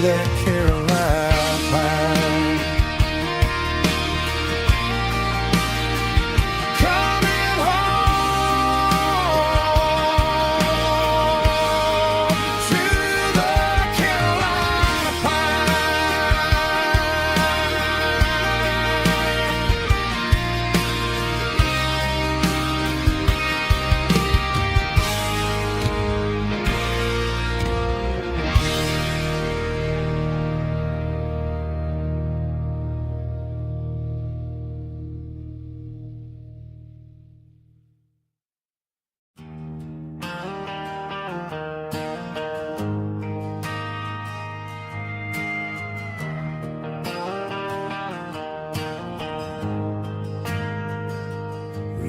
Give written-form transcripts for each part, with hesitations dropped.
that Carolina pine. Coming home to the Carolina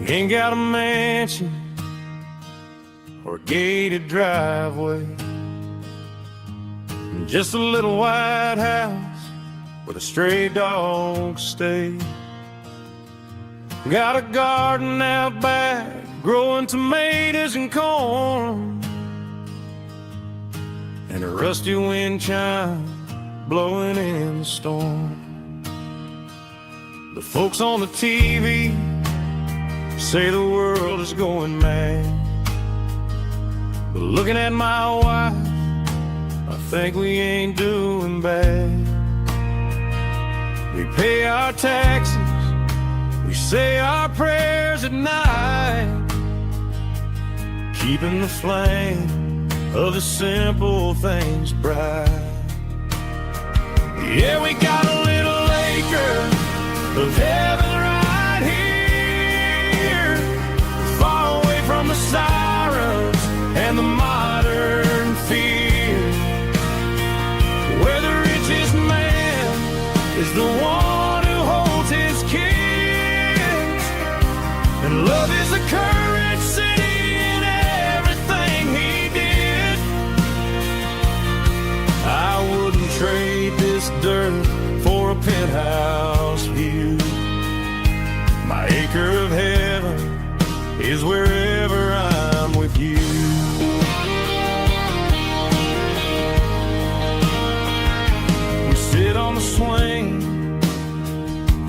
ain't got a mansion or a gated driveway, just a little white house where the stray dogs stay. Got a garden out back growing tomatoes and corn, and a rusty wind chime blowing in the storm. The folks on the TV say the world is going mad, but looking at my wife, I think we ain't doing bad. We pay our taxes, we say our prayers at night, keeping the flame of the simple things bright. Yeah, we got a little acre of heaven right here, far away from the sirens and the modern fear, where the richest man is the one who holds his kids, and love is the currency in everything he did. I wouldn't trade this dirt for a penthouse view. My acre of heaven is wherever I'm with you. We sit on the swing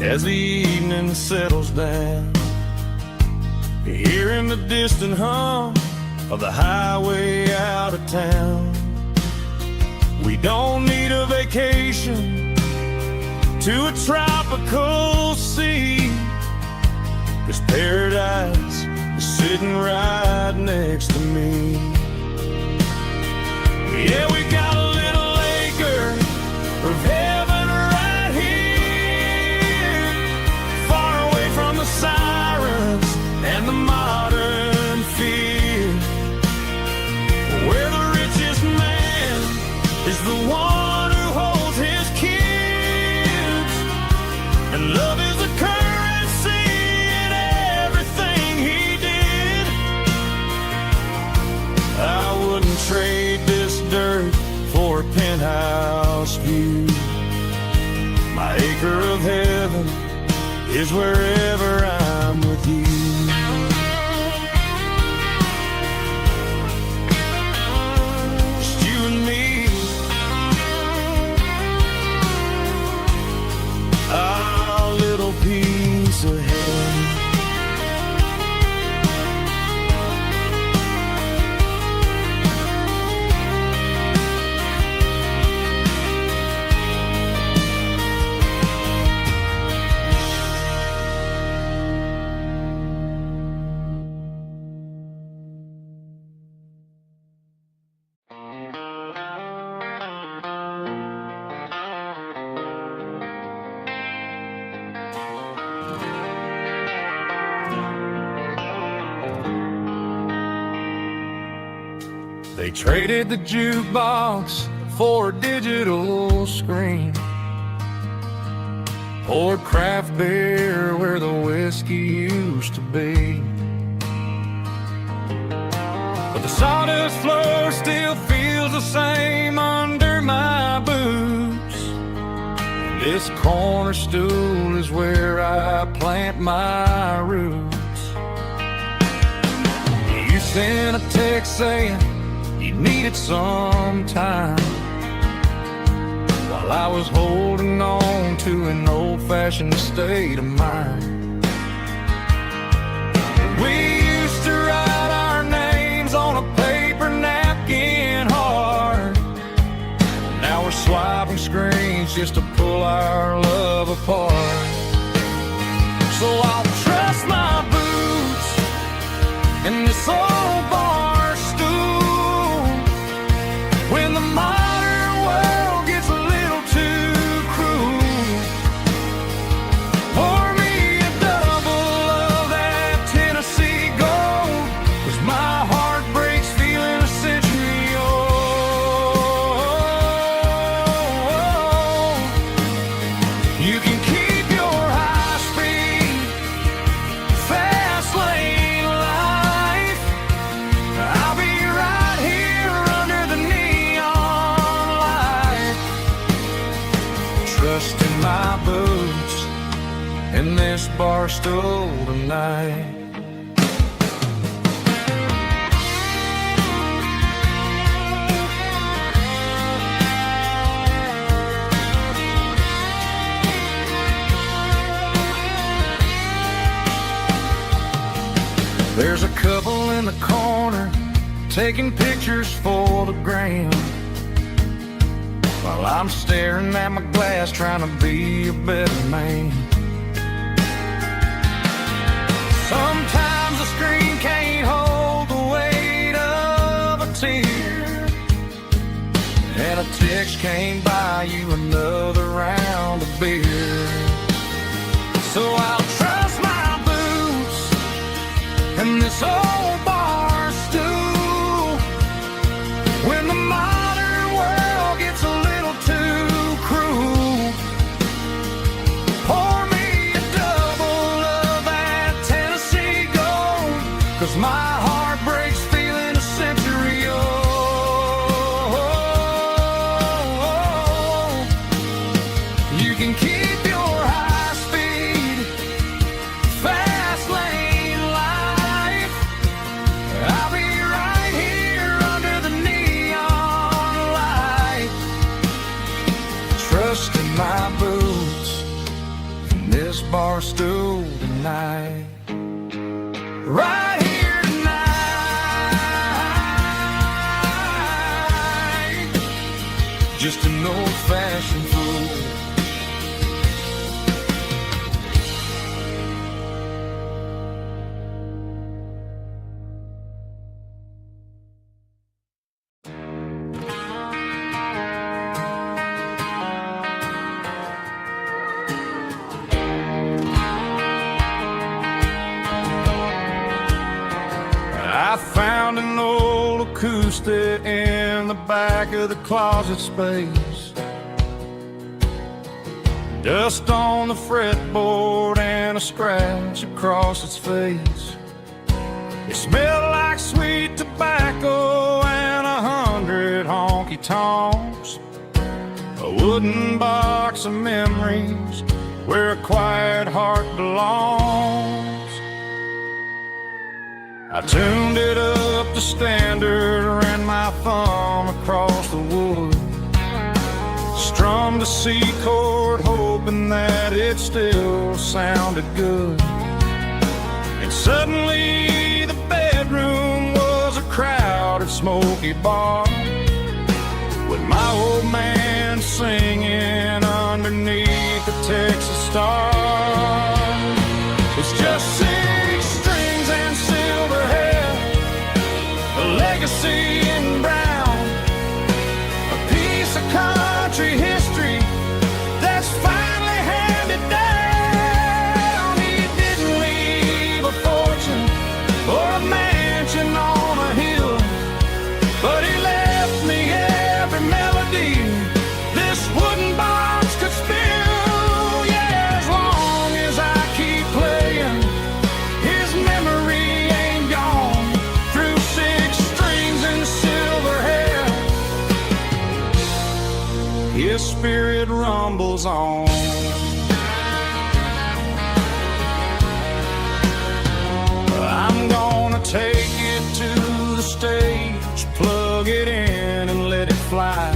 as the evening settles down, hearing the distant hum of the highway out of town. We don't need a vacation to a tropical sea, 'cause paradise is sitting right next to me. Yeah, we got a little acre of heaven right here, far away from the sirens and the modern fear, where the richest man is the one who holds his kids, and love is a currency in everything he did. I wouldn't trade this dirt for a penthouse view. My acre of heaven is wherever I'm with you. Just you and me, our little piece of heaven. They traded the jukebox for a digital screen, poured craft beer where the whiskey used to be. But the sawdust floor still feels the same under my boots. This corner stool is where I plant my roots. You sent a text saying you needed some time, while I was holding on to an old-fashioned state of mind. We used to write our names on a paper napkin hard. Now we're swiping screens just to pull our love apart. So I'll trust my boots in this old bar stool when the modern world gets a little too cruel. Pour me a double of that Tennessee gold, 'cause my heart breaks feeling a century old. You can keep your high speed, fast lane life. I'll be right here under the neon light, trusting my boots in this bar stool tonight. There's a couple in the corner taking pictures for the gram, while I'm staring at my glass trying to be a better man. Sometimes the screen can't hold the weight of a tear, and a text can't buy you another round of beer. So I'll trust my boots in this old bar stool when the modern world gets a little too cruel. Pour me a double of that Tennessee gold, 'cause my heart breaks feeling a century old. You can keep your high speed, fast lane life. I'll be right here under the neon light, trusting my boots in this bar stool tonight. Right here tonight, just an old-fashioned fool. I found an old acoustic in the back of the closet space. Dust on the fretboard and a scratch across its face. It smelled like sweet tobacco and 100 honky-tonks. A wooden box of memories where a quiet heart belongs. I tuned it up to standard, ran my thumb across the wood, strummed a C chord hoping that it still sounded good. And suddenly the bedroom was a crowded smoky bar, with my old man singing underneath the Texas star. It's just 6 strings and silver hair, a legacy in brown, a piece of country history that's finally handed down. He didn't leave a fortune or a mansion on a hill, but he left me every melody this wooden box could spill. Yeah, as long as I keep playing, his memory ain't gone. Through 6 strings and silver hair, his spirit rumbles on. I'm gonna take it to the stage, plug it in and let it fly.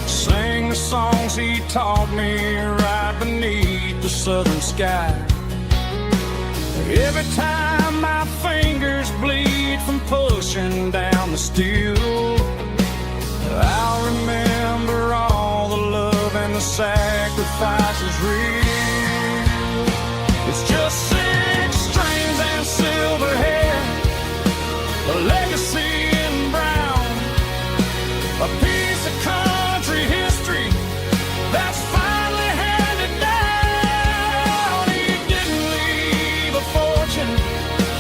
Sing songs he taught me right beneath the southern sky. Every time my fingers bleed from pushing down the steel, I'll remember all the love and the sacrifices real. It's just 6 strings and silver hair, a legacy in brown, a piece of country history that's finally handed down. He didn't leave a fortune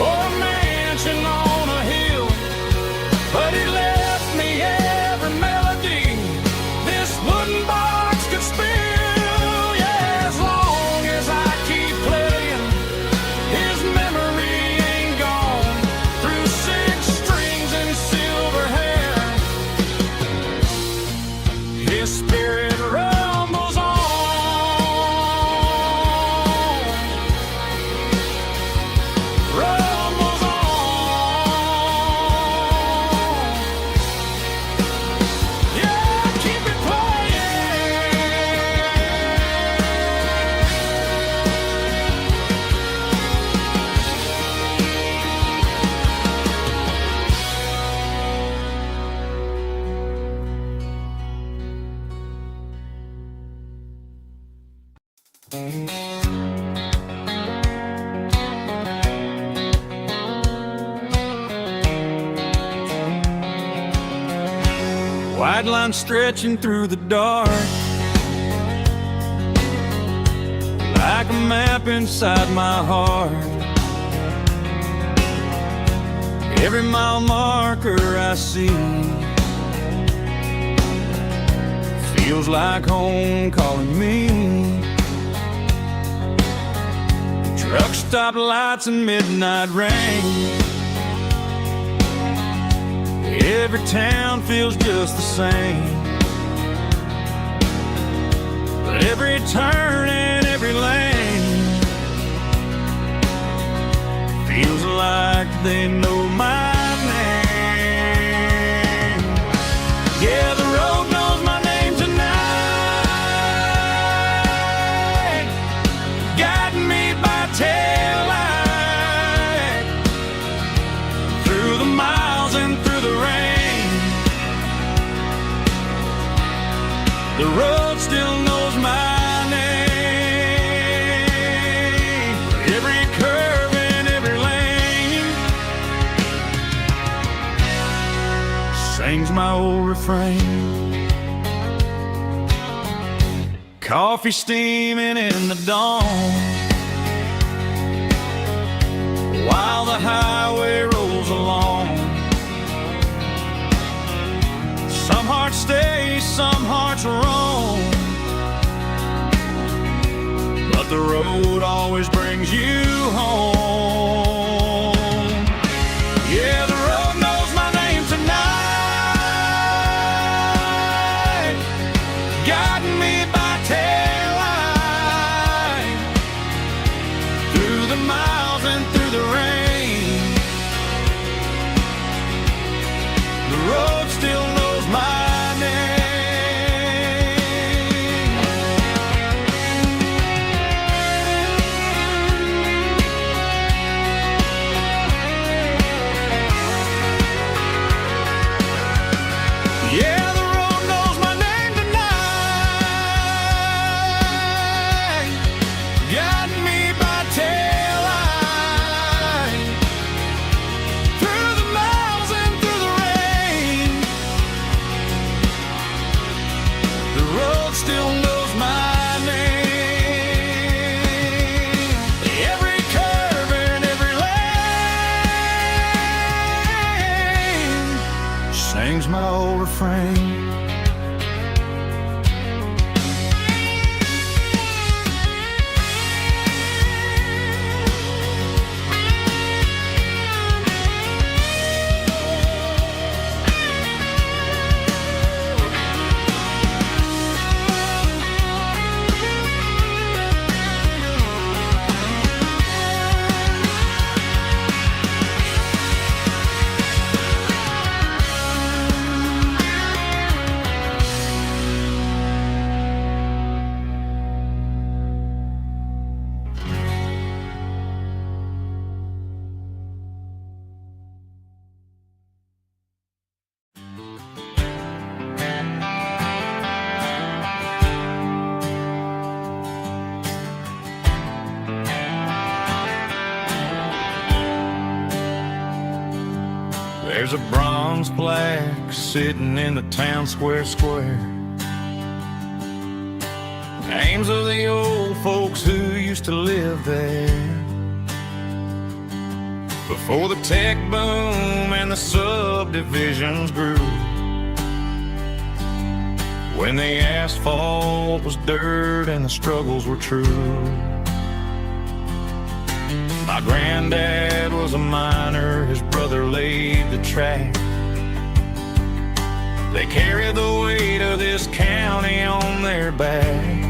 or a mansion on a hill, but he left me every melody this wooden box could spill. Yeah, as long as I keep playing, his memory ain't gone. Through 6 strings and silver hair, his spirit rumbles on, rumbles on. Yeah, keep it white line stretching through the dark, like a map inside my heart. Every mile marker I see feels like home calling me. Truck stop lights and midnight rain, every town feels just the same. But every turn and every lane feels like they know my name. Yeah, the road knows my name tonight, guiding me by taillight through the miles and through the rain. The road still knows my name. Every curve and every lane sings my old refrain. Coffee steaming in the dawn, while the highway rolls along. Some hearts stay, some hearts roam, but the road always brings you home. Yeah, the road knows my name tonight, guiding me by taillight through the miles and through the rain. The road still knows my still knows my name. Every curve and every lane sings my old refrain. There's a bronze plaque sitting in the town square. Names of the old folks who used to live there before the tech boom and the subdivisions grew, when the asphalt was dirt and the struggles were true. My granddad was a miner, his brother laid the track. They carried the weight of this county on their back.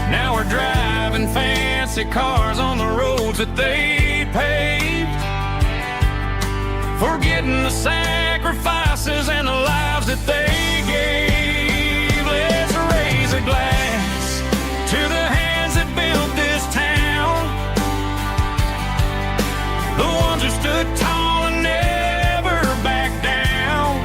Now we're driving fancy cars on the roads that they paved, forgetting the sacrifices and the lives that they gave. Let's raise a glass to the hands that built this town, the ones who stood tall and never backed down.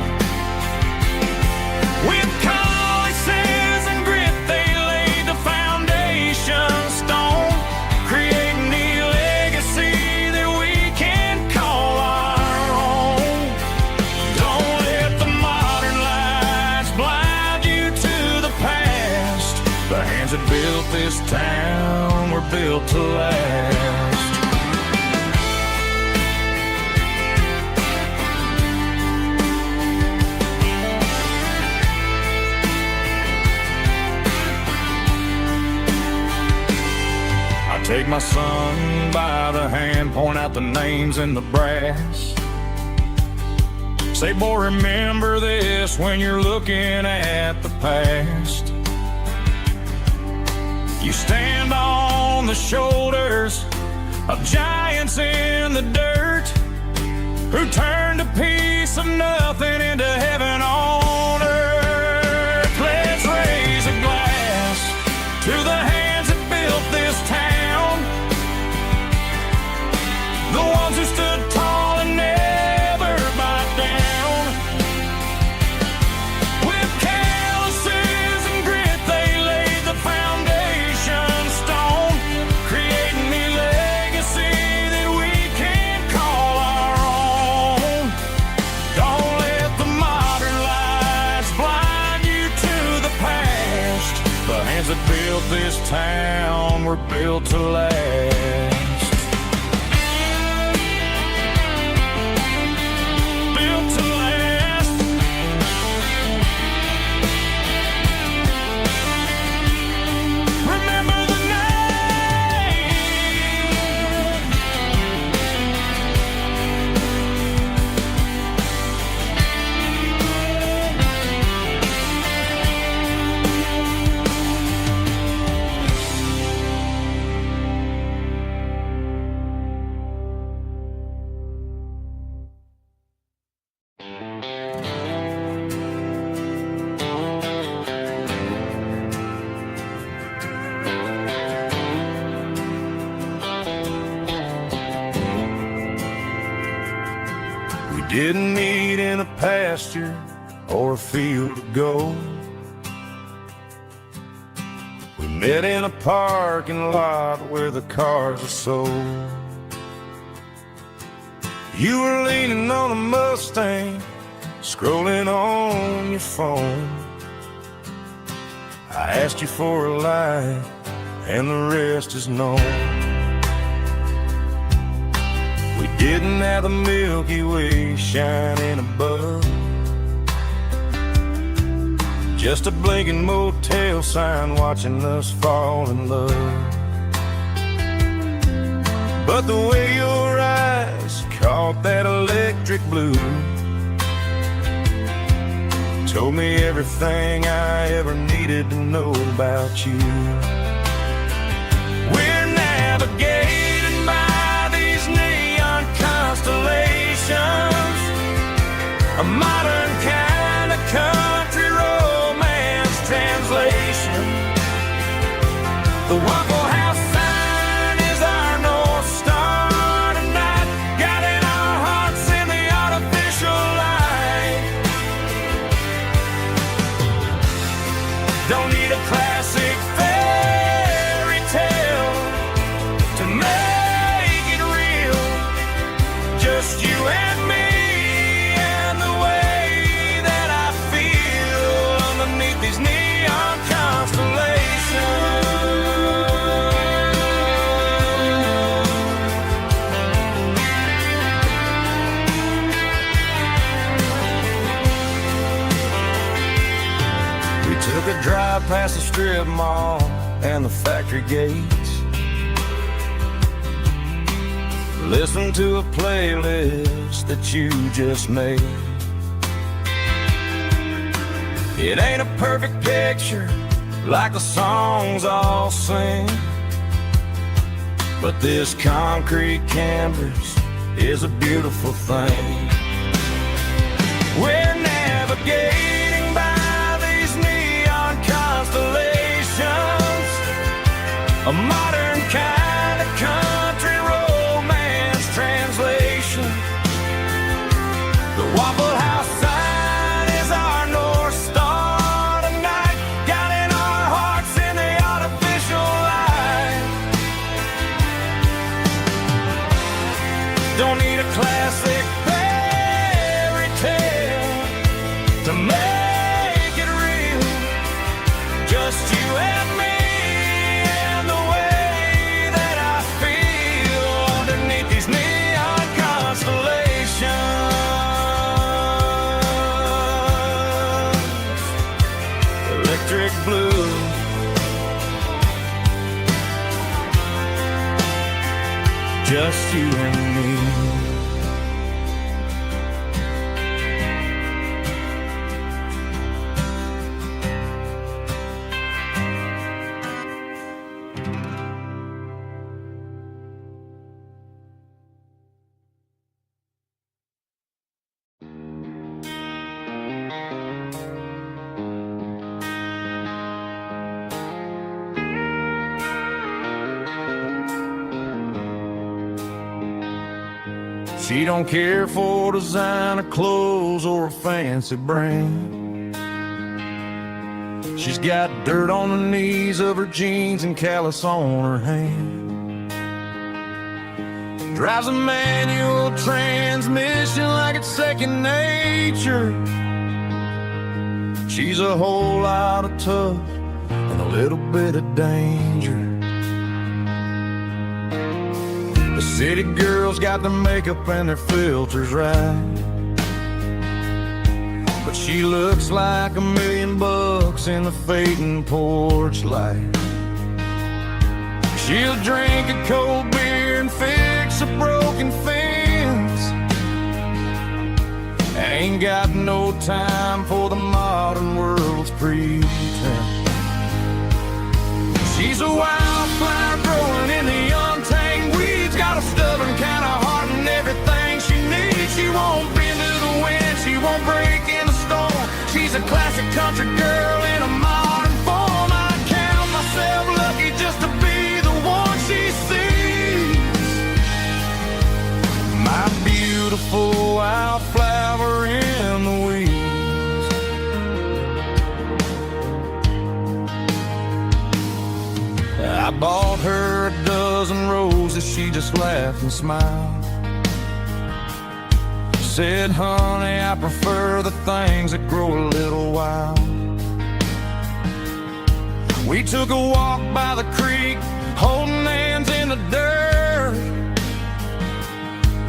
With calluses and grit they laid the foundation stone, creating the legacy that we can call our own. Don't let the modern lights blind you to the past. The hands that built this town were built to last. Take my son by the hand, point out the names in the brass. Say, boy, remember this when you're looking at the past. You stand on the shoulders of giants in the dirt, who turned a piece of nothing into heaven on earth. Let's raise a glass to the hands that built this town, the ones who stood tall and never backed down. With calluses and grit they laid the foundation stone, creating the legacy that we can call our own. Don't let the modern lights blind you to the past. The hands that built this town were built to last. Didn't meet in a pasture or a field of gold. We met in a parking lot where the cars are sold. You were leaning on a Mustang, scrolling on your phone. I asked you for a light, and the rest is known. We didn't have the Milky Way shining above, just a blinking motel sign watching us fall in love. But the way your eyes caught that electric blue told me everything I ever needed to know about you. We're navigating by these neon constellations, a modern kind of country romance translation. The Waffle House sign is our North Star tonight, guiding our hearts in the artificial light. Don't need a classic fairy tale to make it real, just you and me underneath these neon constellations. We took a drive past the strip mall and the factory gates. Listen to a playlist that you just made. It ain't a perfect picture like the songs all sing, but this concrete canvas is a beautiful thing. We're navigating by these neon constellations, a modern kind of country romance translation. The Waffle House sign is our North Star tonight, guiding our hearts in the artificial light. Don't need a classic fairy tale to make it real, just you and me. Electric blue, just you and me. She don't care for designer clothes or a fancy brand. She's got dirt on the knees of her jeans and callus on her hand. Drives a manual transmission like it's second nature. She's a whole lot of tough and a little bit of danger. The city girls got their makeup and their filters right, but she looks like $1 million in the fading porch light. She'll drink a cold beer and fix a broken fence. Ain't got no time for the modern world's pretense. She's a wildflower growing in the untamed weeds, got a stubborn kind of heart and everything she needs. She won't bend to the wind, she won't break in a storm. She's a classic country girl in a modern form. I count myself lucky just to be the one she sees. My beautiful wildflower in the weeds. I bought her a dozen roses, she just laughed and smiled. Said, honey, I prefer the things that grow a little wild. We took a walk by the creek, holding hands in the dirt.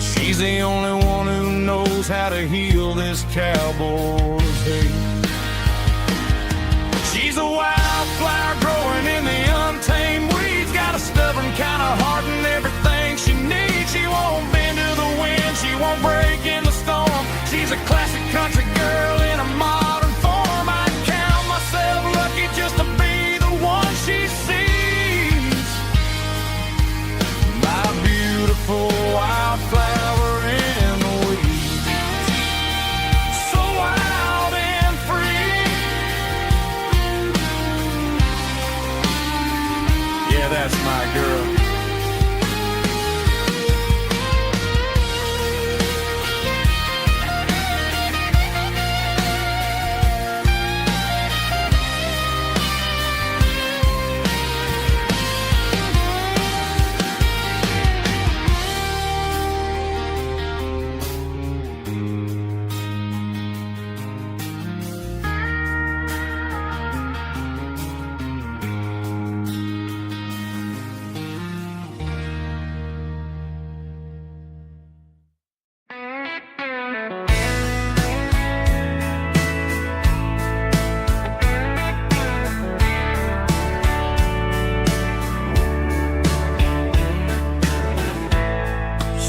She's the only one who knows how to heal this cowboy's hate. She's a wildflower growing in the untamed weeds, got a stubborn kind of heart and everything she needs. She won't bend to the wind, she won't break in the storm. She's a classic country girl in a modern form. I count myself lucky just to be the one she sees. My beautiful wildflower in the weeds, so wild and free. Yeah, that's my girl.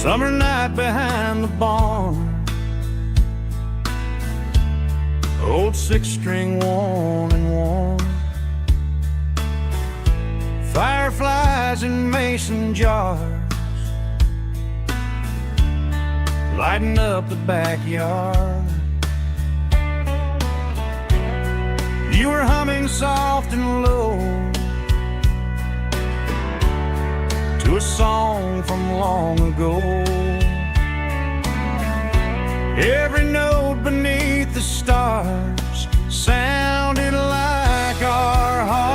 Summer night behind the barn, old 6-string worn and worn, fireflies in mason jars, lighting up the backyard. You were humming soft and low to a song from long ago. Every note beneath the stars sounded like our hearts.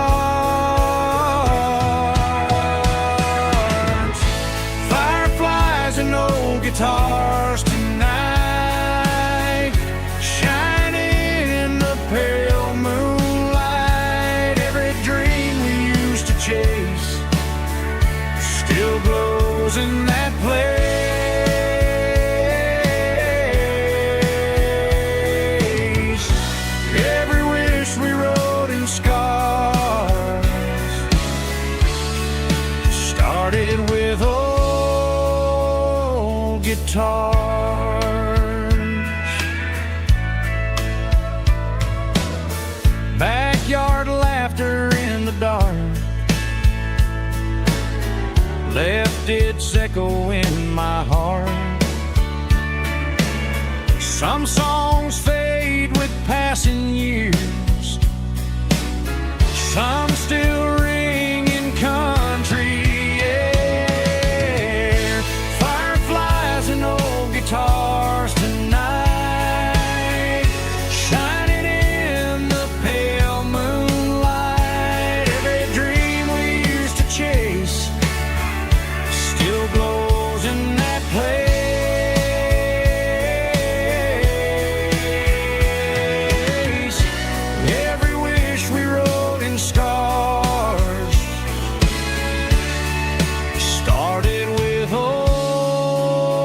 Fireflies and old guitars tonight, shining in the pale moonlight. Every dream we used to chase still glows in that place. Every wish we wrote in scars started with old guitars. Backyard laughter in the dark left its echo in my heart. Some songs fade with passing years, some still ring in country air. Fireflies and old guitars tonight, shining in the pale moonlight. Every dream we used to chase still glows in that place. Every wish we wrote in scars started with old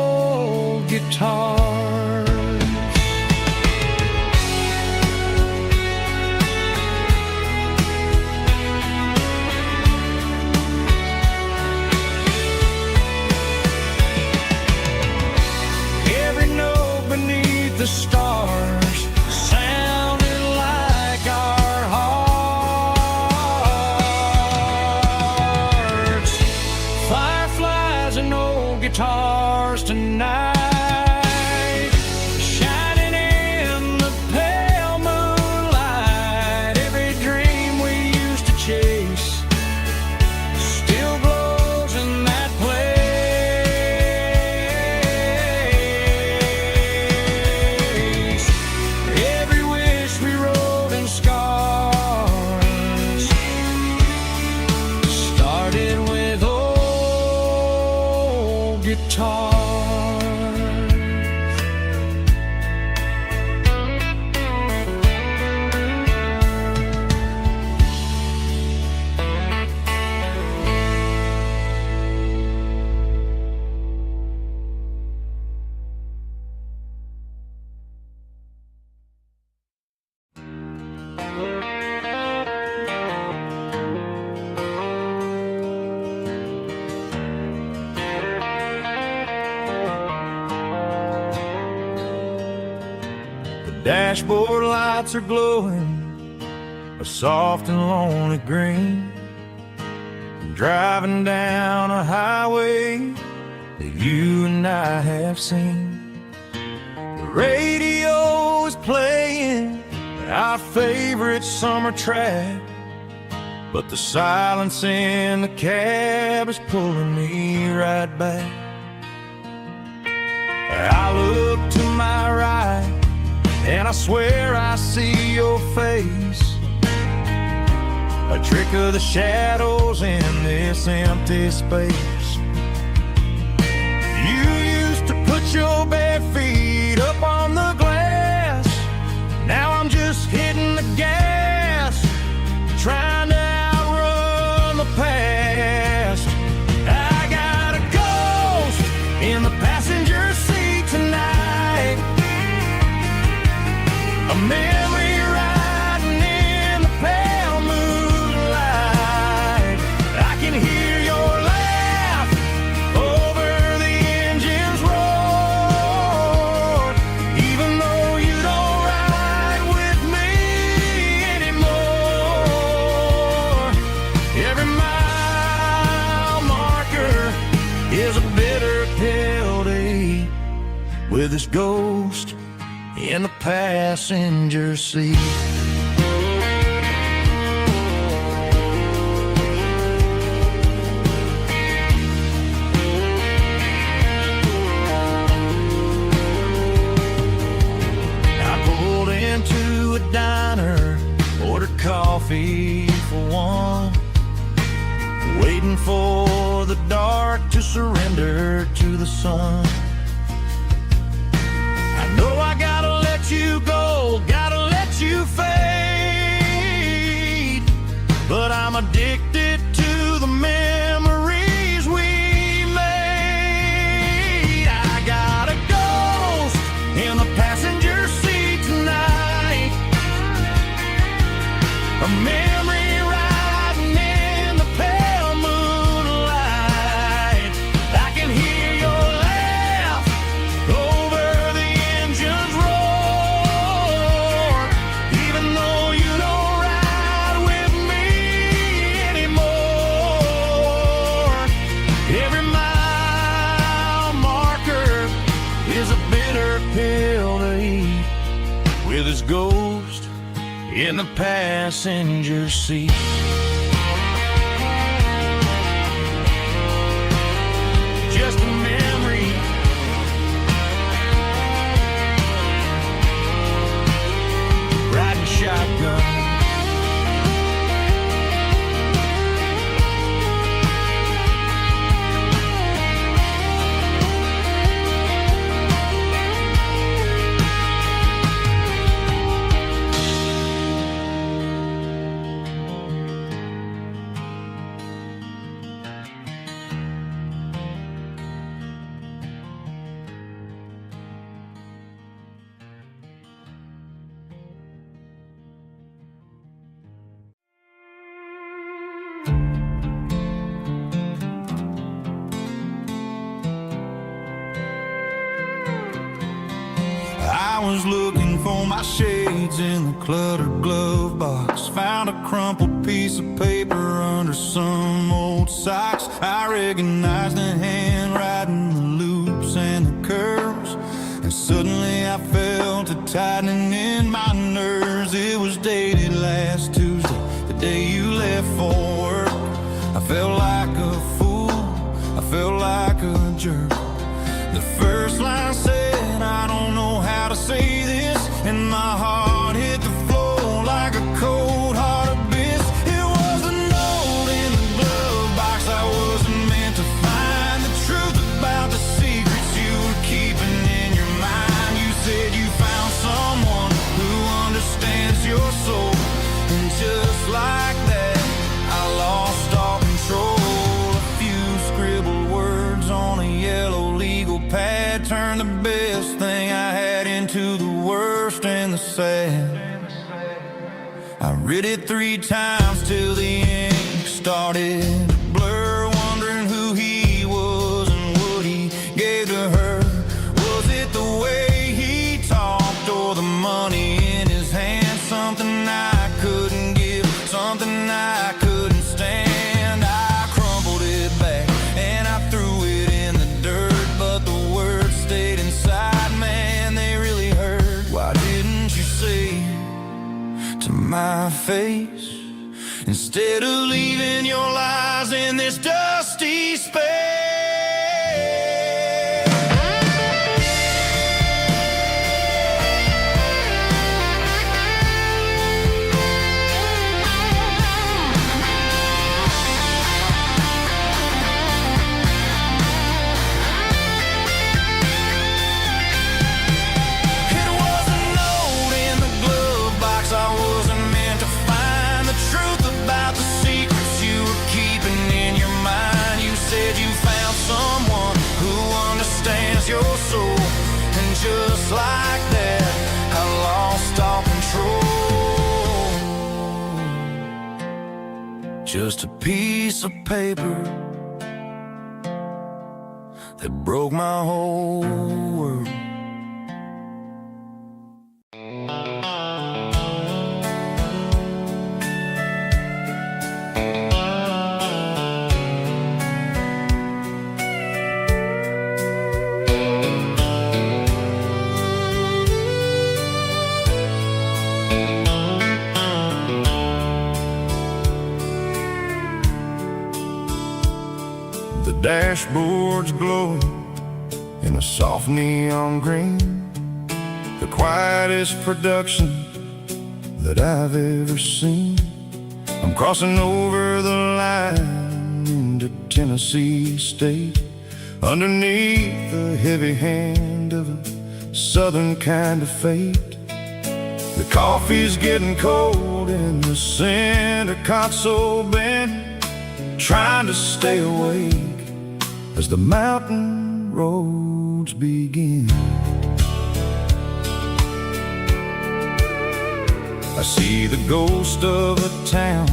guitars. Every note beneath the stars sounded like our hearts. Fireflies and old guitars tonight, shining in the pale moonlight. Every dream we used to chase still glows in that place. Every wish we wrote in scars started with old guitars. The dashboard lights are glowing a soft and lonely green. I'm driving down a highway that you and I have seen. The radio is playing our favorite summer track, but the silence in the cab is pulling me right back. I look to my right and I swear I see your face, a trick of the shadows in this empty space. You used to put your bare feet up on the glass. Now I'm just hitting the gas, trying to outrun the past. I got a ghost in the passenger seat tonight, a memory riding in the pale moonlight. I can hear your laugh with his ghost in the passenger seat. I pulled into a diner, ordered coffee for one, waiting for the dark to surrender to the sun. I know I gotta let you go, gotta let you fade, but I'm addicted to the memories we made. I got a ghost in the passenger seat tonight, a memory riding in the pale moonlight. I can hear your laugh over the engine's roar, even though you don't ride with me anymore. Every mile marker is a bitter pill to eat, with his ghost in the passenger seat. Just a memory, riding shotgun. I was looking for my shades in the cluttered glove box, found a crumpled piece of paper under some old socks. I recognized the handwriting, the loops and the curves, and suddenly I felt a tightening in my nerves. It was dated last Tuesday, the day you left for work. I felt like a fool, I felt like a jerk. The first line said, I don't know how to say this, and my heart hit the floor like a cold heart abyss. It was a note in the glove box I wasn't meant to find, the truth about the secrets you were keeping in your mind. You said you found someone who understands your soul, and just like that I lost all control. A few scribbled words on a yellow legal pad turned the best thing I had into the worst and the sad. I read it 3 times till the ink started to blur, wondering who he was and what he gave to her. Was it the way he talked or the money in his hand? Something I couldn't give, something I couldn't stand. I crumpled it back and I threw it in the dirt, but the words stayed inside, man, they really hurt. Why didn't you say to my face, instead of leaving your lies in this dusty space? It was a note in the glove box I wasn't meant to find, the truth about the secrets you were keeping in your mind. You said you found someone who understands your soul, and just like that I lost all control. Just a piece of paper that broke my whole world. dashboard's glowing in a soft neon green, the quietest production that I've ever seen. I'm crossing over the line into Tennessee State, underneath the heavy hand of a southern kind of fate. The coffee's getting cold in the center console bin, trying to stay awake as the mountain roads begin. I see the ghost of a town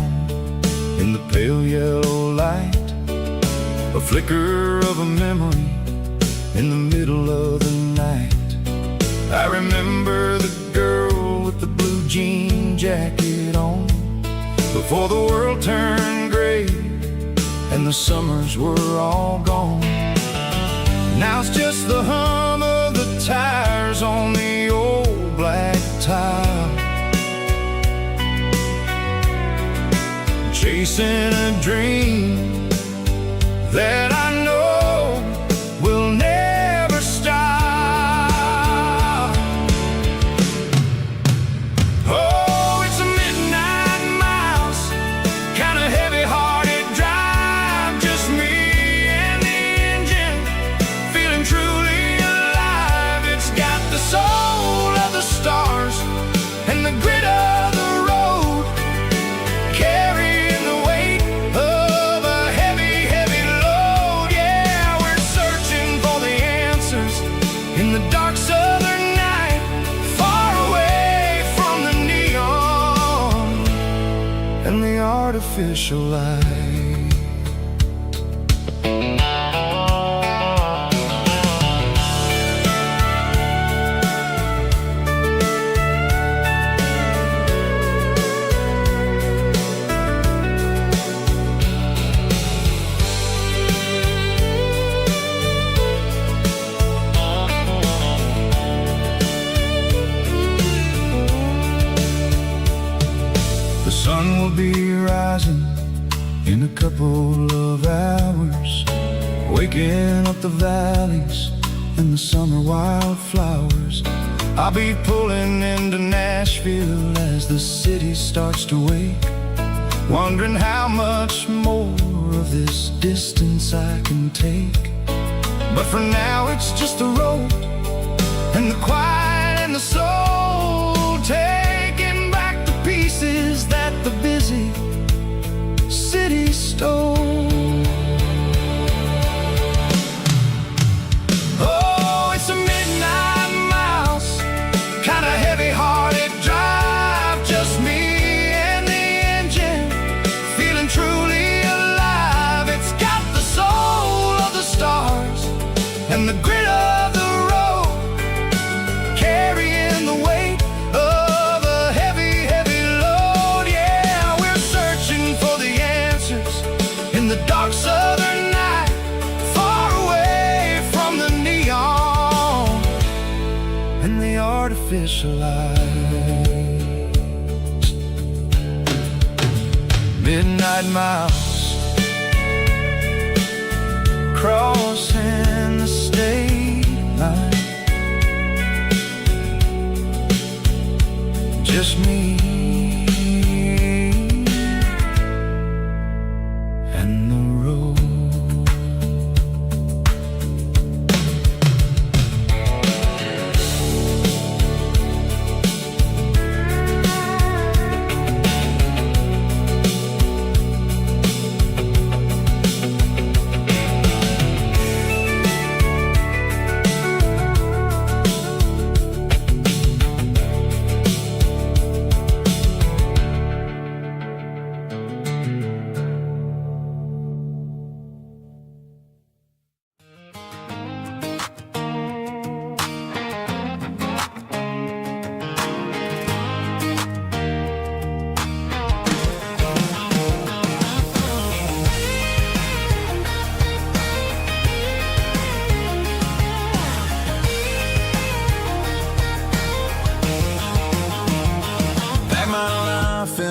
in the pale yellow light, a flicker of a memory in the middle of the night. I remember the girl with the blue jean jacket on, before the world turned gray and the summers were all gone. Now it's just the hum of the tires on the old black tile, chasing a dream that I know will never stop. Oh, it's a midnight miles, kind of heavy-hearted drive, just me and the engine, feeling truly alive. It's got the soul of the stars and the grit of the road, carrying the weight of a heavy, heavy load. Yeah, we're searching for the answers in the dark southern night, far away from the neon and the artificial light. The sun will be rising in a couple of hours, waking up the valleys and the summer wildflowers. I'll be pulling into Nashville as the city starts to wake, wondering how much more of this distance I can take. But for now it's just the road and the quiet and the soul, taking back the pieces that the busy city stole. Oh, it's a midnight miles, kind of heavy-hearted drive, just me and the engine, feeling truly alive. It's got the soul of the stars and the grit of the road, carrying the weight of a heavy, heavy load. Yeah, we're searching for the answers in the dark southern night, far away from the neon and the artificial lights. Midnight miles, crossing the state line, just me and the road.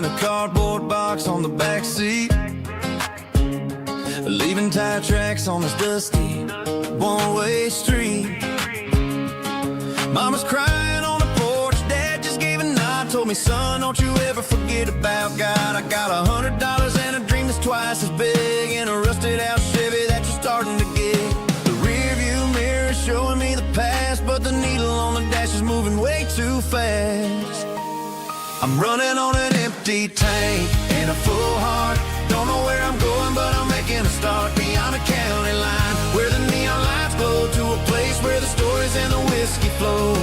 in a cardboard box on the back seat. leaving tire tracks on this dusty one-way street. Mama's crying on the porch, Dad just gave a nod, told me, son, don't you ever forget about God. I got $100 and a dream that's twice as big, and a rusted out Chevy that you're starting to get. The rear view mirror is showing me the past, but the needle on the dash is moving way too fast. I'm running on an empty tank and a full heart. Don't know where I'm going, but I'm making a start beyond a county line, where the neon lights glow, to a place where the stories and the whiskey flow.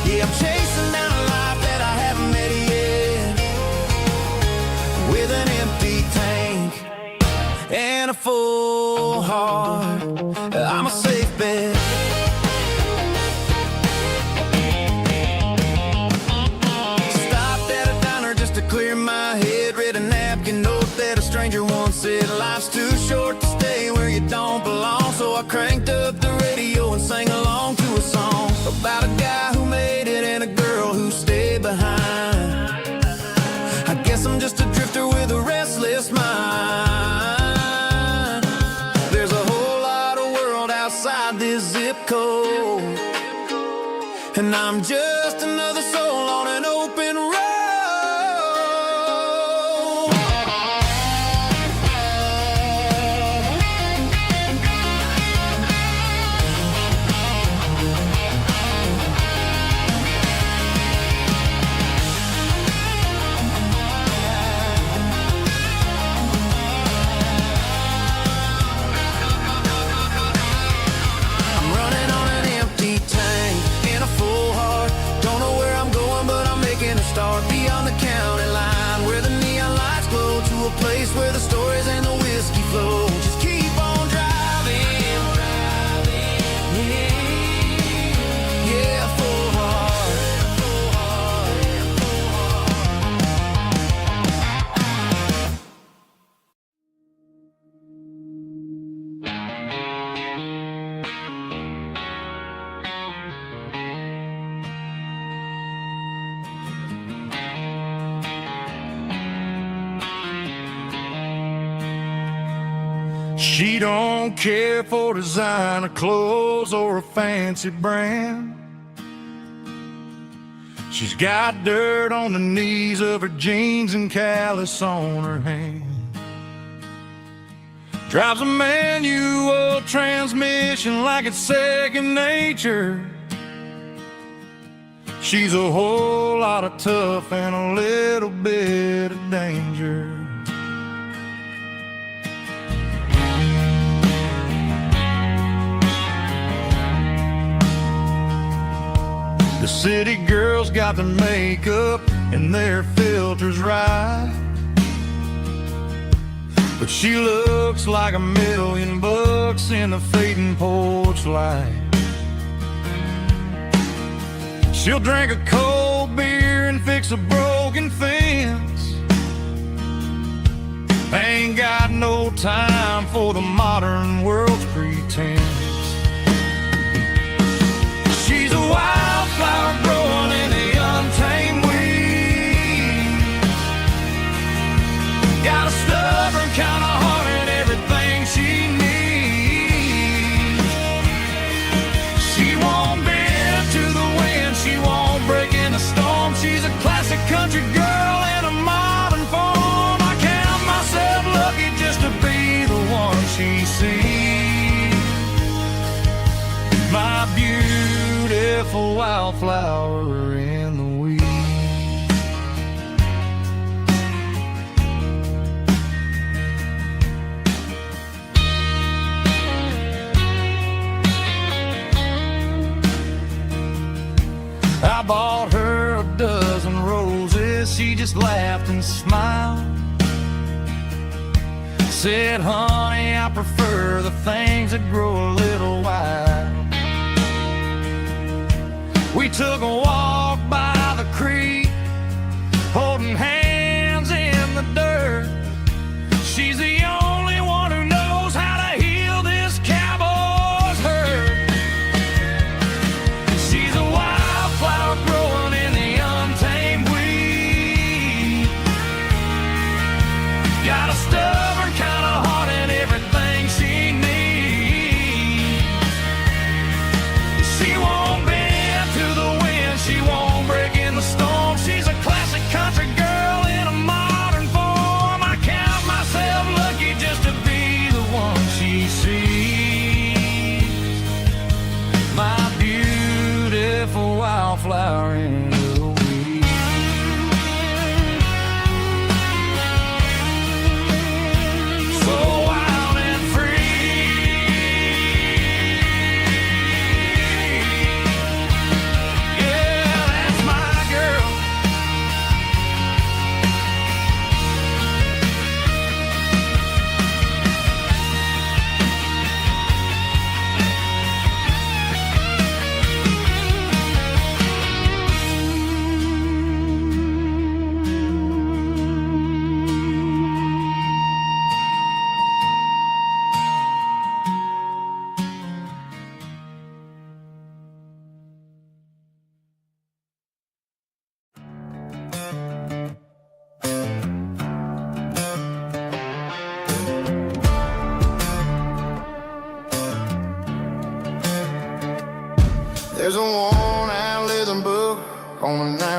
Yeah, I'm chasing down a life that I haven't met yet, with an empty tank and a full heart. I'm a safe bet. Clear my head, read a napkin note that a stranger once said, life's too short to stay where you don't belong. So I cranked up the radio and sang along to a song about a guy who made it and a girl who stayed behind. I guess I'm just a drifter with a restless mind. There's a whole lot of world outside this zip code, and I'm just another soul on an open road. Start beyond the county line, where the neon lights glow, to a place where the stories and the whiskey flow. Just keep on driving, yeah, full heart, full heart, full She don't care for designer clothes or a fancy brand. She's got dirt on the knees of her jeans and callus on her hand. Drives a manual transmission like it's second nature. She's a whole lot of tough and a little bit of danger. The city girls got their makeup and their filters right, but she looks like $1,000,000 in a fading porch light. She'll drink a cold beer and fix a broken fence. Ain't got no time for the modern world's pretense. She's a wildflower growing in the untamed weeds. Got a stubborn kind of heart and everything she needs. She won't bend to the wind, she won't break in a storm. She's a classic country girl in a modern form. I count myself lucky just to be the one she sees. My beautiful wildflower in the weeds. I bought her a dozen roses, she just laughed and smiled. Said, honey, I prefer the things that grow a little wild. We took a walk by the creek, holding hands in the dirt. She's the only one who knows how to heal this cowboy's hurt. She's a wildflower growing in the untamed weed. Got a stubborn kind of heart and everything she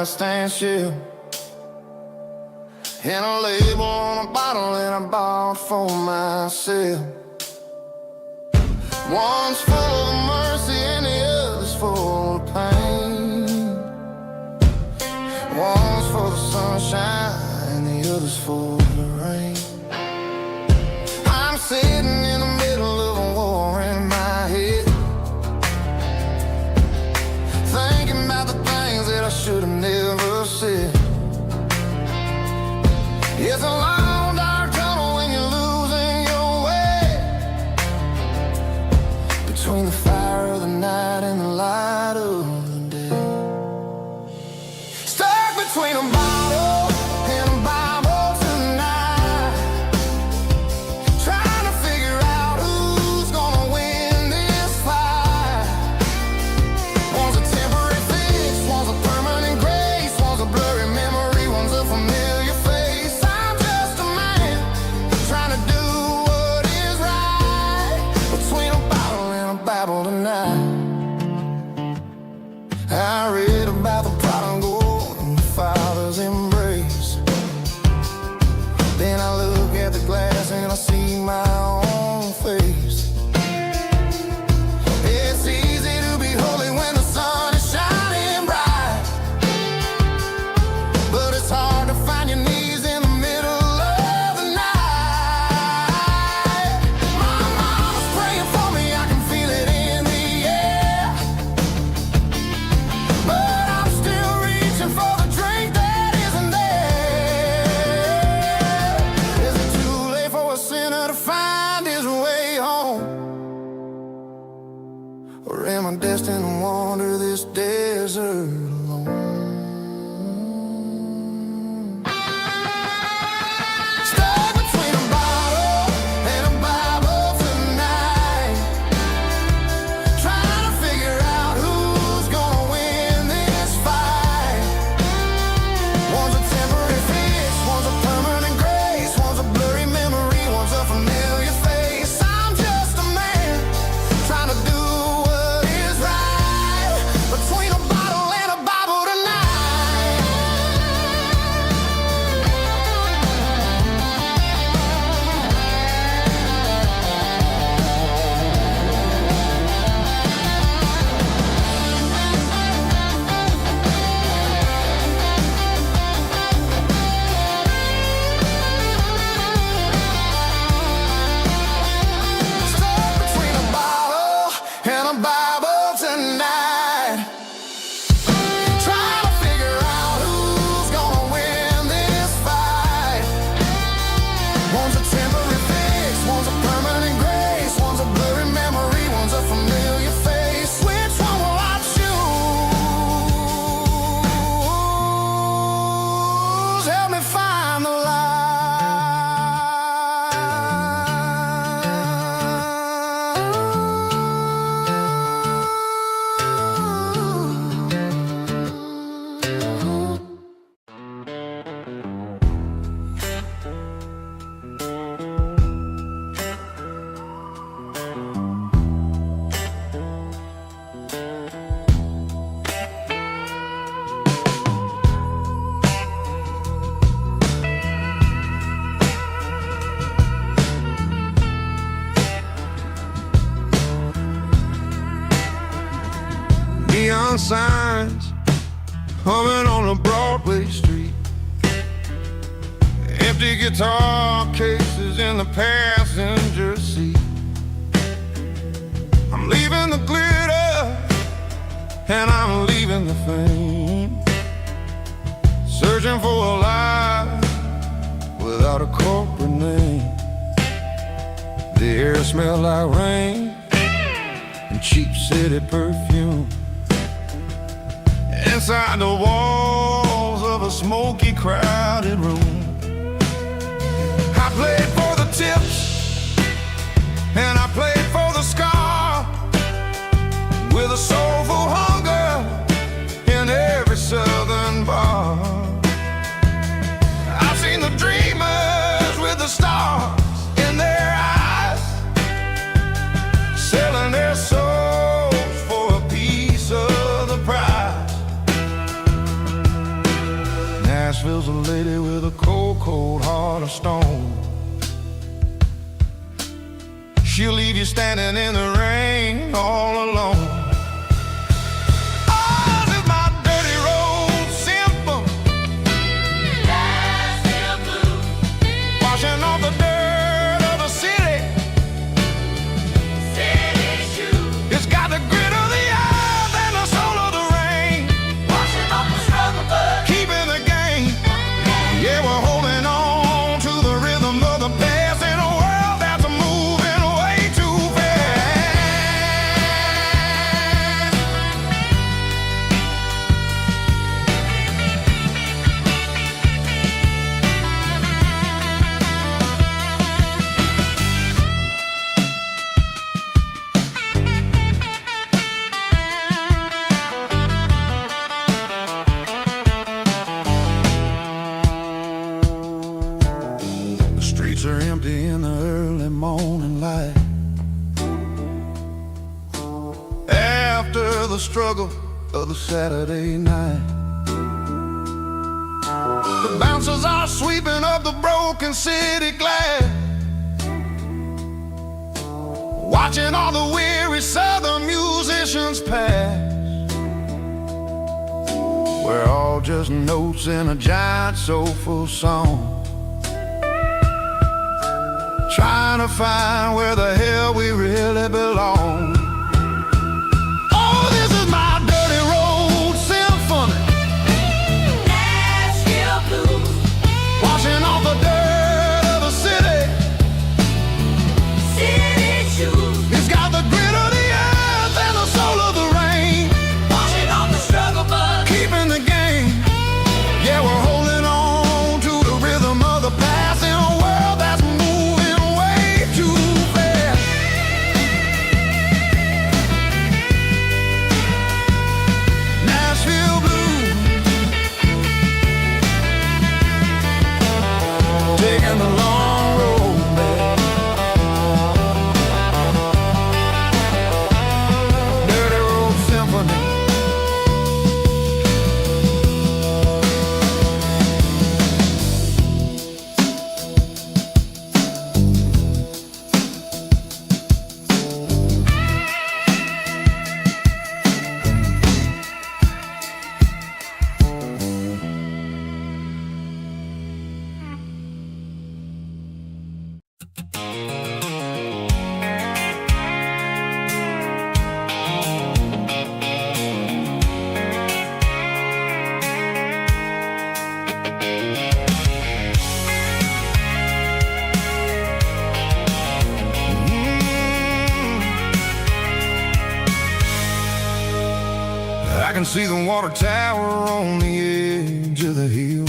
a standstill. And a label on a bottle that I bought for myself. One's full of mercy and the other's full of pain. One's for the sunshine and the other's for the rain. I'm sitting in the middle of a war in my head, thinking about the things that I should have never said. It's a long dark tunnel when you're losing your way, between the fire of the night and the light of the day. Stuck between a bottle and a Bible tonight, trying to figure out who's gonna win this fight. One's a temporary fix, one's a permanent grace, one's a blurry memory, one's a familiar face. I'm just a man trying to do what is right, between a bottle and a Bible tonight. I read about the prodigal and the Father's embrace. Then I look at the glass and I see my own face. It's easy to be holy when the sun is shining bright, but it's hard to find your knees in the middle of the night. My mama's praying for me, I can feel it in the air, but I'm still reaching for the drink that isn't there. Is it too late for a sinner to find his way home? Or am I destined to wander this desert alone? Stuck between a bottle and a Bible tonight, trying to figure out who's gonna win this fight. One's a temporary fix, one's a permanent grace, one's a blurry memory, one's a familiar face. I'm just a man trying to do what is right, between a bottle and a Bible tonight. Stuck between a bottle and a Bible tonight, trying to figure out who's gonna win this fight. One's a temporary fix, one's a permanent grace, one's a blurry memory, one's a familiar face. Which one will I choose? Help me find the light. Neon signs humming on a Broadway street, empty guitar cases in the passenger seat. I'm leaving the glitter and I'm leaving the fame, searching for a life without a corporate name. The air smelled like rain and cheap city perfume. Inside the walls of a smoky, crowded room, I played for the tips and I played for the scar, with a soulful hunger in every southern bar. I've seen the dreamers with the stars in their eyes, selling their souls for a piece of the prize. she'll leave you standing in the rain all alone. Oh, this is my dirty road symphony. Nashville blues. Washing off the dirt of the city. City shoes. It's got the grit of the earth and the soul of the rain. Washing off the struggle, but keeping the game. Yeah, we're holding on to the rhythm of the past in a world that's moving way too fast. The streets are empty in the early morning light. After the struggle of the Saturday night, the bouncers are sweeping up the broken city glass, watching all the weary southern musicians pass. We're all just notes in a giant soulful song, trying to find where the hell we really belong. Oh, this is my dirty road symphony. Nashville blues. Washing off the dirt of the city. City shoes. It's got the grit of the earth and the soul of the rain. Washing off the struggle, but keeping the game. Yeah, we're holding on to the rhythm of the past in a world that's moving way too fast. Nashville blues, taking the long road back. Dirty road symphony. I can see the water tower on the edge of the hill.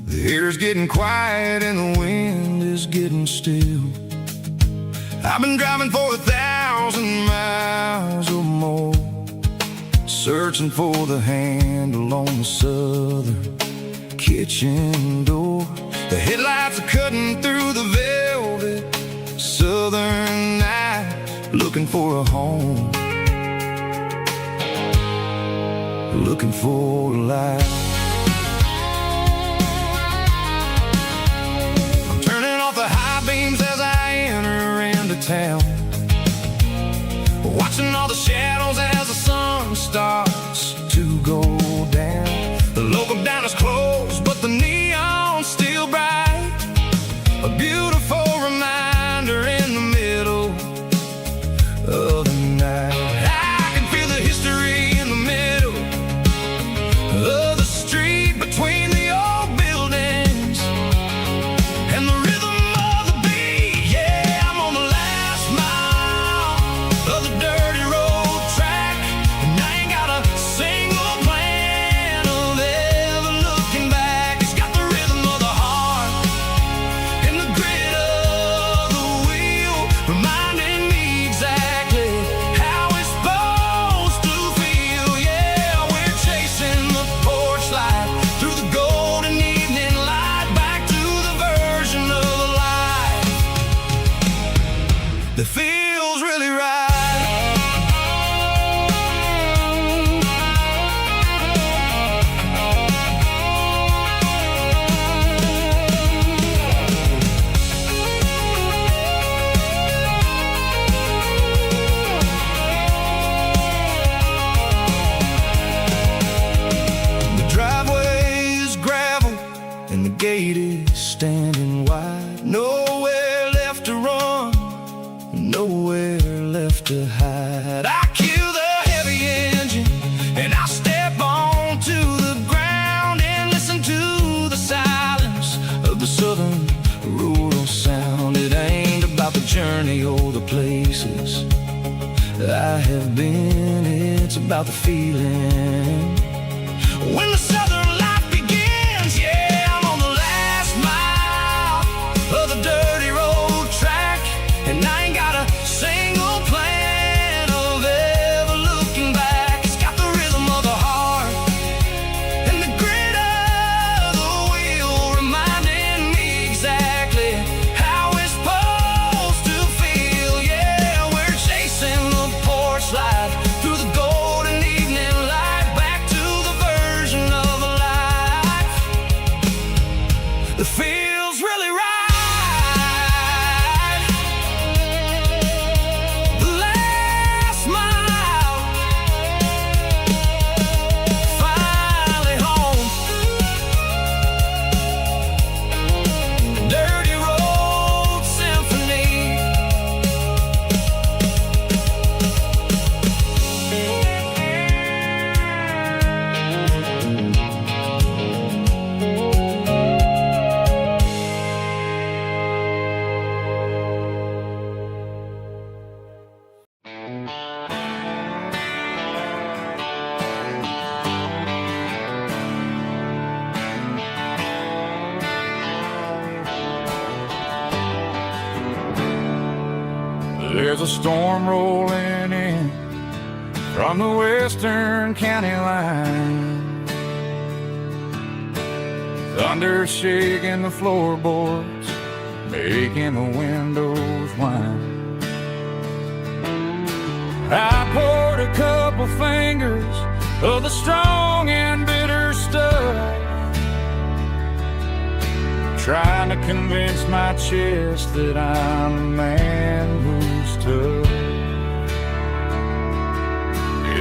The air's getting quiet and the wind is getting still. I've been driving for 1,000 miles or more, searching for the handle on the southern kitchen door. The headlights are cutting through the velvet southern night, looking for a home, looking for a life. I'm turning off the high beams as I enter into town, watching all the shadows as the sun starts to go down. The local diner's closed, but the neon's still bright, a beautiful reminder in the middle of the night. I can feel the history in the middle of the street, between the old buildings and the rhythm of the beat. Yeah, I'm on the last mile of the dirty road track, and I ain't got a single plan of ever looking back. It's got the rhythm of the heart and the grit of and wide. Nowhere left to run, nowhere left to hide. I kill the heavy engine and I step onto the ground and listen to the silence of the southern rural sound. It ain't about the journey or the places I have been, it's about the feeling. When the southern life begins, yeah, I'm on the last mile of the dirty road track, and I ain't got a single plan of ever looking back. It's got the rhythm of the heart and the grit of the wheel, reminding me exactly how it's supposed to feel. Yeah, we're chasing the porch light through the golden evening light, back to the version of a life that feels really right. The last mile, finally home. Dirty road symphony. There's a storm rolling in from the western county line. Thunder shaking the floorboards, making the windows whine. I poured a couple fingers of the strong and bitter stuff, trying to convince my chest that I'm a man who's tough.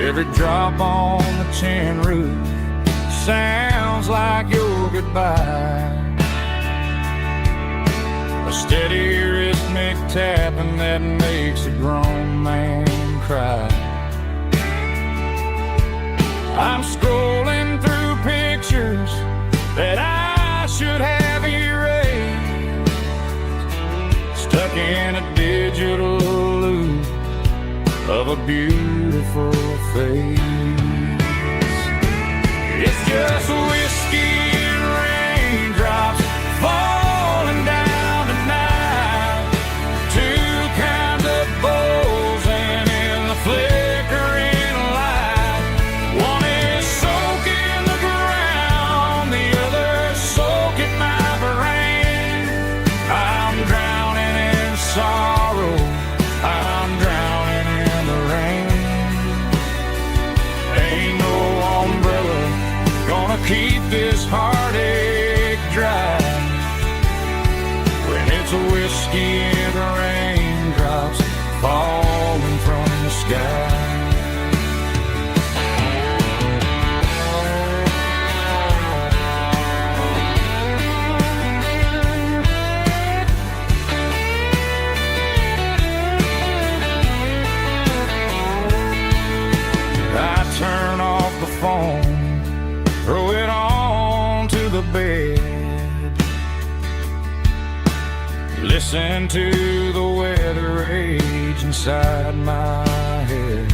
Every drop on the tin roof sounds like your goodbye, a steady rhythmic tapping that makes a grown man cry. I'm scrolling through pictures that I should have erased, stuck in a digital loop of a beautiful face. It's just whiskey and raindrops falling down tonight, two kinds of bowls and in the flickering light. One is soaking the ground, the other soaking my brain. I'm drowning in sorrow, I'm drowning in the rain. Ain't no umbrella gonna keep this heartache dry when it's a whiskey and the raindrops falling from the sky. I turn off the phone, throw it on to the bed, listen to the weather rage inside my head.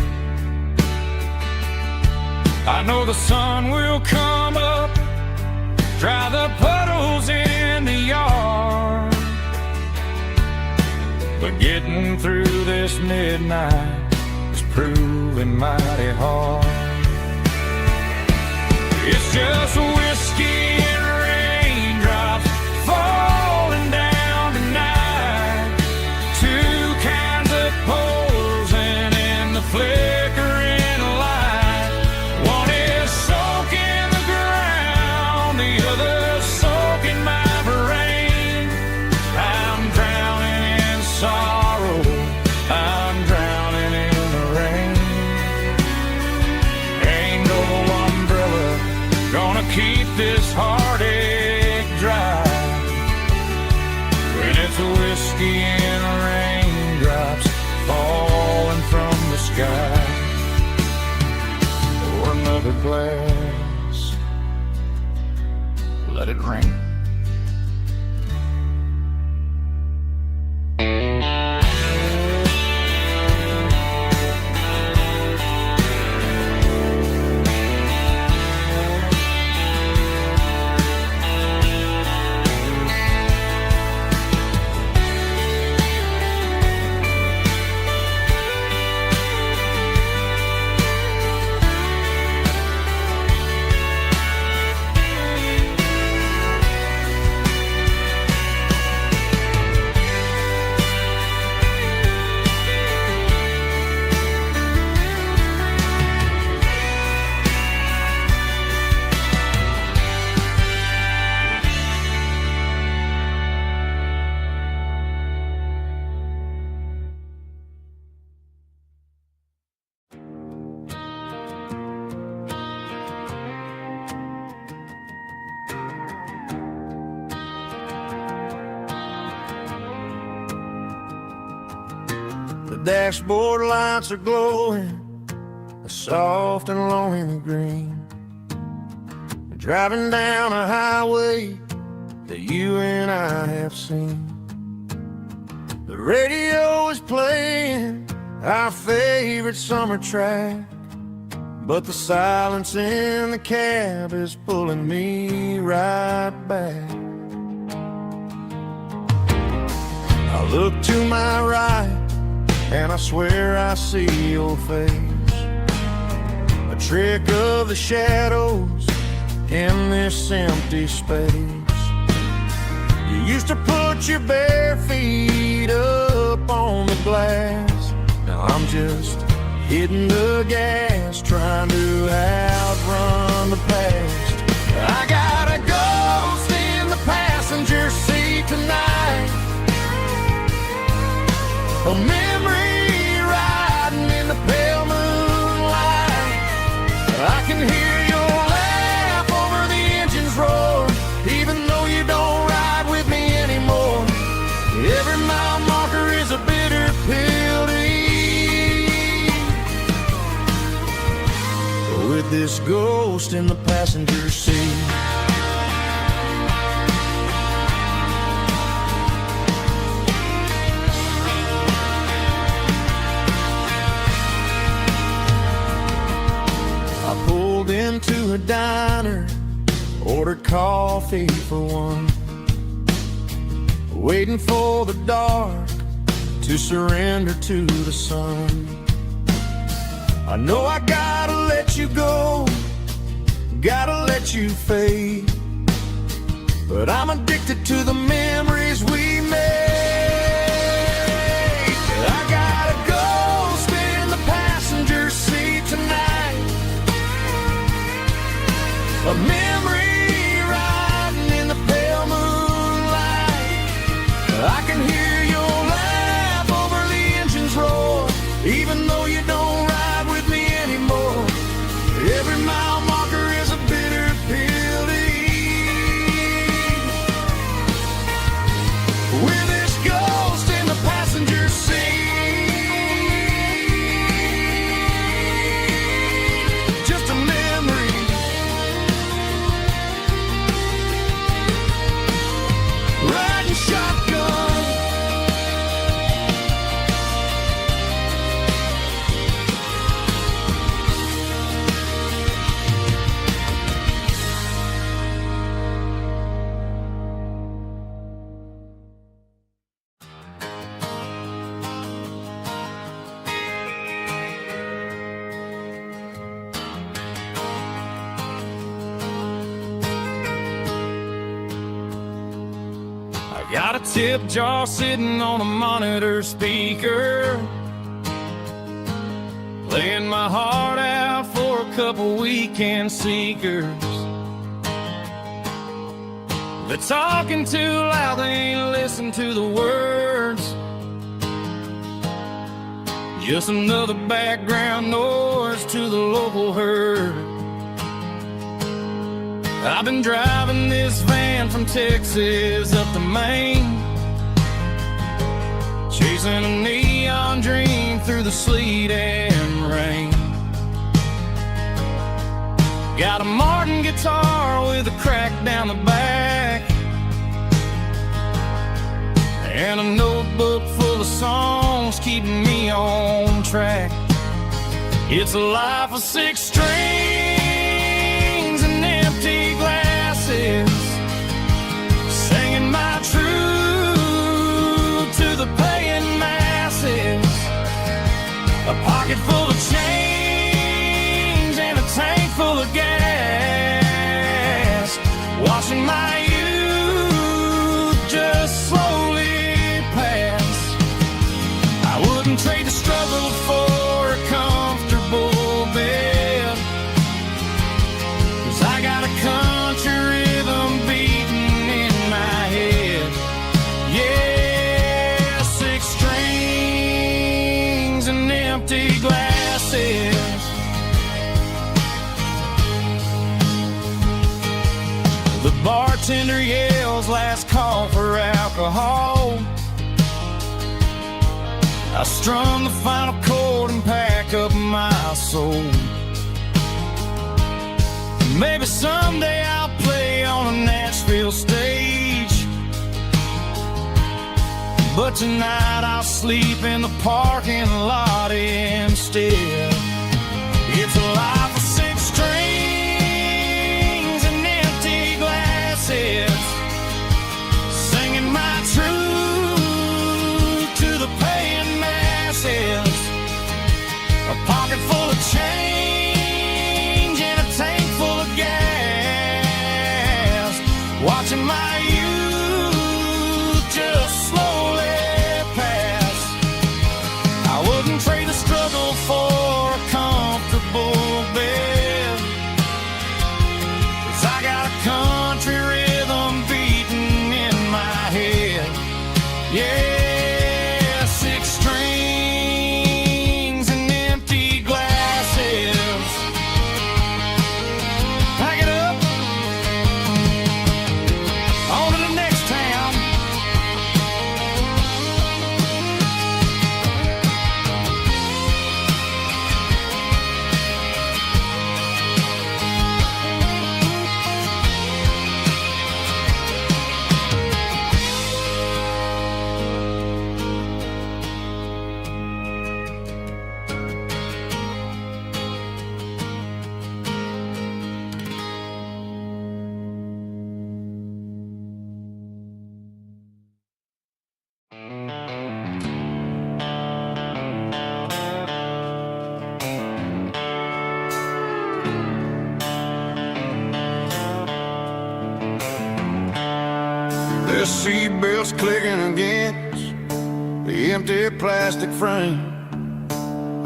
I know the sun will come up, dry the puddles in the yard, but getting through this midnight is proving mighty hard. It's just whiskey and raindrops falling down tonight, two kinds of poles and in the flickering light. One is soaking the ground, the other soaking my brain. I'm drowning in sorrow, I'm drowning in the rain. Ain't no umbrella gonna keep this heartache dry of whiskey and raindrops falling from the sky. Or another glass, let it rain. The dashboard lights are glowing, a soft and lonely green. Driving down a highway that you and I have seen. The radio is playing our favorite summer track, but the silence in the cab is pulling me right back. I look to my right and I swear I see your face, a trick of the shadows in this empty space. You used to put your bare feet up on the glass. Now I'm just hitting the gas, trying to outrun the past. I got a ghost in the passenger seat tonight, a memory riding in the pale moonlight. I can hear your laugh over the engine's roar, even though you don't ride with me anymore. Every mile marker is a bitter pill to eat, with this ghost in the passenger seat. Into a diner, ordered coffee for one, waiting for the dark to surrender to the sun. I know I gotta let you go, gotta let you fade, but I'm addicted to the memories we made. I got a ghost in the passenger seat tonight, a memory riding in the pale moonlight. I can hear your laugh over the engine's roar, even though you don't ride with me anymore. Every mile marker is a bitter pill to eat, with this ghost in the passenger seat. Just a memory, riding shotgun. Got a tip jar sitting on a monitor speaker, playing my heart out for a couple weekend seekers. They're talking too loud, they ain't listen to the words. Just another background noise to the local herd. I've been driving this van from Texas up to Maine, chasing a neon dream through the sleet and rain. Got a Martin guitar with a crack down the back, and a notebook full of songs keeping me on track. It's a life of 6 strings and empty glasses, singing my truth to the paying masses. A pocket full of change and a tank full of gas, watching my youth just slowly pass. I wouldn't trade the struggle for a comfortable bed, 'cause I got a country rhythm beating in my head. Yeah, 6 strings and empty glasses. The bartender yells last call for alcohol. I strum the final chord and pack up my soul. Maybe someday I'll play on a Nashville stage, but tonight I'll sleep in the parking lot instead. It's a life of 6 strings and empty glasses, singing my truth to the paying masses. A pocket full of change and a tank full of gas, watching my youth just slowly pass. I wouldn't trade the struggle for a comfortable bed, 'cause I got a country rhythm beating in my head. Yeah, 6 strings and empty glasses. Pack it up, on to the next town. The seatbelt's clicking against the empty plastic frame,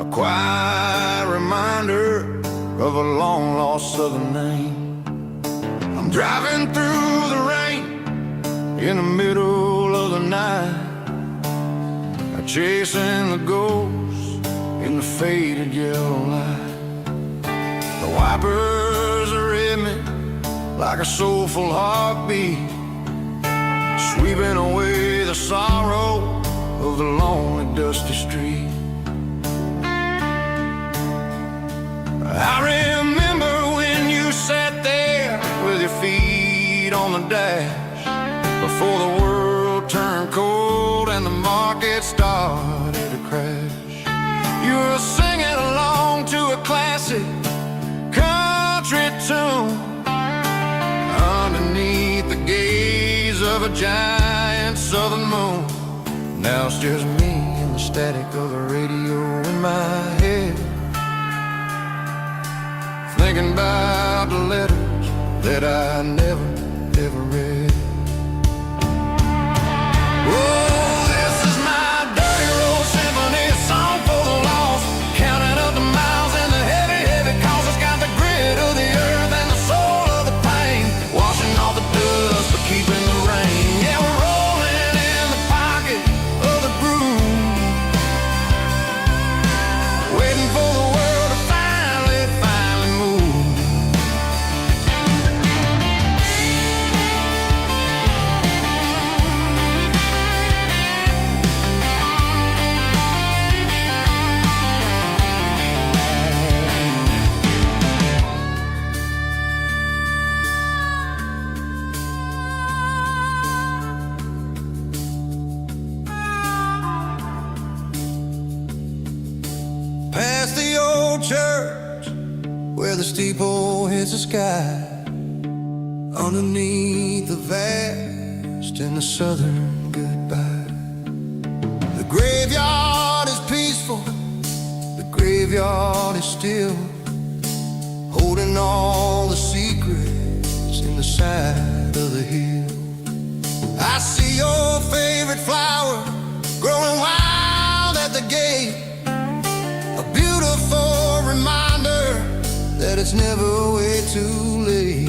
a quiet reminder of a long-lost southern name. I'm driving through the rain in the middle of the night, chasing the ghosts in the faded yellow light. The wipers are in me like a soulful heartbeat, sweeping away the sorrow of the lonely, dusty street. I remember when you sat there with your feet on the dash, before the world turned cold and the market started to crash. You were singing along to a classic country tune underneath the gaze of a giant southern moon. Now it's just me and the static of the radio in my head, thinking about the letters that I never, ever read. Oh, this is my dirty road symphony, a song for the lost, counting up the miles and the heavy, heavy calls. It's got the grit of the earth and the soul of the pain, washing off the dust but keeping the rain. Yeah, we're rolling in the pocket of the groove, waiting for the world to finally move. church where the steeple hits the sky, underneath the vast and the southern goodbye. The graveyard is peaceful, the graveyard is still, holding all the secrets in the side of the hill. I see your favorite flower growing wild at the gate, a beautiful reminder that it's never way too late.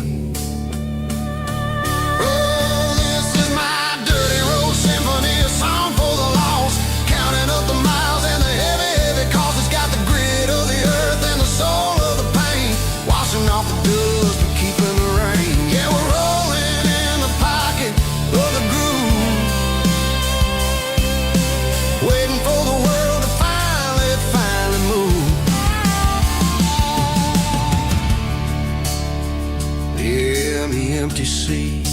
Oh, this is my dirty road symphony, a song for the lost, counting up the miles and the heavy, heavy cost. It's got the grit of the earth and the soul of the pain, washing off the dust and keeping the rain. Yeah, we're rolling in the pocket of the groove, waiting for the world to finally move. Yeah, the empty sea,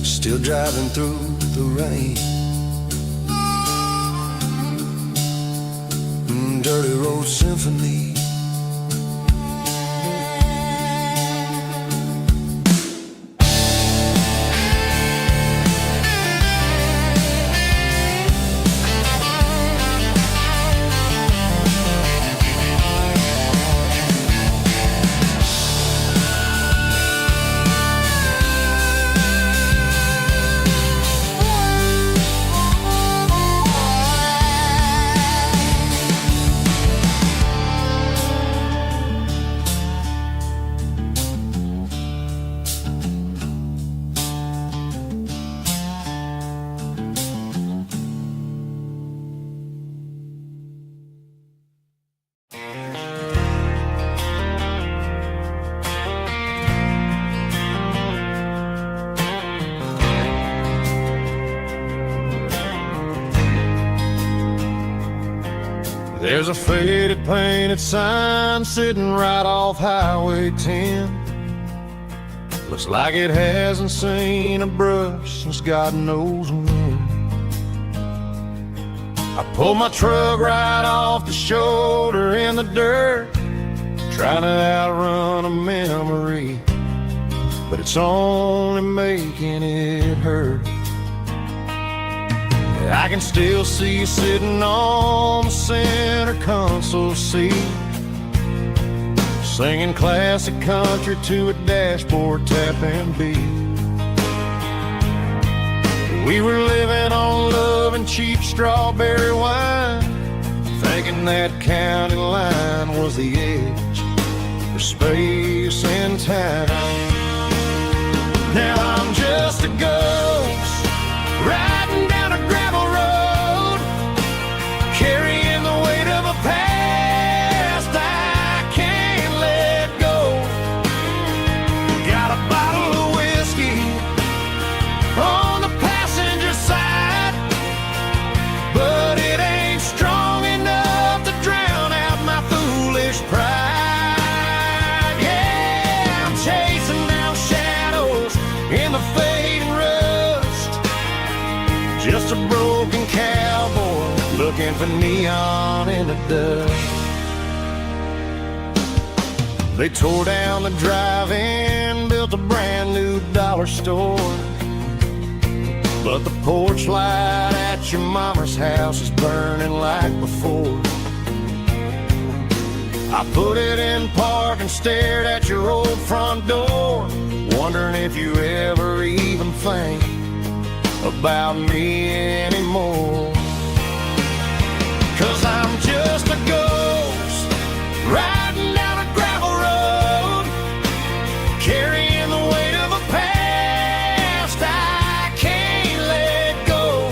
still driving through the rain. Dirty road symphony. There's a faded painted sign sitting right off Highway 10. Looks like it hasn't seen a brush since God knows when. I pulled my truck right off the shoulder in the dirt, trying to outrun a memory, but it's only making it hurt. I can still see you sitting on the center console seat, singing classic country to a dashboard tapping beat. We were living on love and cheap strawberry wine, thinking that county line was the edge for space and time. Now I'm just a ghost riding down a gravel road, carrying the weight of a past I can't let go. Got a bottle of whiskey on the passenger side, but it ain't strong enough to drown out my foolish pride. Yeah, I'm chasing down shadows in the fading rust, just a broken cowboy looking for neon in the dust. They tore down the drive-in, built a brand new dollar store, but the porch light at your mama's house is burning like before. I put it in park and stared at your old front door, wondering if you ever even think about me anymore. 'Cause I'm just a ghost riding down a gravel road, carrying the weight of a past I can't let go.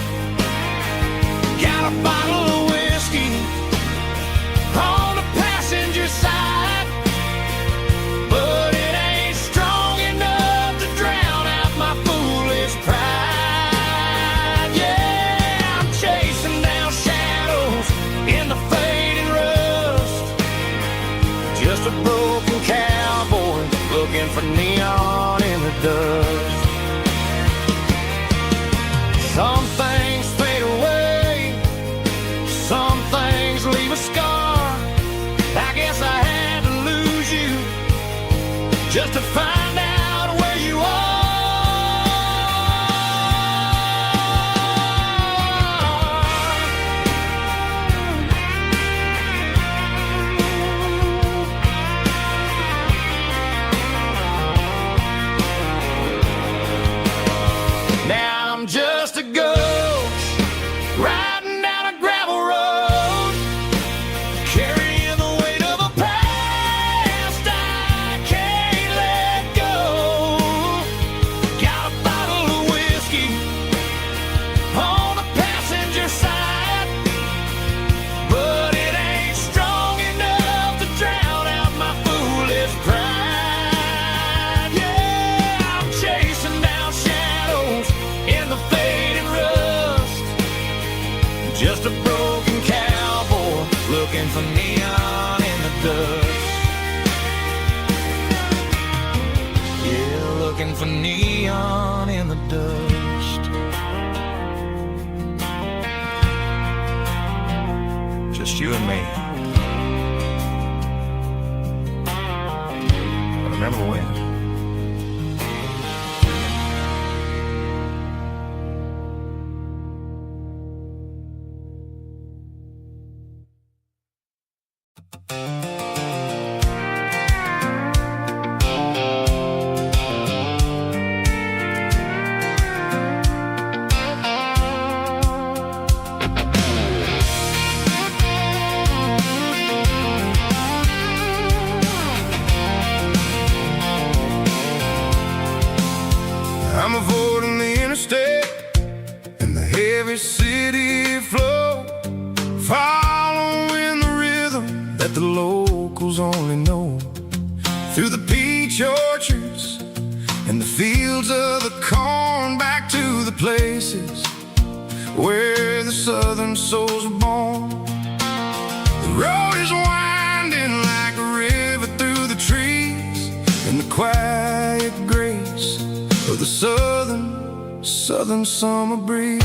Got a bottle of whiskey on the passenger side, but it ain't strong enough to drown out my foolish pride. Yeah, I'm chasing down shadows in the fading rust, just a broken cowboy looking for neon in the dust. Some things fade away, some things and me. I remember when. I'm avoiding the interstate and the heavy city flow, following the rhythm that the locals only know. Through the peach orchards and the fields of the corn, back to the places where the southern souls were born. The road is winding like a river through the trees, and the quiet grace of the southern summer breeze.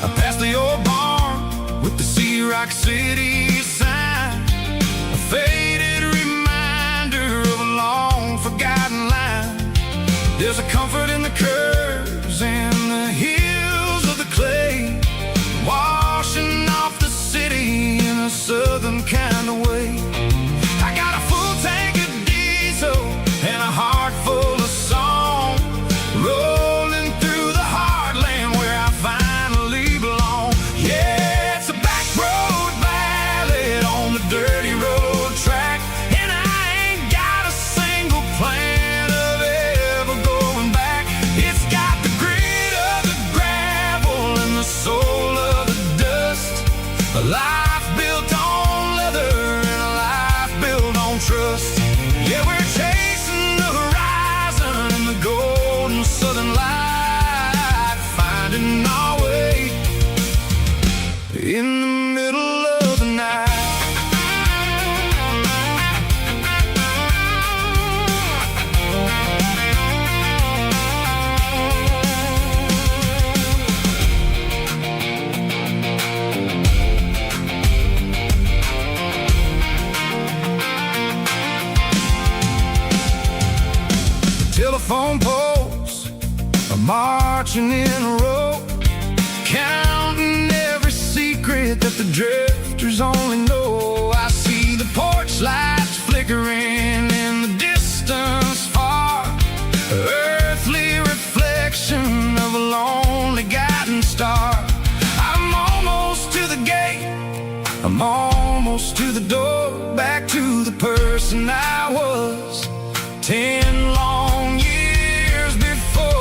I passed the old barn with the Sea Rock City sign, a faded reminder of a long forgotten line. There's a comfort in the curves and the hills of the clay, washing off the city in a southern kind of way. I got a full tank of diesel and a heart full of song, rolling through the heartland where I finally belong. Yeah, it's a back road ballad on the dirty road track, and I ain't got a single plan of ever going back. It's got the grit of the gravel and the soul of the dust, a life built on leather and a life built on trust. Yeah, we're chasing the horizon in the golden southern light, finding our way in the middle of the night. Telephone poles are marching in a row, counting every secret that the drifters only know. I see the porch lights flickering in the distance far, earthly reflection of a lonely guiding star. I'm almost to the gate, I'm almost to the door, back to the person I was 10 long years before.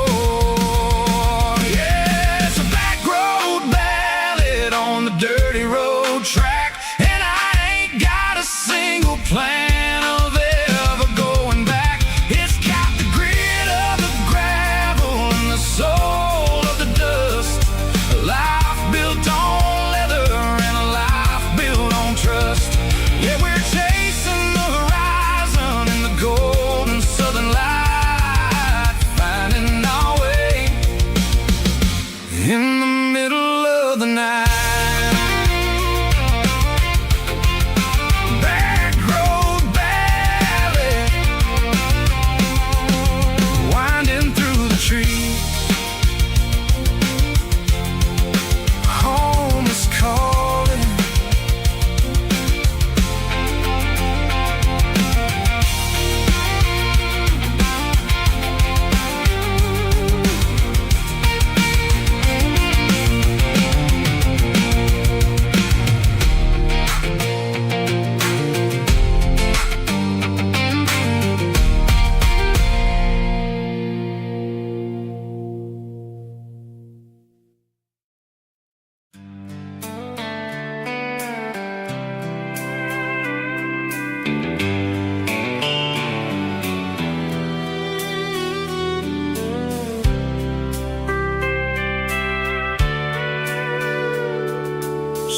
Yeah, it's a back road ballad on the dirty road track, and I ain't got a single plan of ever going back. It's got the grit of the gravel and the soul of the dust, a life built on leather and a life built on trust. Yeah, we're chasing the horizon in the golden southern light, finding our way in the middle of the night. Back road ballad, winding through the trees. Home is calling.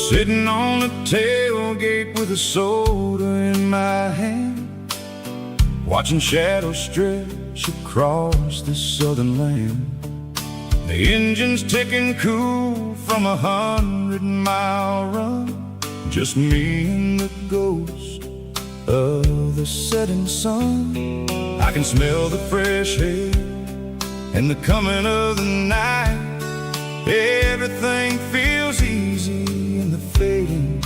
Sitting on the tailgate with a soda in my hand, watching shadows stretch across this southern land. The engine's ticking cool from 100-mile run. Just me and the ghost of the setting sun. I can smell the fresh air and the coming of the night. Everything feels easy in the fading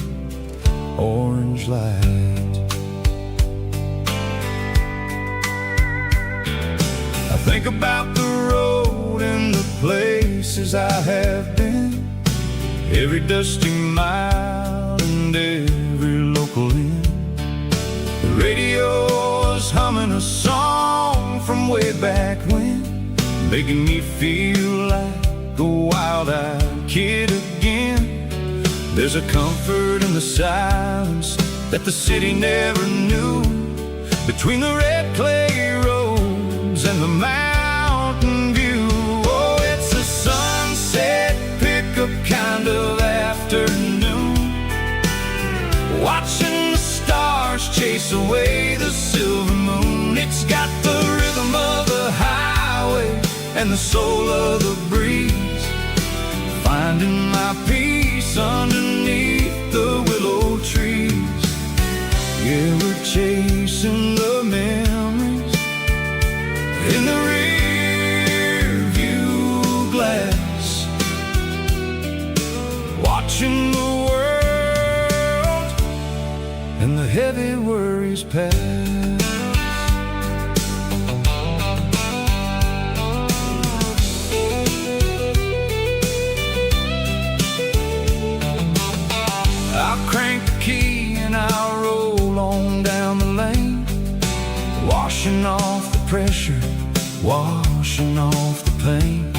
orange light. I think about the road and the places I have been, every dusty mile and every local inn. The radio is humming a song from way back when, making me feel like a wild-eyed kid again. There's a comfort in the silence that the city never knew, between the red clay roads and the mountain view. Oh, it's a sunset pickup kind of afternoon, watching the stars chase away the silver moon. It's got the rhythm of the highway and the soul of the breeze, finding my peace underneath the willow trees. Yeah, we're chasing the memories in the rear view glass, watching the world and the heavy worries pass. I'll crank the key and I'll roll on down the lane, washing off the pressure, washing off the pain.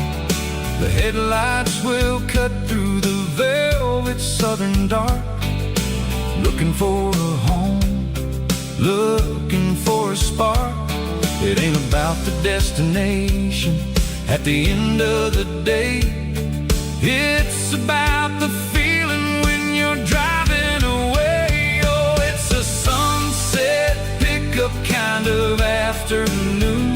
The headlights will cut through the velvet southern dark, looking for a home, looking for a spark. It ain't about the destination at the end of the day, it's about the feeling when you're driving away. Oh, it's a sunset pickup kind of afternoon,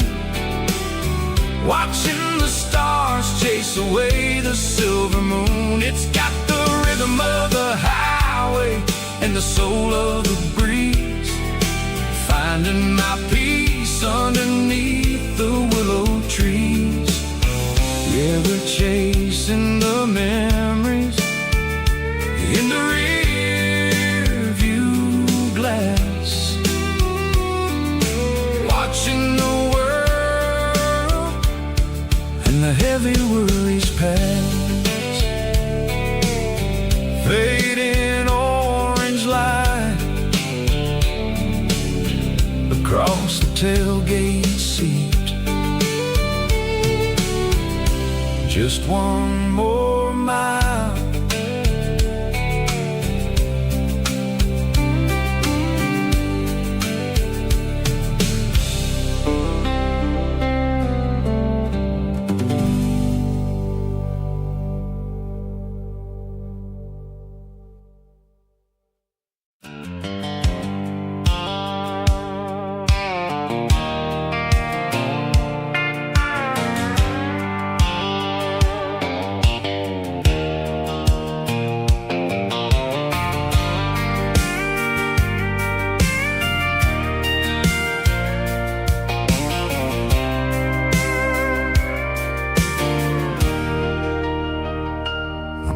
watching the stars chase away the silver moon. It's got the rhythm of the highway and the soul of the breeze, finding my peace underneath the willow trees. Yeah, we're chasing the memories in the rear view glass, watching the world and the heavy worries pass. Fading orange light across the tailgate seat, just one more mile.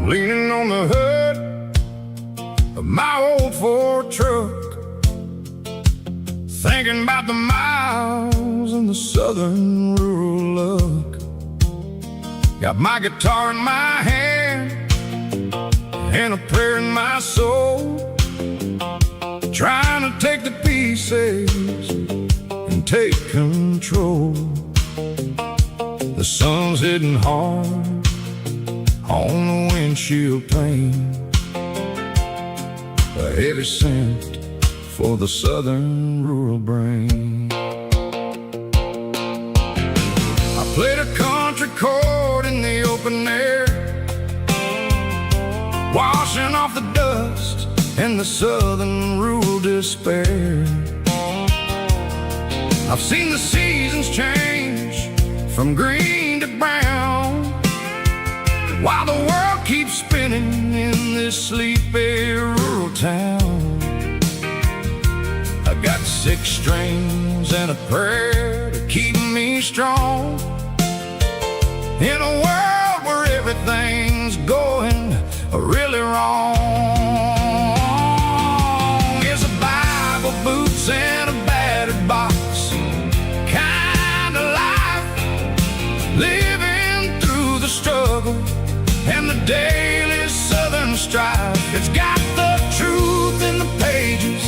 Leaning on the hood of my old Ford truck, thinking about the miles and the southern rural look. Got my guitar in my hand and a prayer in my soul, trying to take the pieces and take control. The sun's hitting hard on the windshield pane, a heavy scent for the southern rural brain. I played a country chord in the open air, washing off the dust and the southern rural despair. I've seen the seasons change from green to brown, while the world keeps spinning in this sleepy rural town. I got 6 strings and a prayer to keep me strong. In a world where everything's going really wrong, is a Bible, boots, and a battered box kind of life, living through the struggle and the daily southern strife. It's got the truth in the pages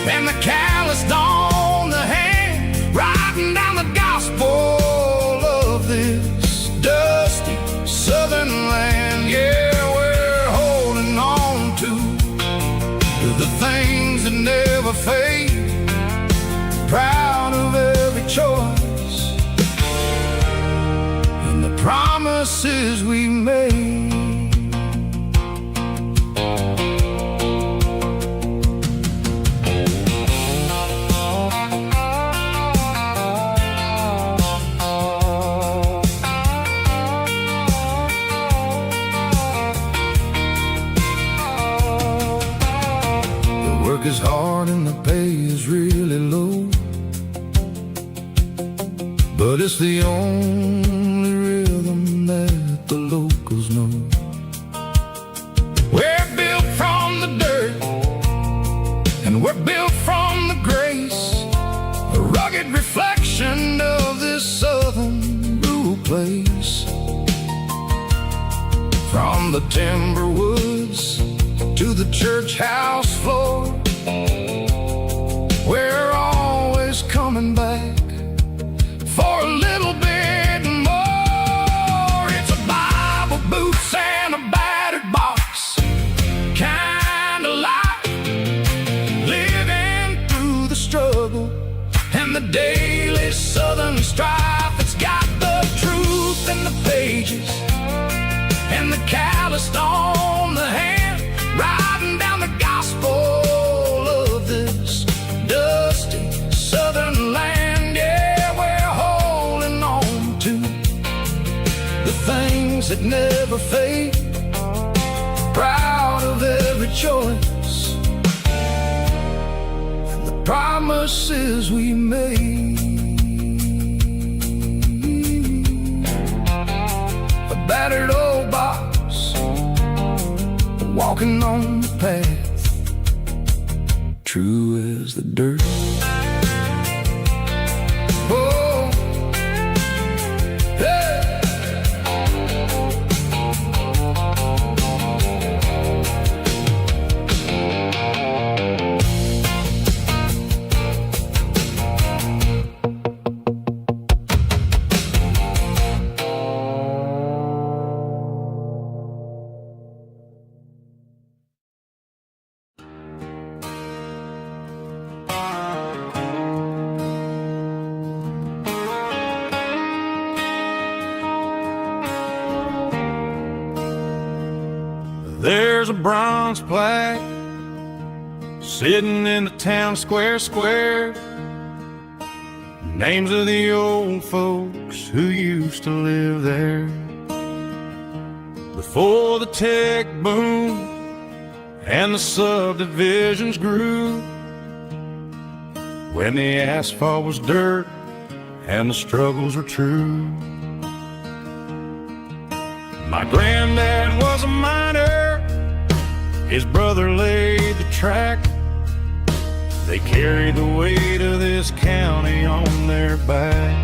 and the calloused on the hand, writing down the gospel of this dusty southern land. Yeah, we're holding on to the things that never fade, proud of every choice and the promises we made. Work is hard and the pay is really low, but it's the only rhythm that the locals know. We're built from the dirt and we're built from the grace, a rugged reflection of this southern rural place. From the timber woods to the church house floor, we're always coming back for a little bit more. It's a Bible, boots, and a battered box kind of life, living through the struggle and the daily southern strife. It's got the truth in the pages and the calloused on the hand, writing down the gospel of this dusty southern land. Yeah, we're holding on to the things that never fade, proud of every choice and the promises we made. A battered old box, walking on the path, true as the dirt. Oh, hey. There's a bronze plaque sitting in the town square. Names of the old folks who used to live there before the tech boom and the subdivisions grew, when the asphalt was dirt and the struggles were true. My granddad was a miner, his brother laid the track. They carried the weight of this county on their back.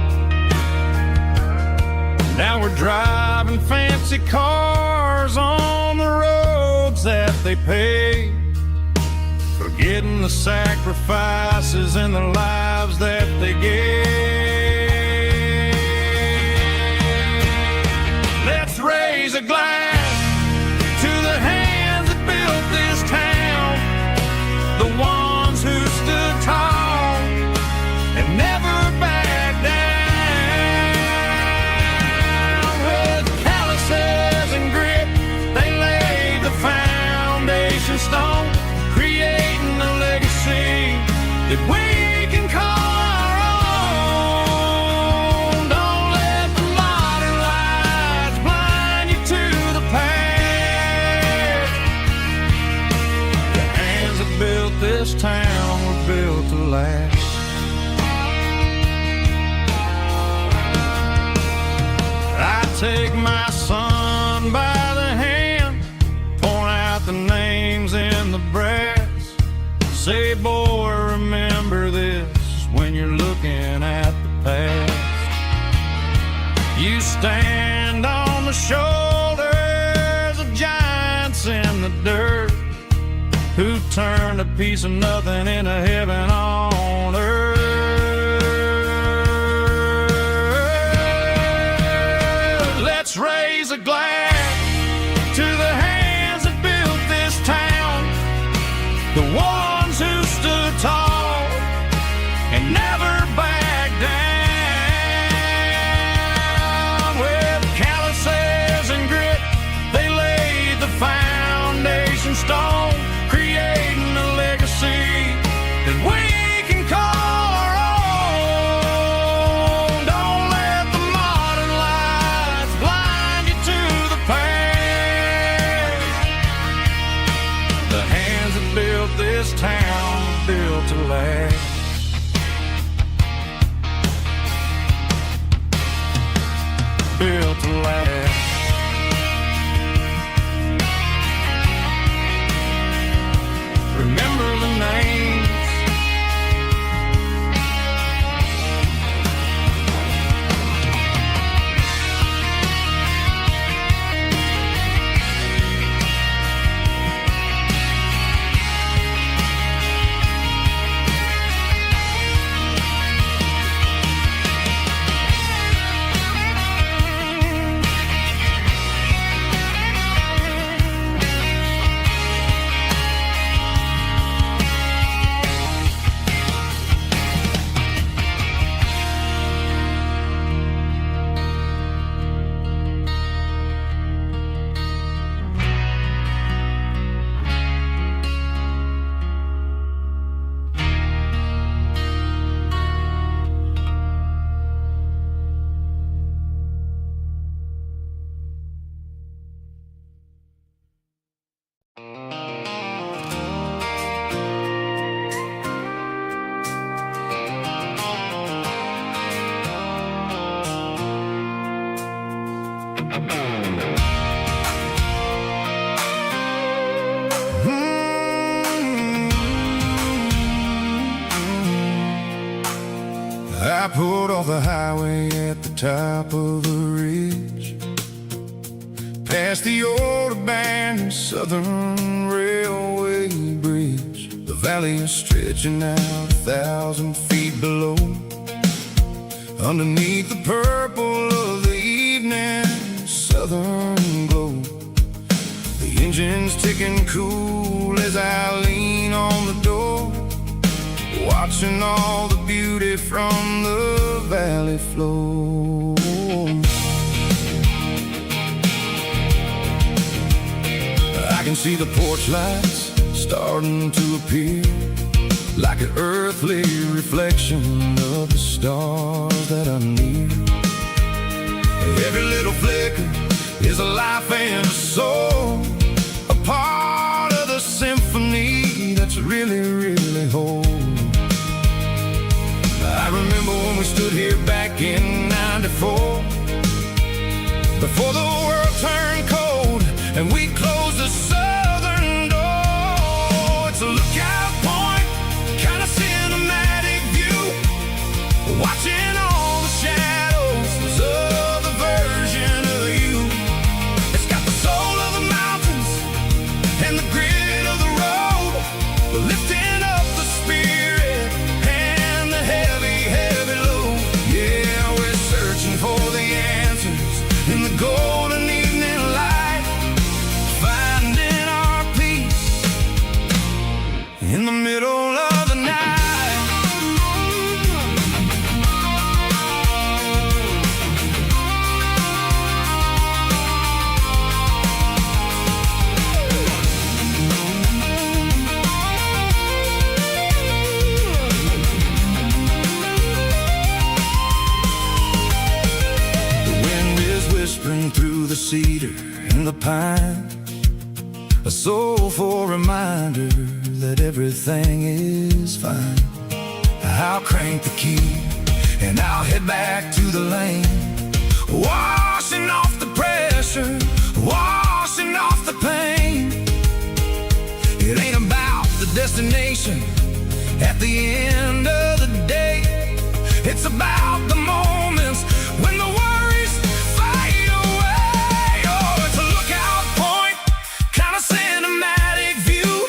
Now we're driving fancy cars on the roads that they paved, forgetting the sacrifices and the lives that they gave. Let's raise a glass to the hands that built this town, the ones who stood tall and never backed down. With calluses and grit, they laid the foundation stone, creating a legacy that we can call our own. Say, boy, remember this when you're looking at the past. You stand on the shoulders of giants in the dirt, who turned a piece of nothing into heaven on earth. Let's raise a glass to the hands that built this town, the ones who stood tall and never backed down. With calluses and grit, they laid the foundation stone, creating a legacy that we can call our own. Don't let the modern lights blind you to the past. The hands that built this town built to last. Built to last. Remember the names. I pulled off the highway at the top of a ridge, past the old abandoned Southern Railway bridge. The valley is stretching out 1,000 feet below, underneath the purple of the evening southern glow. The engine's ticking cool as I lean on the door, watching all the beauty from the valley flow. I can see the porch lights starting to appear, like an earthly reflection of the stars that are near. Every little flicker is a life and a soul, a part of the symphony that's really, really whole. I remember when we stood here back in '94, before the world turned cold and we closed the southern door. It's a lookout point, kind of cinematic view, watching all the shadows of the version of you. It's got the soul of the mountains and the grit of the road, lifting up the spirit and the heavy, heavy load. Yeah, we're searching for the answers in the golden evening light, finding our peace in the middle of the night. Whispering through the cedar and the pine, a soulful reminder that everything is fine. I'll crank the key and I'll head back to the lane, washing off the pressure, washing off the pain. It ain't about the destination, the end of the day. It's about the moments when the worries fade away. Oh, it's a lookout point, kind of cinematic view,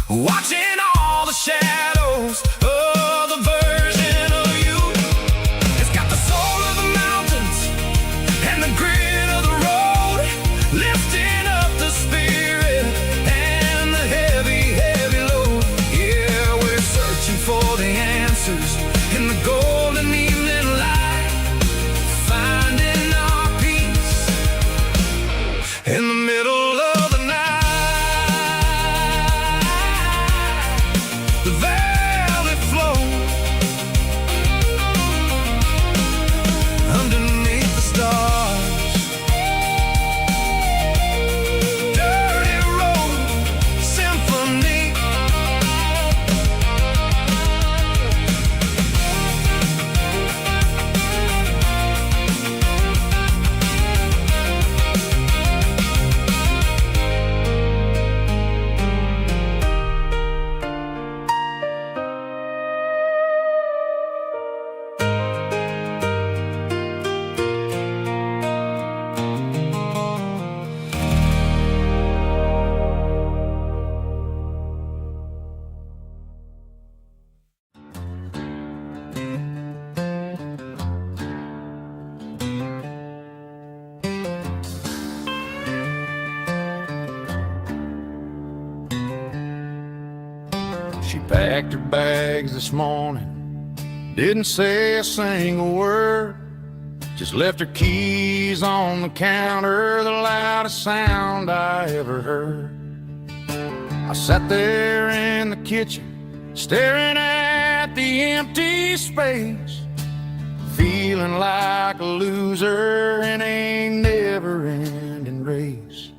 watching all the shadows of the version of you. It's got the soul of the mountains and the grit of the road, lifting up the spirit and the heavy, heavy load. Yeah, we're searching for the answers in the golden evening light, finding our peace in the middle of the night. The velvet flow underneath the stars. Dirty road symphony. She packed her bags this morning, didn't say a single word, just left her keys on the counter, the loudest sound I ever heard. I sat there in the kitchen, staring at the empty space, feeling like a loser in a never-ending race.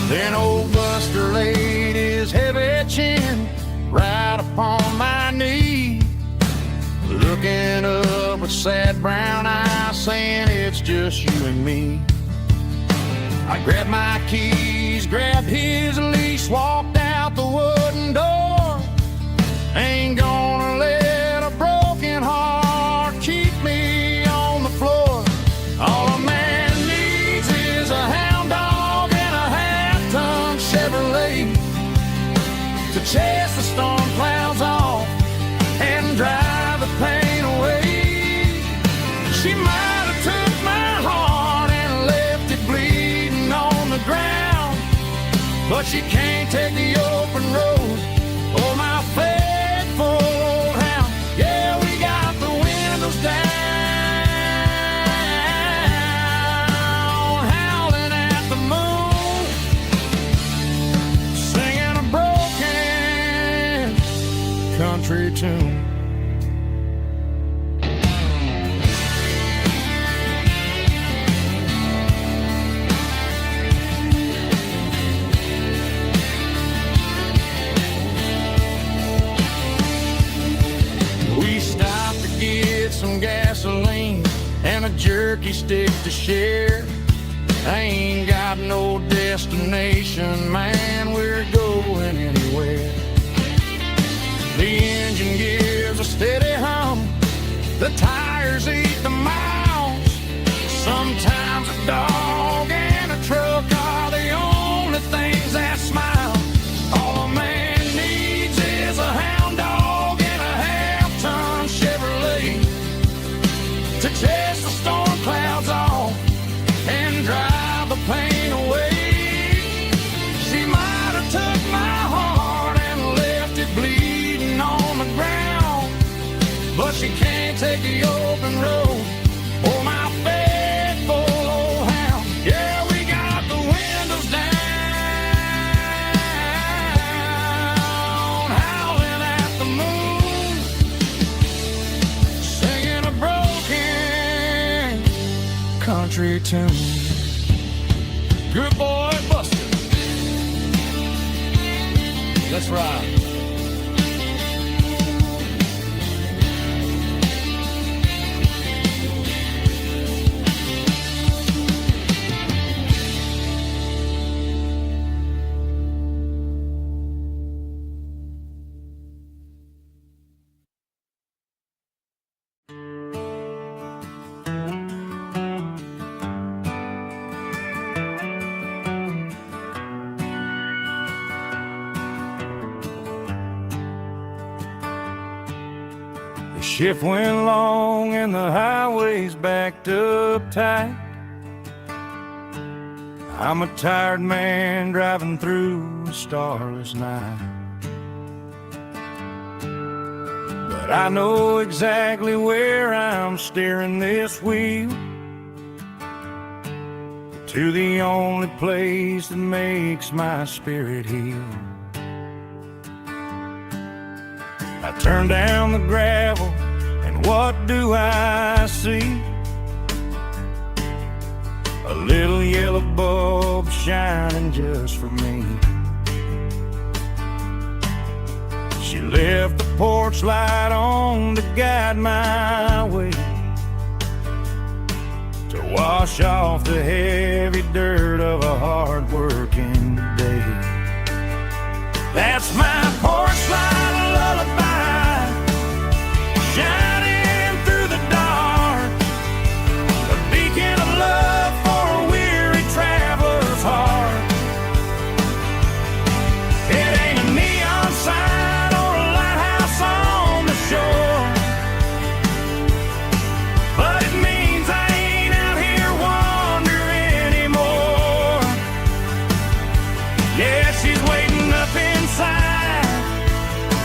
Then old Buster laid his heavy chin right upon my knee, looking up with sad brown eyes, saying it's just you and me. I grabbed my keys, grabbed his leash, walked out the wooden door. Ain't gonna let a broken heart keep me on the floor. All a man needs is a hound dog and a half-ton Chevrolet to chase the storm clouds off and drive the pain away. She might have took my heart and left it bleeding on the ground, but she can't take the open road or my faithful old hound. Yeah, we got the windows down, howling at the moon, singing a broken country tune. We stopped to get some gasoline and a jerky stick to share. I ain't got no destination, man, we're going anywhere. The engine gives a steady hum, the tires eat the miles. Sometimes a dog and a truck are the only things that smile. All a man needs is a hound dog and a half-ton Chevrolet to chase the storm clouds off and drive the pain away. She might have took my heart and left it bleeding on the ground, but she can't take the open road or my faithful old hound. Yeah, we got the windows down, howling at the moon, singing a broken country tune. Good boy, Buster. Let's ride. Shift went long and the highway's backed up tight. I'm a tired man driving through a starless night. But I know exactly where I'm steering this wheel, to the only place that makes my spirit heal. I turn down the gravel, and what do I see? A little yellow bulb shining just for me. She left the porch light on to guide my way, to wash off the heavy dirt of a hard-working day. That's my porch light lullaby, shining through the dark, a beacon of love for a weary traveler's heart. It ain't a neon sign or a lighthouse on the shore, but it means I ain't out here wandering anymore. Yeah, she's waiting up inside,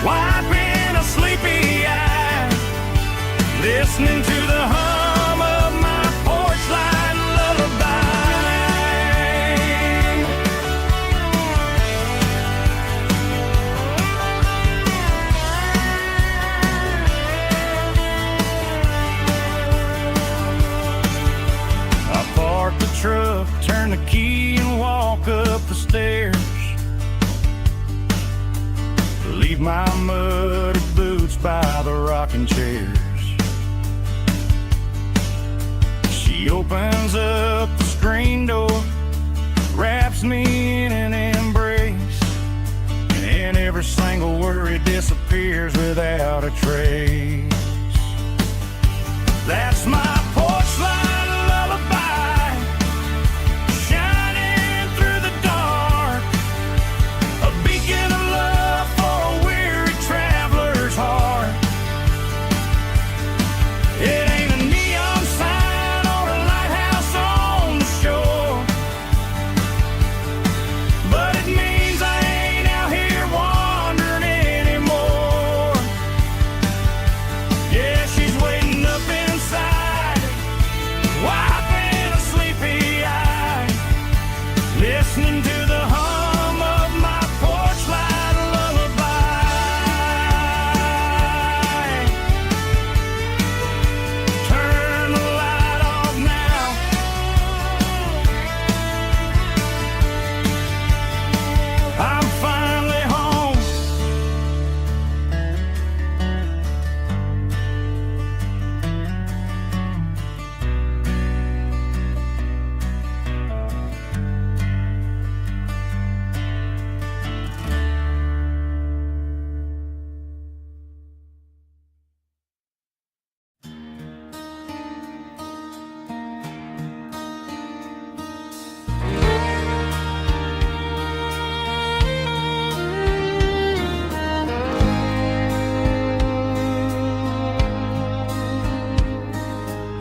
wiping a sleepy eye, listening to the hum of my porch light lullaby. I park the truck, turn the key and walk up the stairs, leave my muddy boots by the rocking chairs. She opens up the screen door, wraps me in an embrace, and every single worry disappears without a trace. That's my porch light lullaby, shining through the dark, a beacon of love for a weary traveler's heart. It ain't a neon sign or a lighthouse on the shore, but it means I ain't out here wandering anymore. Yeah, she's waiting up inside, wiping a sleepy eye, listening to the hum of my porch light lullaby. Turn the light off now, I'm finally home.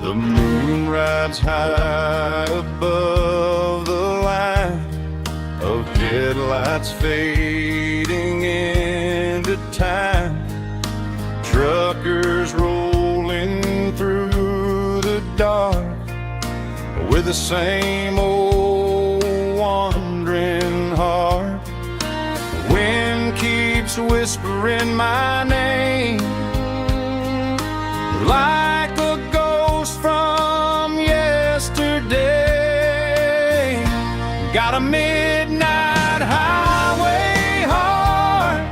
The moon rides high above the line of headlights fading into time. Truckers rolling through the dark with the same old wandering heart. The wind keeps whispering my name like a ghost from yesterday. Got a midnight highway heart,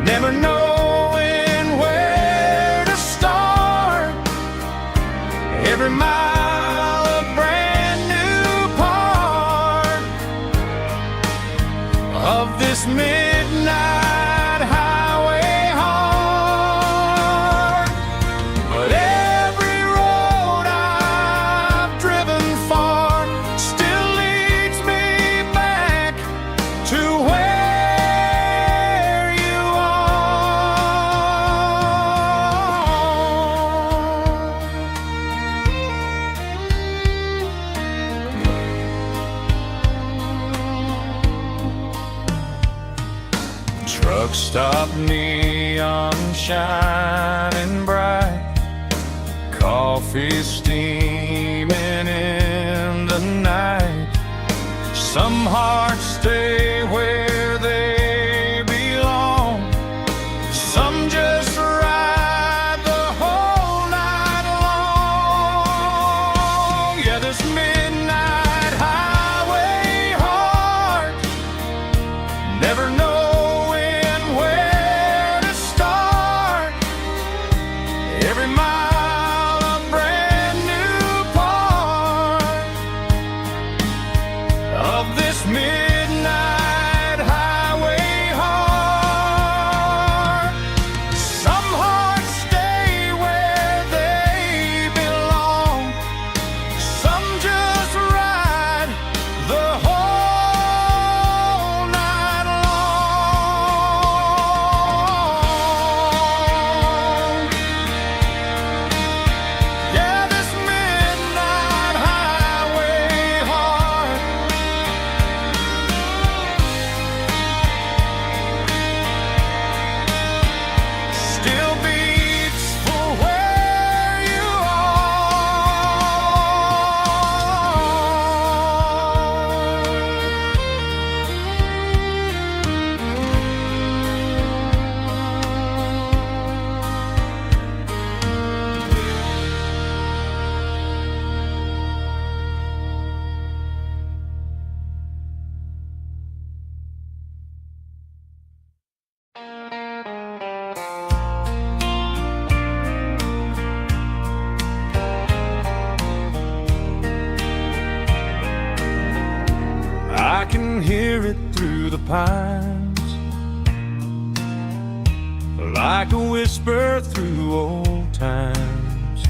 never knowing where to start. Every mile a brand new part of this midnight highway heart. Truck stop, neon shining bright, coffee steaming in the night. Some hearts stay where they belong, some just ride the whole night long. Yeah, this midnight highway heart never knowing where to start. Every mile a brand new part of this midnight highway heart. Some hearts stay where they belong, some just ride the whole night long. Yeah, this midnight highway heart still beats for where you I can hear it through the pines, like a whisper through old times,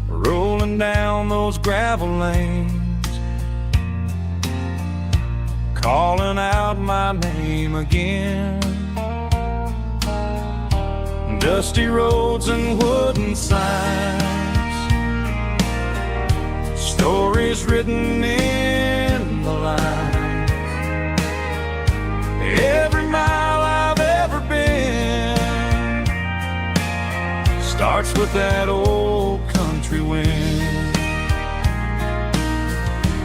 rolling down those gravel lanes, calling out my name again. Dusty roads and wooden signs, stories written in the lines. Every mile I've ever been starts with that old country wind.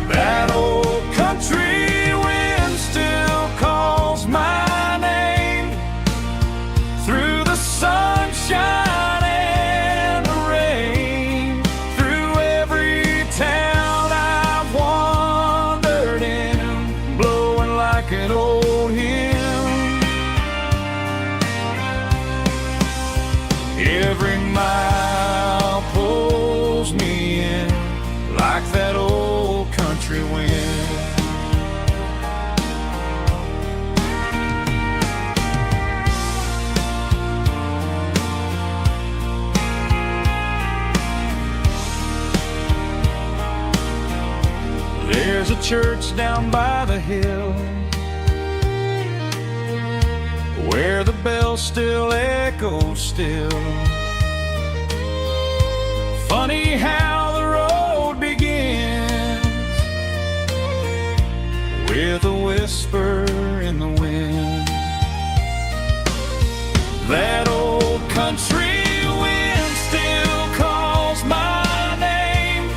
That old country wind still calls my name through the sunshine and the rain, through every town I've wandered in, blowing like an old hymn. Every mile pulls me in like that old country wind. There's a church down by the hill where the bells still echo still. Funny how the road begins with a whisper in the wind. That old country wind still calls my name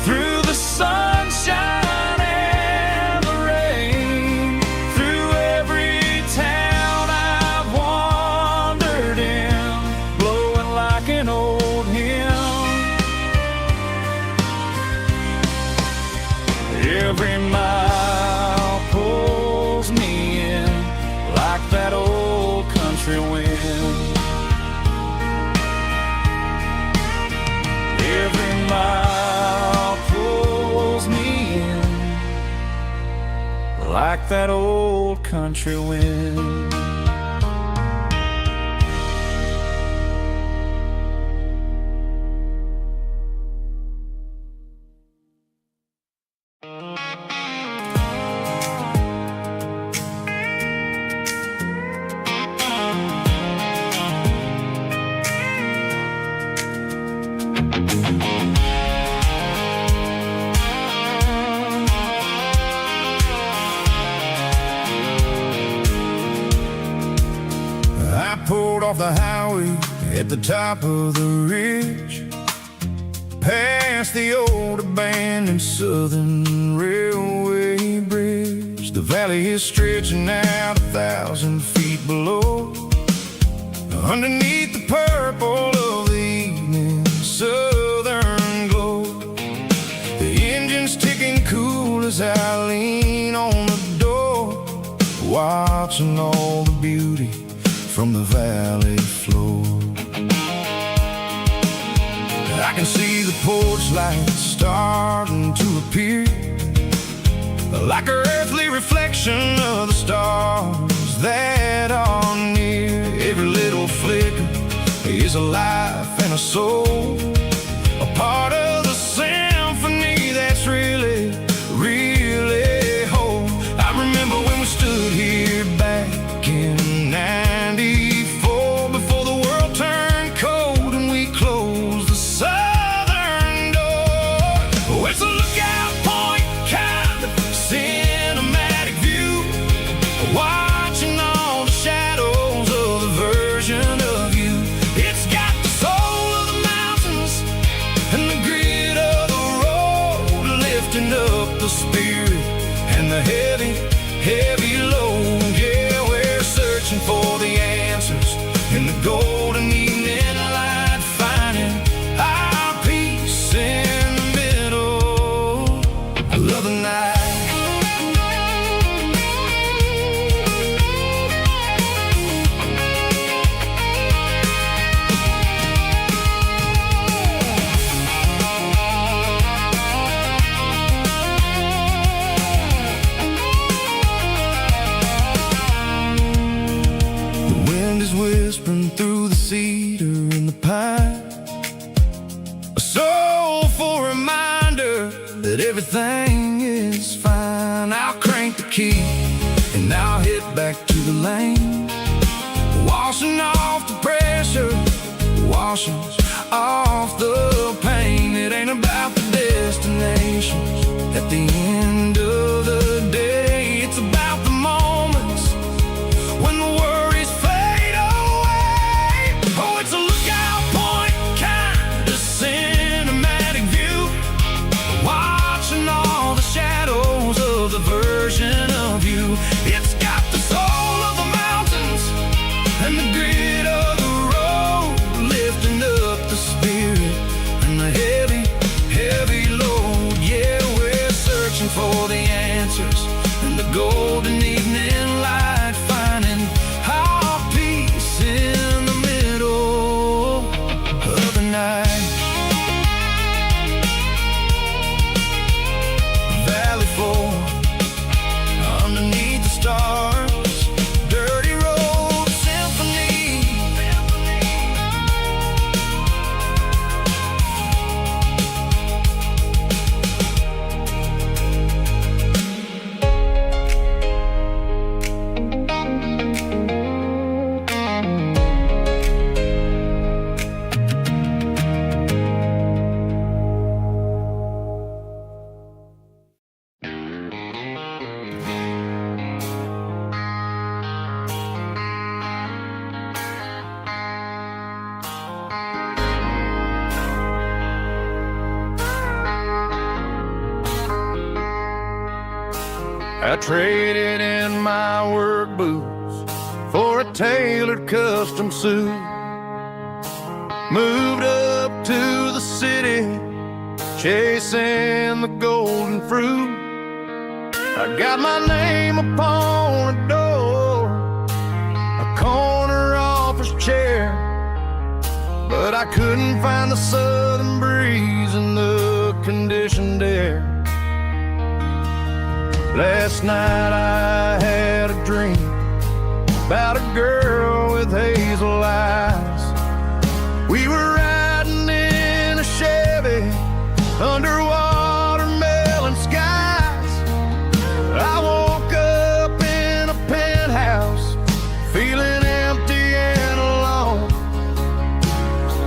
through the sunshine and the rain, through every town I've wandered in, blowing like an old hymn. Every mile pulls me in like that old country wind. Every mile pulls me in like that old country wind. off the highway at the top of the ridge, past the old abandoned Southern Railway bridge. The valley is stretching out 1,000 feet below, underneath the purple of the evening southern glow. The engine's ticking cool as I lean on the door, watching all the beauty from the valley floor. I can see the porch lights starting to appear, like an earthly reflection of the stars that are near. Every little flicker is a life and a soul, a part of the symphony that's really, really whole. I remember when we stood here back in '94, before the world turned cold and we closed the southern door. Oh, it's a lookout point, kind of cinematic view, watching all the shadows of the version of you. It's got the soul of the mountains and the grit of the road, lifting up the spirit and the heavy, heavy load. Yeah, we're searching for the answers in the golden evening light, finding our peace in the middle of the night. Whispering through the cedar and the pine, a soulful reminder that everything is fine. I'll crank the key and I'll hit back to the lane, washing off the pressure, washing off the pain. It ain't about the destinations at the end of the day, it's about the moments when the worries fade away. Oh, it's a lookout point, kind of cinematic view, watching all the shadows of the version of you. It's got the soul of the mountains and the grit of the road, lifting up the spirit and the heavy, heavy load. Yeah, we're searching for the answers in the golden evening light, finding our peace in the middle of the night. Valley floor, underneath the stars, dirty road symphony. I traded in my work boots for a tailored custom suit, moved up to the city, chasing the golden fruit. I got my name upon a door, a corner office chair, but I couldn't find the southern breeze in the conditioned air. Last night I had a dream about a girl with hazel eyes. We were riding in a Chevy under watermelon skies. I woke up in a penthouse feeling empty and alone.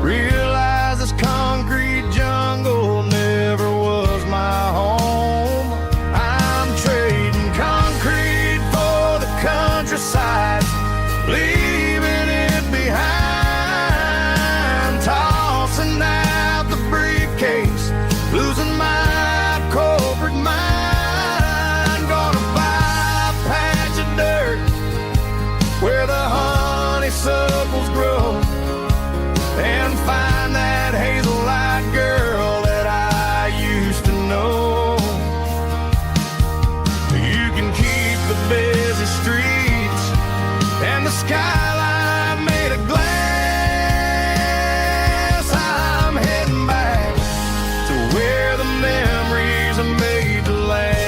Realized this concrete jungle never was my home. I'm trading concrete for the countryside, leaving it behind. skyline made of glass. I'm heading back to where the memories are made to last.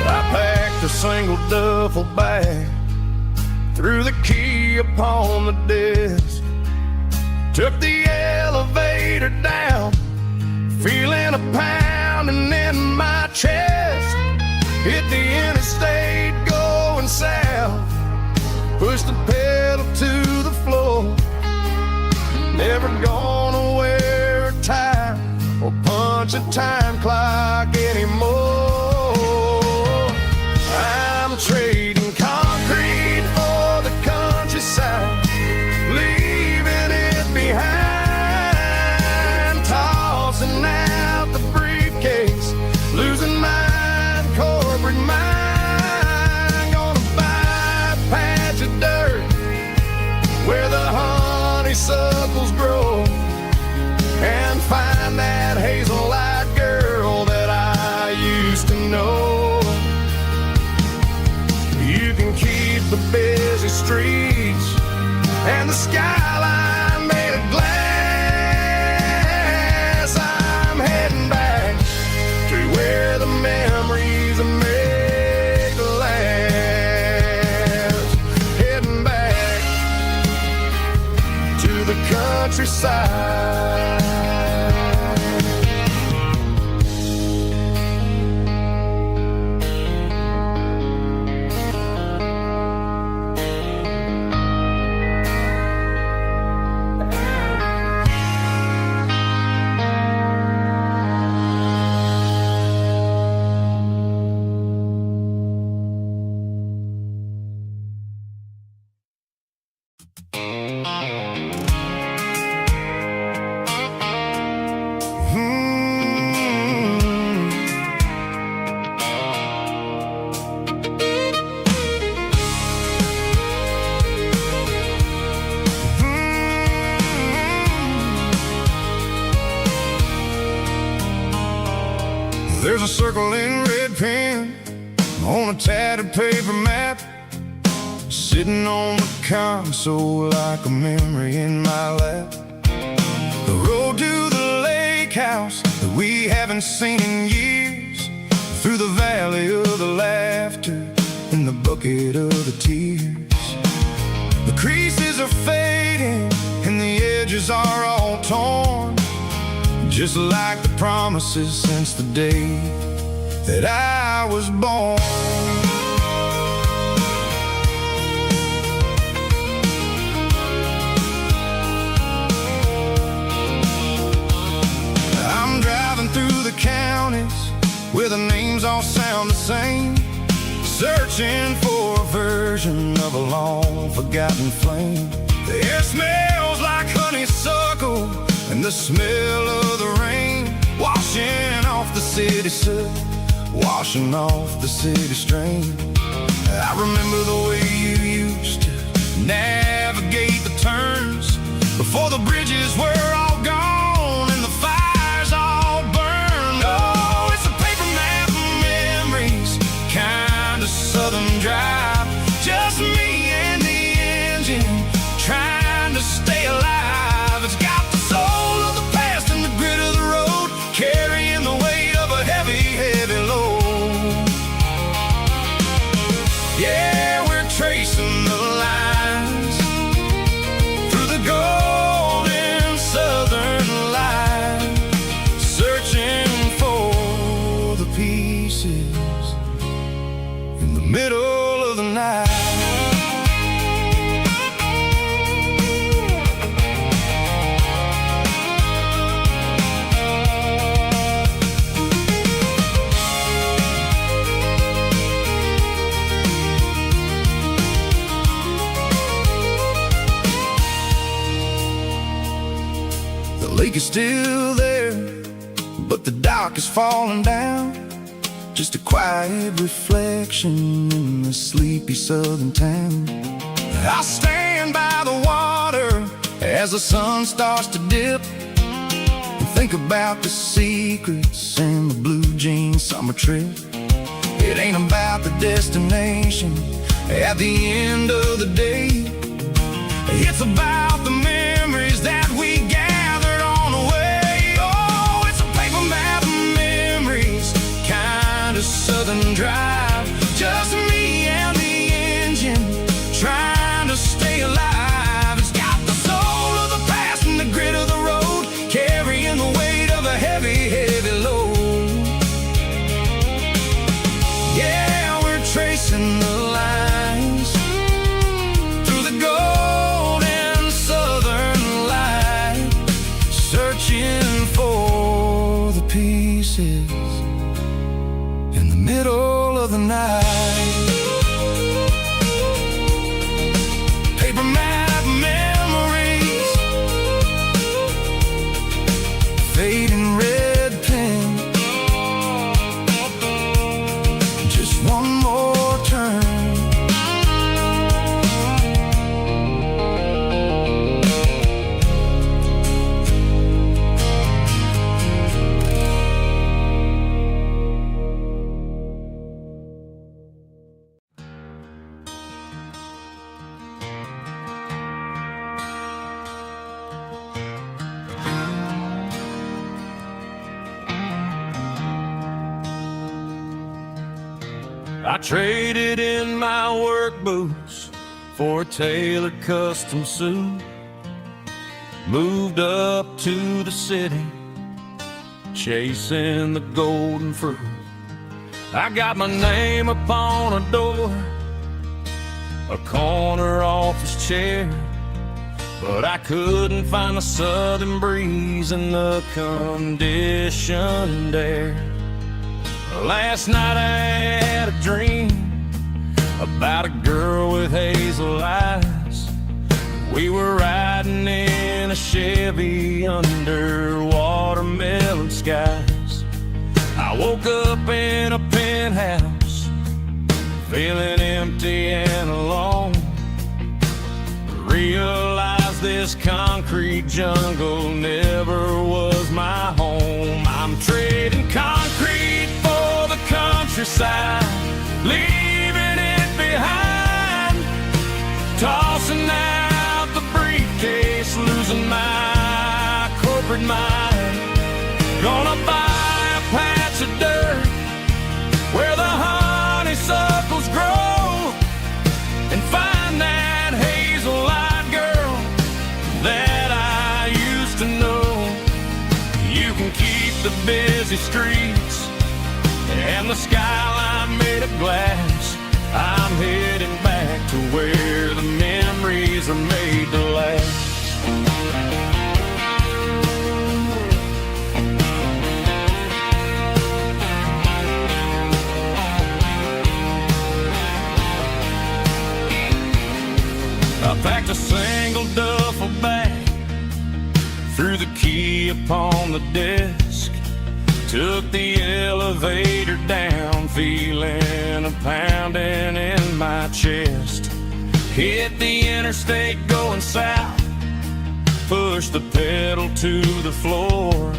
I packed a single duffel bag, threw the key upon the desk, took the elevator down, feeling a pounding in my chest. Hit the interstate going south, pushed the pedal to the floor. Never gonna wear a tie or punch a time clock anymore. I'm trading concrete for the countryside, leaving it behind, tossing out the briefcase, losing mine, corporate mind. Gonna buy a patch of dirt where the honeysuckles grow, and find that hazel-eyed girl that I used to know. You can keep the busy streets and the skyline made of glass. I'm heading back to where the memories are made to last. Heading back to the countryside. There's a circle in red pen on a tattered paper map, sitting on the console like a memory in my lap. The road to the lake house that we haven't seen in years, through the valley of the laughter and the bucket of the tears. The creases are fading and the edges are all torn, just like the promises since the day that I was born. I'm driving through the counties where the names all sound the same, searching for a version of a long forgotten flame. The air smells like honeysuckle and the smell of the rain, washing off the city soot, washing off the city strain. I remember the way you used to navigate the turns before the bridges were all gone and the fires all burned. Oh, it's a paper map of memories, kind of southern drive, just me and the engine trying to stay alive. It's got the soul of the past and the grit of the road, carrying the weight of a heavy, heavy load. Yeah, we're tracing the lines through the golden southern light, searching for the pieces in the middle of the night. The lake is still there, but the dock is falling down, just a quiet reflection in the sleepy southern town. I'll stand by the water as the sun starts to dip, and think about the secrets in the blue jean summer trip. It ain't about the destination at the end of the day. It's about the memories that we gathered on the way. Oh, it's a paper map of memories, kind of southern drive. Just me and the engine, trying to stay alive. It's got the soul of the past and the grit of the road, carrying the weight of a heavy, heavy load. Yeah, we're tracing the lines through the golden southern light, searching for the pieces in the middle of the night. Paper map memories, fading red pen, just one more turn. I traded in my work boots for a tailored custom suit. Moved up to the city, chasing the golden fruit. I got my name upon a door, a corner office chair, but I couldn't find the southern breeze in the conditioned air. Last night I had a dream about a girl with hazel eyes. We were riding in a Chevy under watermelon skies. I woke up in a penthouse, feeling empty and alone. Realized this concrete jungle never was my home. I'm trading concrete for the countryside, leaving it behind, tossing out the briefcase, losing my corporate mind. Gonna buy a patch of dirt where the honeysuckles grow, and find that hazel-eyed girl that I used to know. You can keep the busy streets and the skyline made of glass. I'm heading back to where the memories are made to last. I packed a single duffel bag, threw the key upon the desk, took the elevator down, feeling a pounding in my chest. Hit the interstate going south, pushed the pedal to the floor.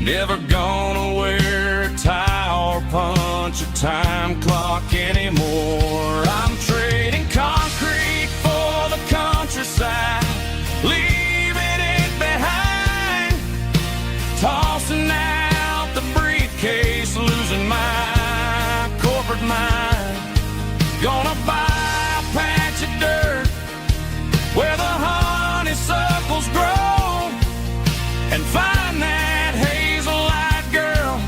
Never gonna wear a tie or punch a time clock anymore. I'm trading concrete for the countryside, leaving it behind, tossing out the briefcase, losing my corporate mind. Gonna buy a patch of dirt where the honeysuckles grow, and find that hazel-eyed girl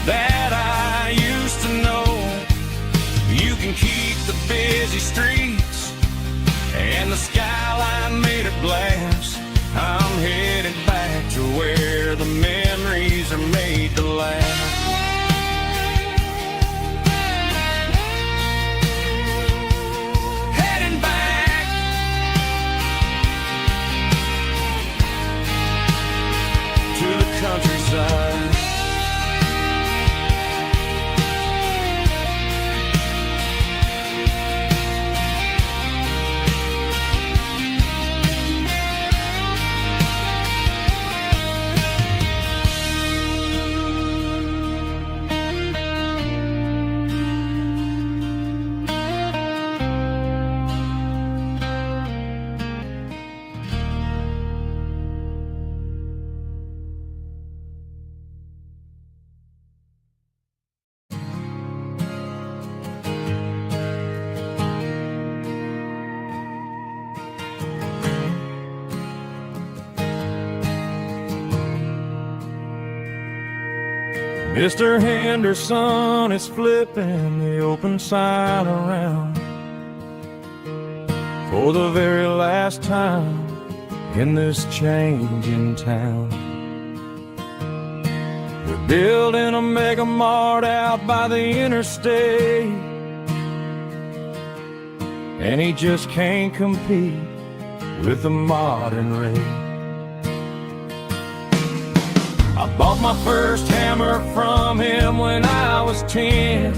that I used to know. You can keep the busy streets and the skyline made of glass. I'm headed back to where the memories are made to last. Heading back to the countryside. Mr. Henderson is flipping the open sign around for the very last time in this changing town. They're building a mega mart out by the interstate, and he just can't compete with the modern rate. I bought my first hammer from him when I was 10.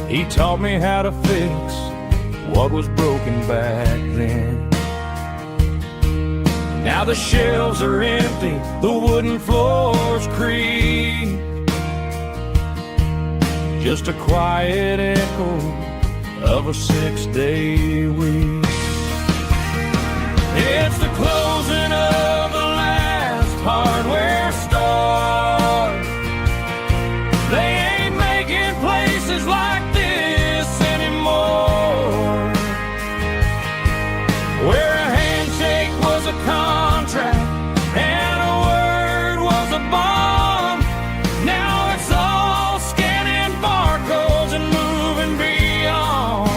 He taught me how to fix what was broken back then. Now the shelves are empty, the wooden floors creak, just a quiet echo of a 6-day week. It's the closing of the last hardware store. They ain't making places like this anymore, where a handshake was a contract and a word was a bond. Now it's all scanning barcodes and moving beyond.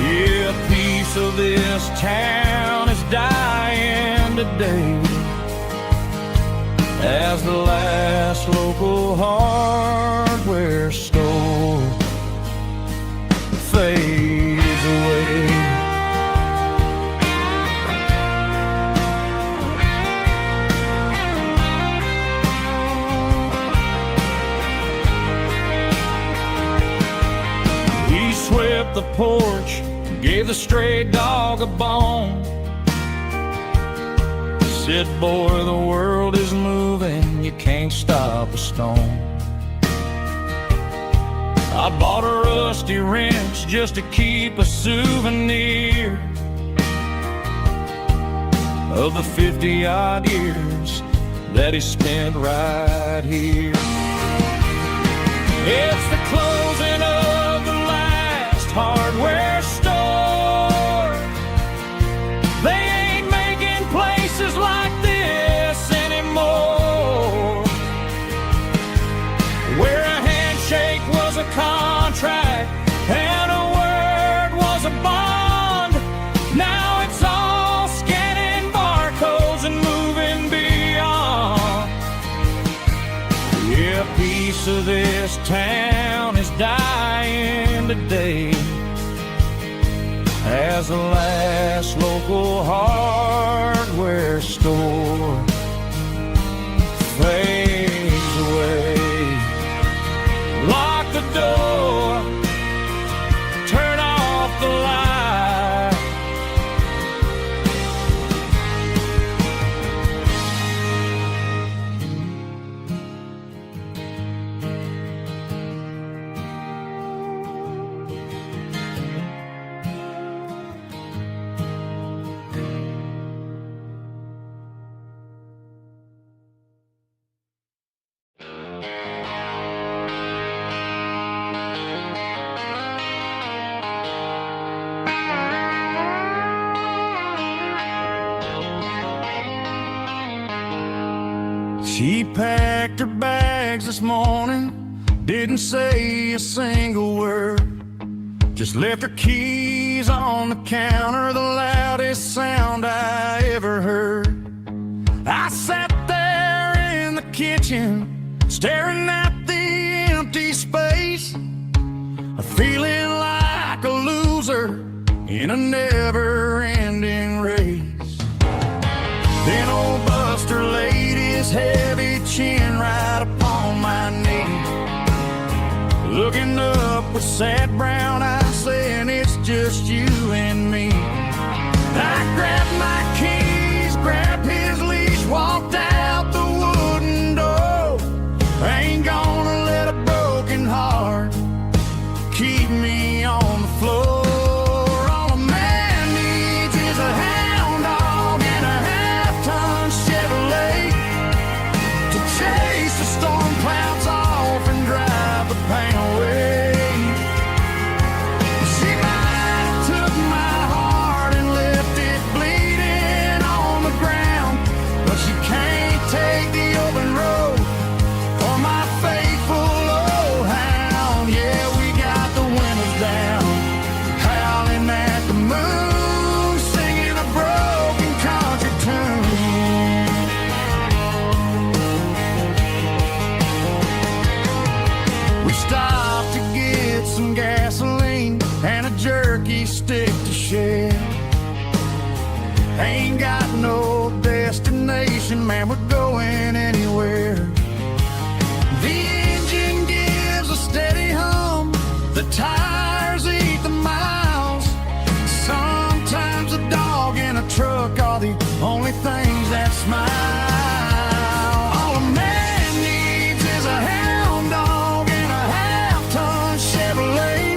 Yeah, a piece of this town is dying today as the last local hardware store fades away. He swept the porch, gave the stray dog a bone, said, boy, the world is moving, you can't stop a stone. I bought a rusty wrench just to keep a souvenir of the 50-odd years that he spent right here. It's the closing of the last hardware store. They ain't making places like this anymore, where a handshake was a contract and a word was a bond. Now it's all scanning barcodes and moving beyond. Yeah, a piece of this town is dying today as the last local hardware store fades away. Lock the door, turn off the light. She packed her bags this morning, didn't say a single word, just left her keys on the counter, the loudest sound I ever heard. I sat there in the kitchen, staring at the empty space, feeling like a loser in a never-ending race. Then old Buster laid his heavy chin right upon my knee, looking up with sad brown eyes, saying it's just you and me. I grabbed my keys, grabbed his leash, walked out the wooden door. I ain't gonna let a broken heart keep me on the floor. All a man needs is a hound dog and a half-ton Chevrolet to chase the storm clouds off and drive the pain away. She might have took my heart and left it bleeding on the ground, but she can't take the Ain't got no destination, man, we're going anywhere. The engine gives a steady hum, the tires eat the miles. Sometimes a dog in a truck are the only things that smile. All a man needs is a hound dog and a half-ton Chevrolet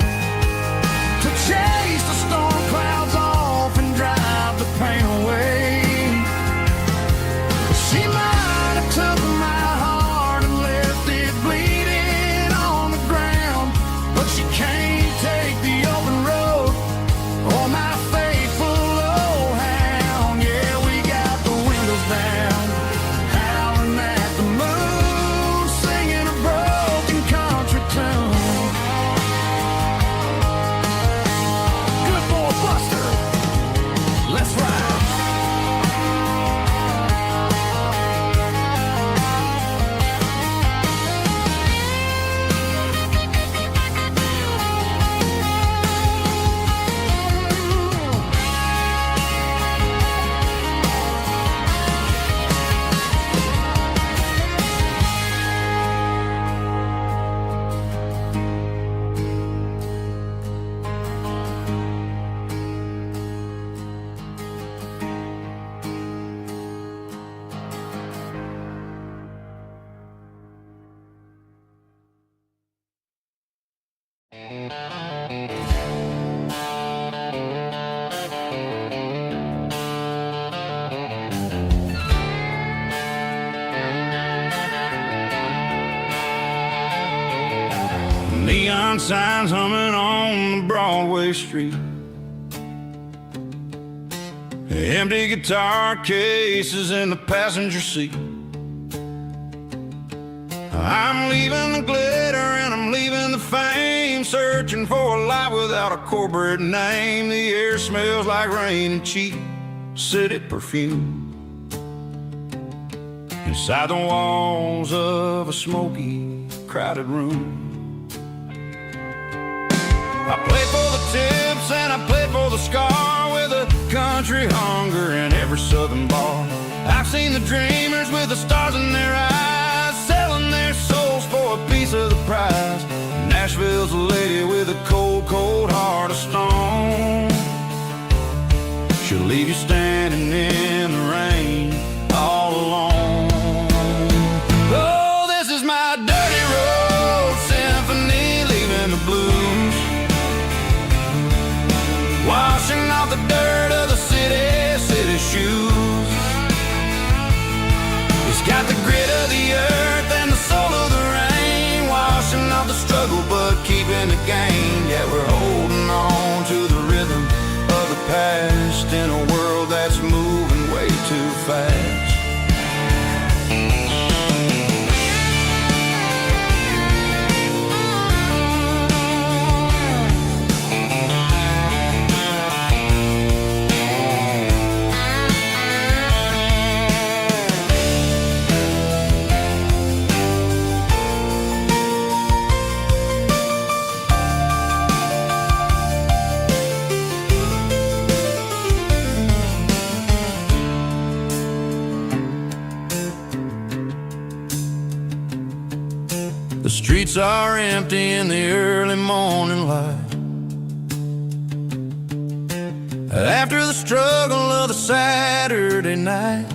to chase the storm clouds off and drive the pain away. She might have took my heart and left it bleeding on the ground, but she can't take the open road or my faithful old hound. Yeah, we got the windows down, howling at the moon, singing a broken country tune. Good boy Buster, let's ride. Neon signs humming on the Broadway street, empty guitar cases in the passenger seat. I'm leaving the glitter and I'm leaving the fame, searching for a life without a corporate name. The air smells like rain and cheap city perfume inside the walls of a smoky, crowded room. I played for the tips and I played for the scar, with a country hunger in every southern bar. I've seen the dreamers with the stars in their eyes, selling their souls for a piece of the prize. Nashville's a lady with a cold, cold heart of stone. She'll leave you standing in the rain all alone. Oh, this is my dirty road symphony, leaving the blues, washing off the dirt of the city shoes. It's got the grit of the earth and the soul of the rain, washing off the struggle but keeping the gain. Yeah, we're holding on to the rhythm of the past in a world that's moving way too fast. The streets are empty in the early morning light, after the struggle of the Saturday night.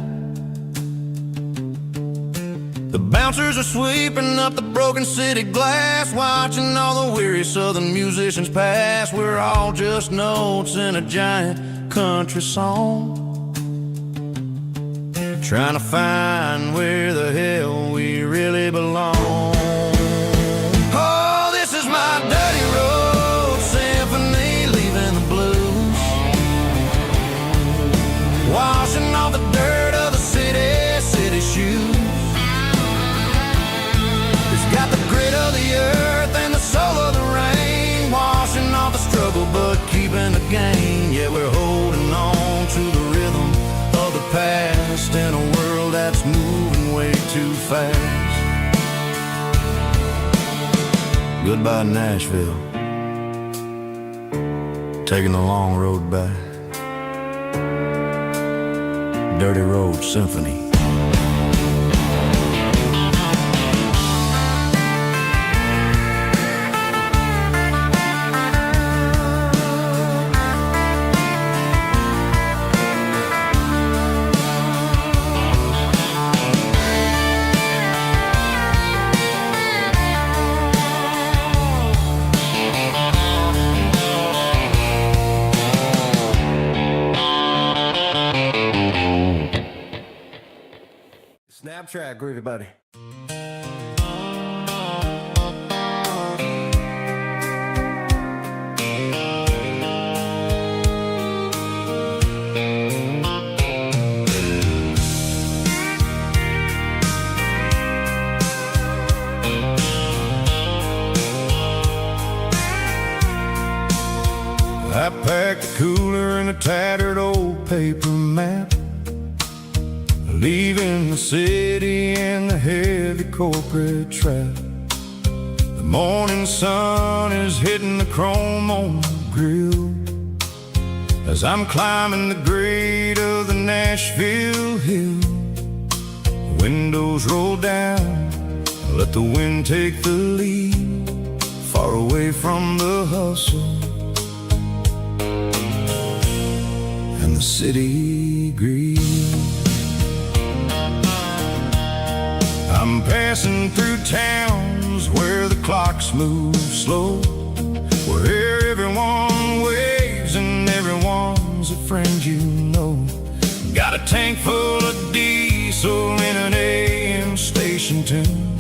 The bouncers are sweeping up the broken city glass, watching all the weary southern musicians pass. We're all just notes in a giant country song, trying to find where the hell we really belong. Washing off the dirt of the city shoes. It's got the grit of the earth and the soul of the rain, washing off the struggle but keeping the gain. Yeah, we're holding on to the rhythm of the past in a world that's moving way too fast. Goodbye Nashville, taking the long road back. Dirty Road Symphony. Snap track, groovy buddy. I packed a cooler and a tattered old paper map, leaving the city and the heavy corporate trap. The morning sun is hitting the chrome on the grill as I'm climbing the grade of the Nashville hill. Windows roll down, let the wind take the lead, far away from the hustle and the city greed. I'm passing through towns where the clocks move slow, where everyone waves and everyone's a friend you know. Got a tank full of diesel in an AM station tune,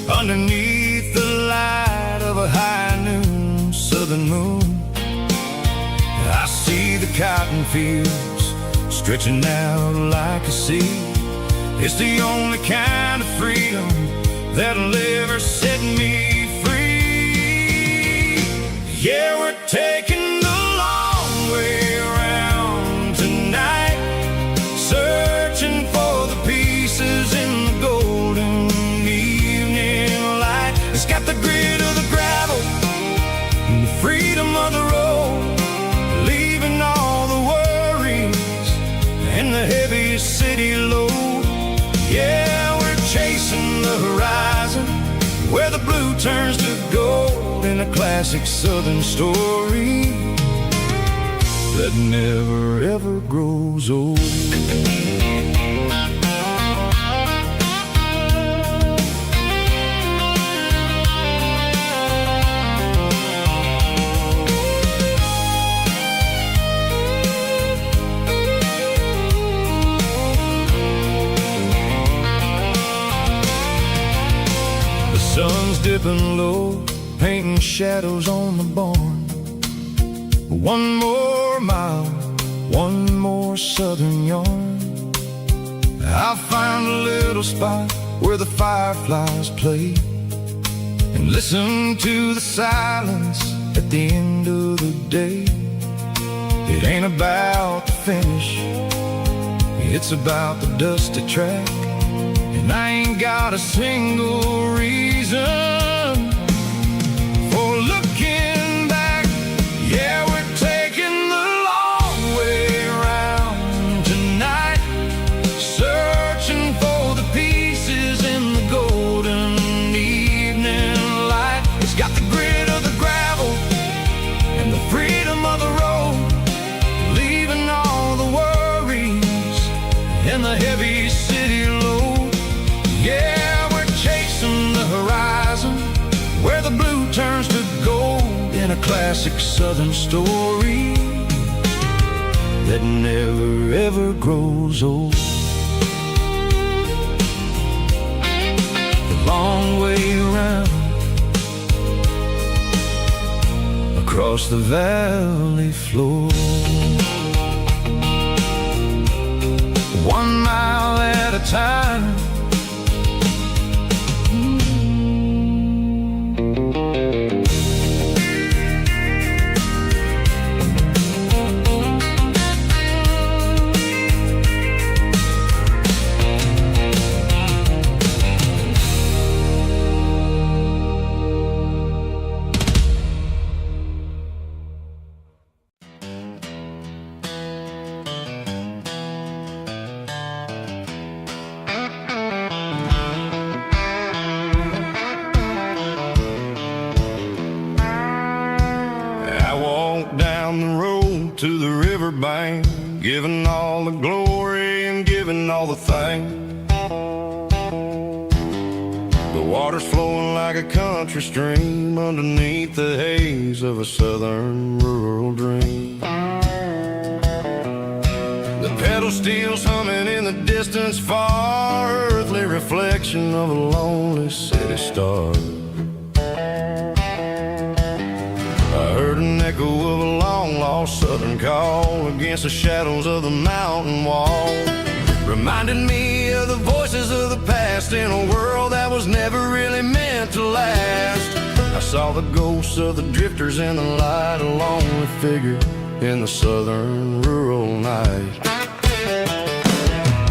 underneath the light of a high noon southern moon. I see the cotton fields stretching out like a sea. It's the only kind of freedom that'll ever set me free. Yeah, we're taking the long way around tonight, searching for the pieces in the golden evening light. It's got the grit of the gravel and the freedom of the road, leaving all the worries and the heavy city load. Yeah, we're chasing the horizon, where the blue turns to gold, in a classic southern story that never ever grows old. Sun's dipping low, painting shadows on the barn. One more mile, one more southern yarn. I'll find a little spot where the fireflies play, and listen to the silence at the end of the day. It ain't about the finish, it's about the dusty track. And I ain't got a single reason for looking back. Yeah, we're taking the long way around tonight, searching for the pieces in the golden evening light. It's got the grit of the gravel and the freedom of the road, leaving all the worries and the heavy city load. Yeah, we're chasing the horizon, where the blue turns to gold, in a classic southern story that never ever grows old. The long way around, across the valley floor, 1 mile at a time. walked down the road to the riverbank, giving all the glory and giving all the thanks. The water's flowing like a country stream underneath the haze of a southern rural dream. The pedal steel's humming in the distance far, earthly reflection of a lonely city star. I heard an echo of a long-lost southern call against the shadows of the mountain wall, reminded me of the voices of the past in a world that was never really meant to last. I saw the ghosts of the drifters in the light, a lonely figure in the southern rural night.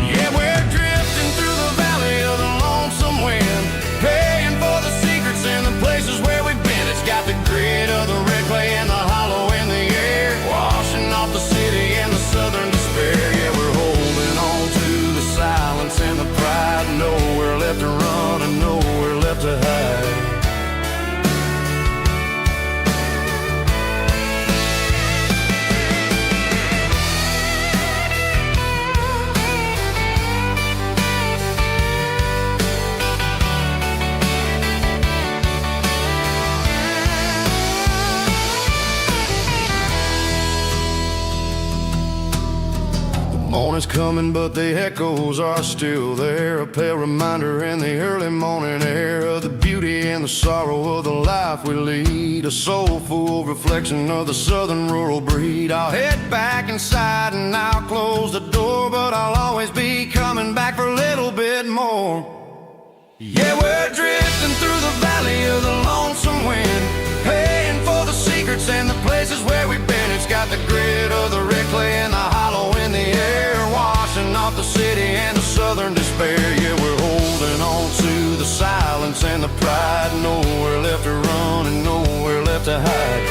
Yeah, we're drifting through the valley of the lonesome wind, paying for the secrets and the places where we've been. It's got the grit of the red clay and the hollow in the air, washing off the city and the southern despair. Yeah, we're holding on to the silence and the pride, nowhere left to run and nowhere left to hide. Morning's coming, but the echoes are still there, a pale reminder in the early morning air of the beauty and the sorrow of the life we lead, a soulful reflection of the southern rural breed. I'll head back inside and I'll close the door, but I'll always be coming back for a little bit more. Yeah, we're drifting through the valley of the lonesome wind, paying for the secrets and the places where we've been. It's got the grit of the red clay and the hollow in the air, washing off the city and the southern despair. Yeah, we're holding on to the silence and the pride, nowhere left to run and nowhere left to hide.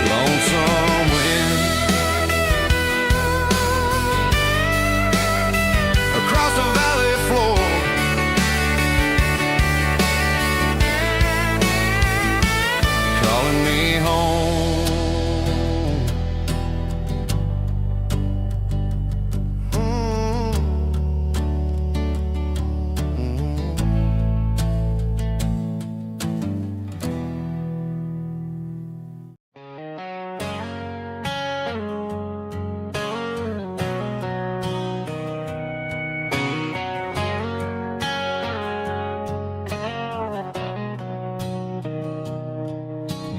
Lonesome wind across the valley floor, calling me home.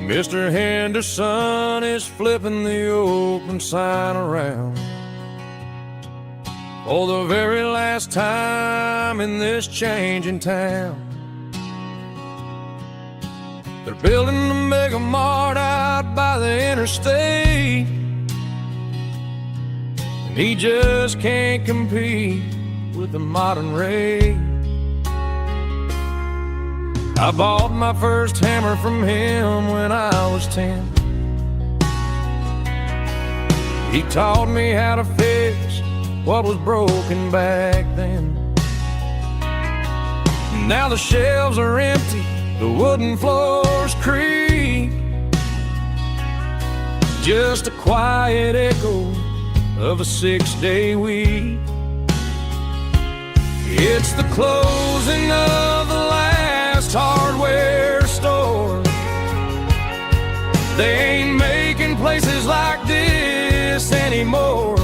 Mr. Henderson is flipping the open sign around for the very last time in this changing town. They're building the mega mart out by the interstate, and he just can't compete with the modern rate. I bought my first hammer from him when I was 10. He taught me how to fix what was broken back then. Now the shelves are empty, the wooden floors creak, just a quiet echo of a 6-day week. It's the closing of the last hardware store. They ain't making places like this anymore,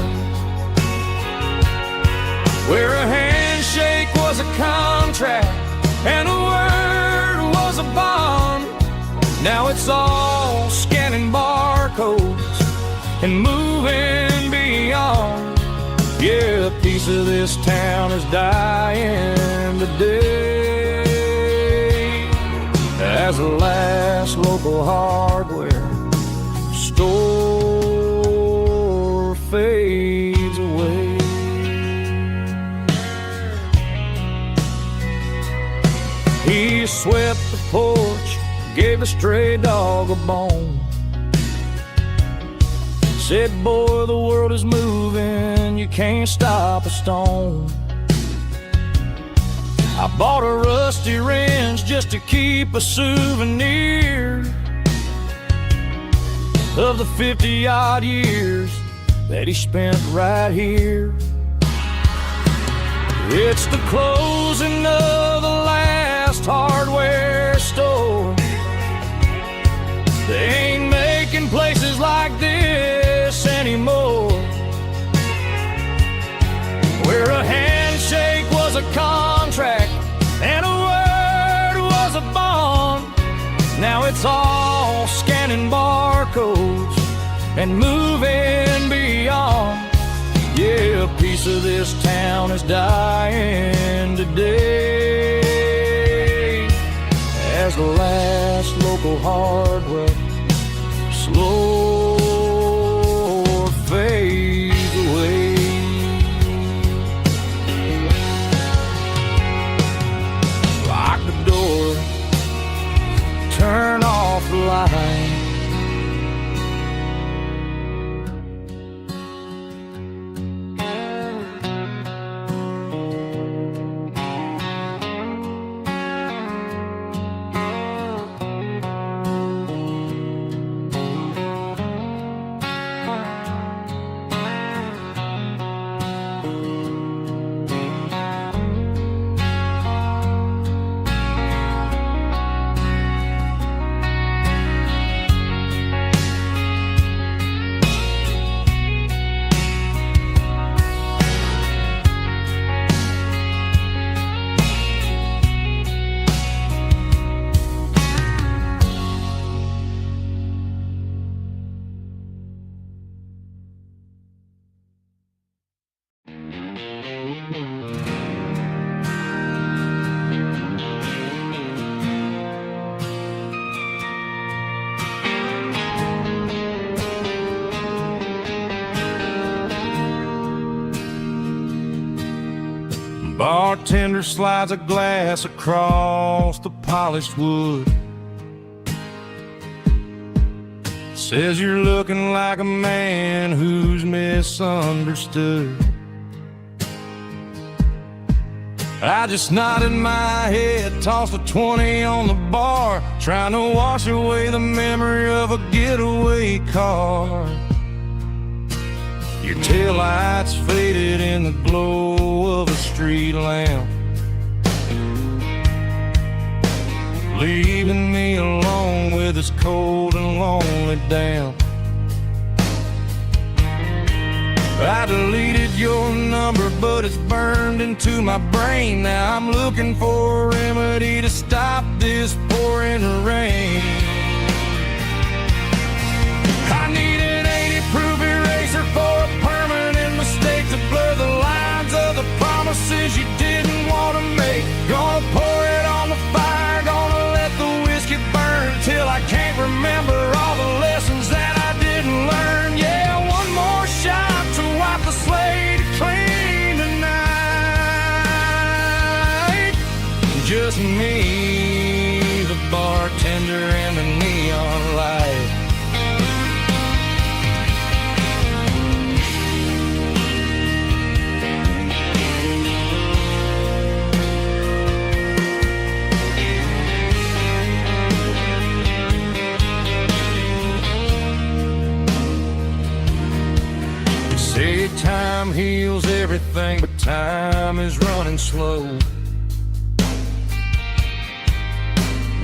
where a handshake was a contract and a word was a bond. Now it's all scanning barcodes and moving beyond. Yeah, a piece of this town is dying today as the last local hardware store fades away. He swept the porch, gave a stray dog a bone, said, boy, the world is moving, you can't stop a stone. I bought a rusty wrench just to keep a souvenir of the 50-odd years that he spent right here. It's the closing of the last hardware store. They ain't making places like this anymore, where a handshake was a contract and a word was a bond. Now it's all scanning barcodes and moving beyond. Yeah, a piece of this town is dying today as the last local hardware slow fades away. Lock the door, turn off the light. Bartender slides a glass across the polished wood. Says you're looking like a man who's misunderstood. I just nodded my head, tossed a 20 on the bar, trying to wash away the memory of a getaway car. Your taillights faded in the glow of a street lamp, leaving me alone with this cold and lonely damp. I deleted your number, but it's burned into my brain. Now I'm looking for a remedy to stop this pouring rain. I need an 80-proof eraser for a permanent mistake to blur the lines of the promises you didn't want to make. Gonna pour it on the fire, gonna let the whiskey burn till I can't remember all the lessons that I didn't learn. Yeah, one more shot to wipe the slate clean tonight. Just me, the bartender, and the neon light. Say time heals everything, but time is running slow.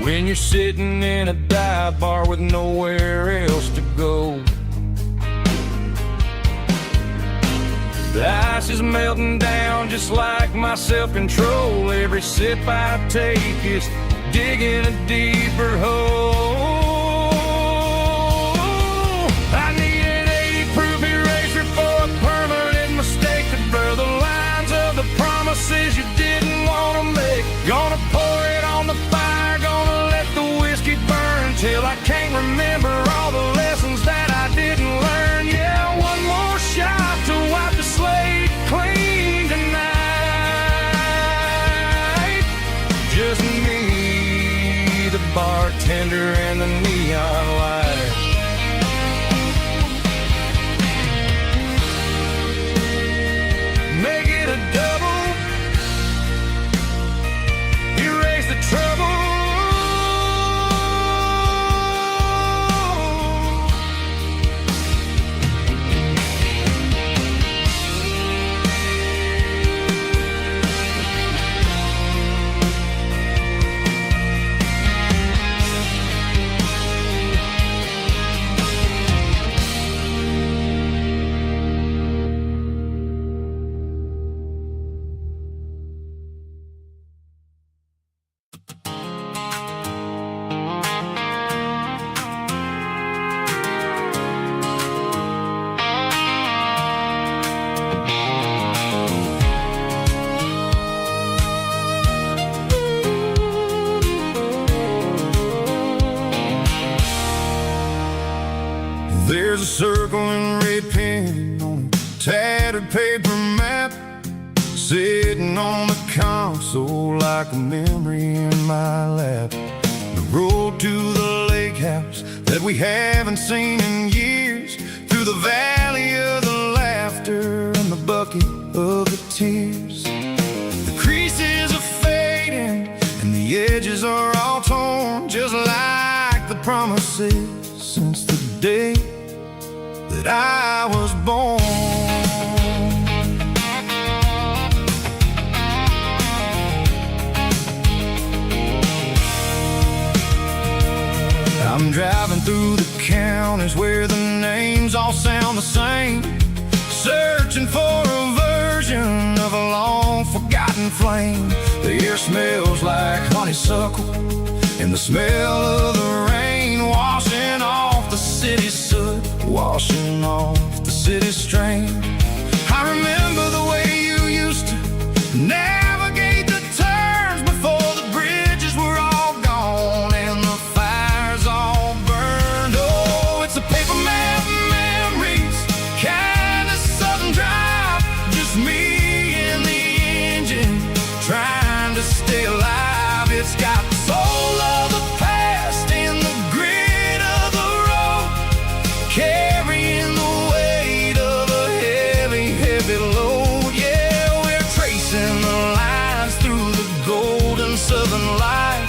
When you're sitting in a dive bar with nowhere else to go, the ice is melting down just like my self-control. Every sip I take is digging a deeper hole. I need an 80-proof eraser for a permanent mistake to blur the lines of the promises you didn't want to make. Gonna pour it on the fire, gonna let the whiskey burn till I can't remember all the lessons that I didn't learn. Yeah, one more shot to wipe the slate clean tonight. Just me, the bartender, and the neon light. Make it a double, There's a circle and red pen on a tattered paper map, sitting on the console like a memory in my lap. The road to the lake house that we haven't seen in years, through the valley of the laughter and the bucket of the tears. The creases are fading and the edges are all torn, just like the promises since the day that I was born. I'm driving through the counties where the names all sound the same, searching for a version of a long forgotten flame. The air smells like honeysuckle and the smell of the rain, washing off the city's soot, washing off the city's strain. I remember the way you used to navigate the turns before the bridges were all gone and the fires all burned. Oh, it's a paper map memories, kind of southern drive, just me and the engine trying to stay alive. It's got the soul of the past and the grit of the road, carrying the weight of a heavy, heavy load. Yeah, we're tracing the lines through the golden southern light,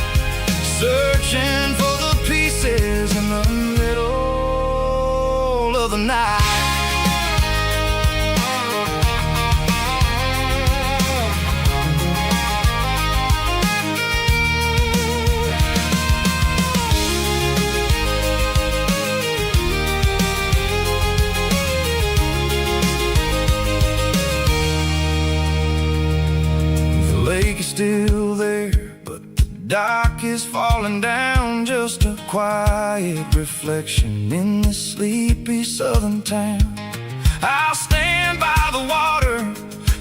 searching for the pieces in the middle of the night. Still there, but the dock is falling down, just a quiet reflection in this sleepy southern town. I'll stand by the water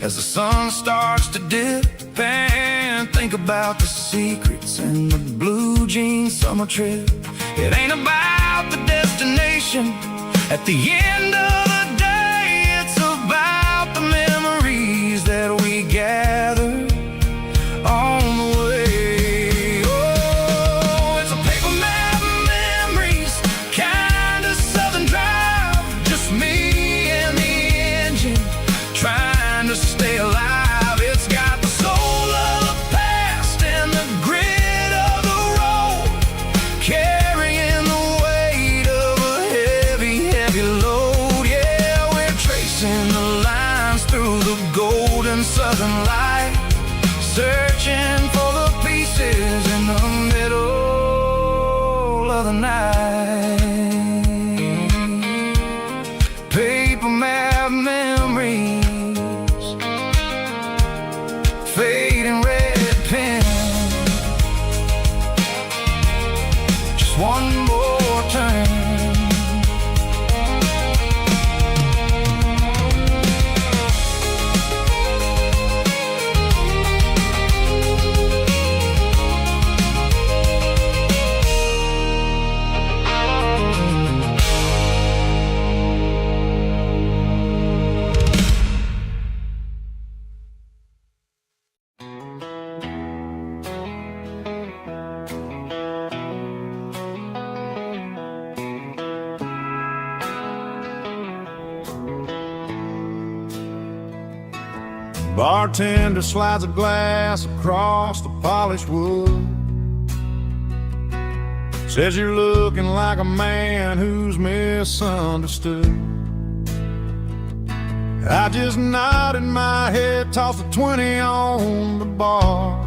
as the sun starts to dip and think about the secrets and the blue jean summer trip. It ain't about the destination at the end of the day, it's about the memories that we gather on the way. Oh, it's a paper map memories, kind of southern drive, just me and the engine trying to stay alive. It's got the soul of the past and the grit of the road, carrying the weight of a heavy, heavy load. Yeah, we're tracing the lines through the golden southern light, searching for the pieces in the middle of the night. Paper map memories, fading red pen, just one more turn. Bartender slides a glass across the polished wood, says you're looking like a man who's misunderstood. I just nodded my head, tossed a 20 on the bar,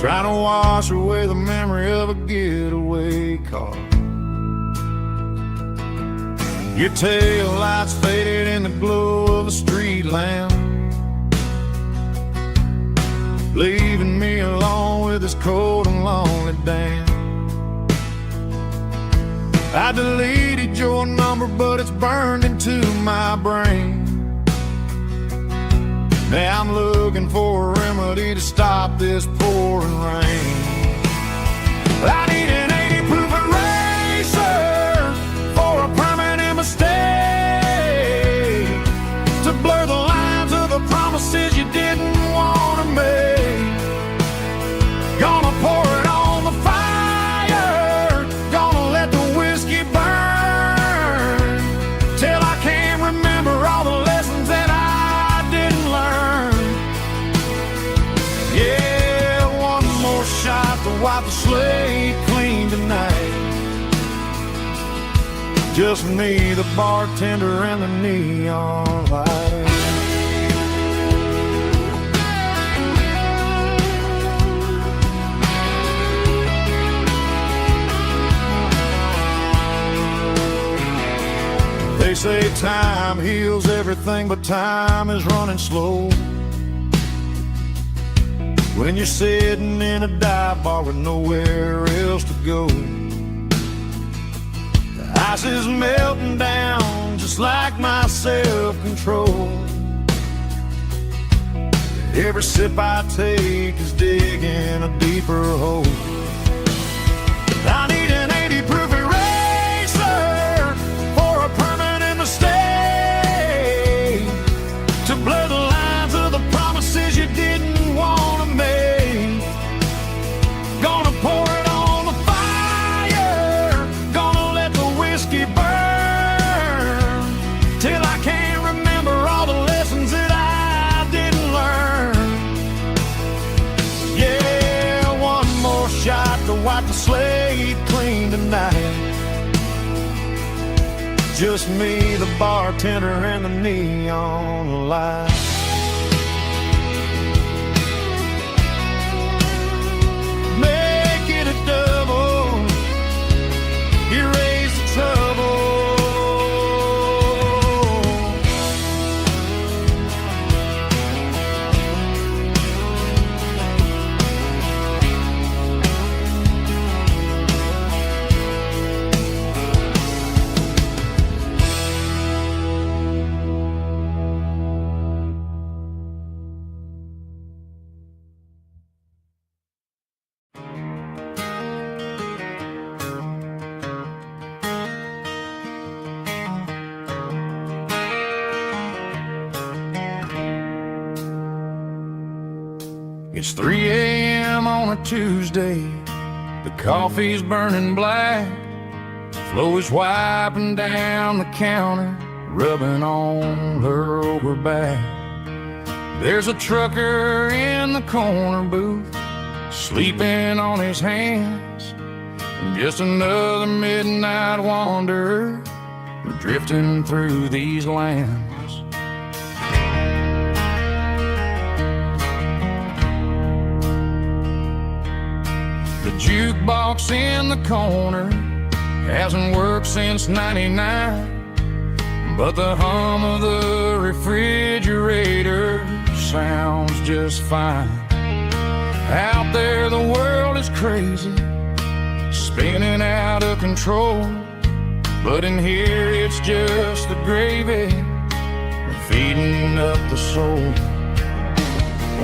trying to wash away the memory of a getaway car. Your tail lights faded in the glow of a street lamp, leaving me alone with this cold and lonely damn. I deleted your number, but it's burned into my brain. Now I'm looking for a remedy to stop this pouring rain. I need an 80 proof eraser wipe the slate clean tonight. Just me, the bartender, and the neon light. They say time heals everything, but time is running slow. When you're sitting in a dive bar with nowhere else to go, the ice is melting down just like my self-control. Every sip I take is digging a deeper hole. I need an 80 proof eraser for a permanent mistake, to blur the lines of the promises you didn't want to make. Gonna pour it on the fire, gonna let the whiskey burn, till I can't remember all the lessons that I didn't learn. Yeah, one more shot to wipe the slate clean tonight. Just me, the bartender, and the neon light. Make it a double, erase the trouble. It's 3 a.m. on a Tuesday. The coffee's burning black. Flo is wiping down the counter, rubbing on her over back. There's a trucker in the corner booth, sleeping on his hands. And just another midnight wanderer, drifting through these lands. The jukebox in the corner hasn't worked since '99, but the hum of the refrigerator sounds just fine. Out there the world is crazy, spinning out of control, but in here it's just the gravy feeding up the soul.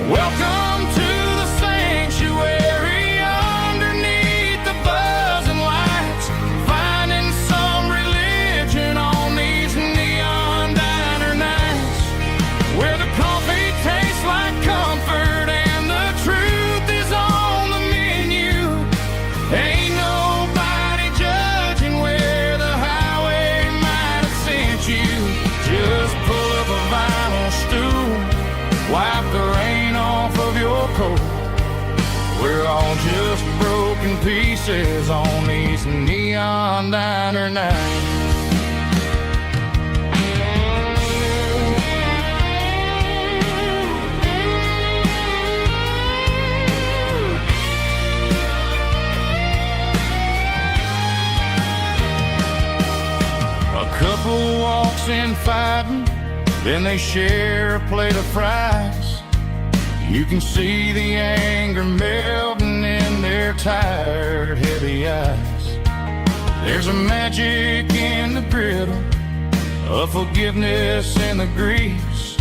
Welcome to the sanctuary, underneath the buzzing lights, finding some religion on these neon diner nights, where the coffee tastes like comfort and the truth is on the menu. Ain't nobody judging where the highway might have sent you. Just pull up a vinyl stool, wipe the rain off of your coat. We're all just broken pieces on these neon diner nights. A couple walks in fighting, then they share a plate of fries. You can see the anger melting in their tired, heavy eyes. There's a magic in the griddle, a forgiveness in the grease,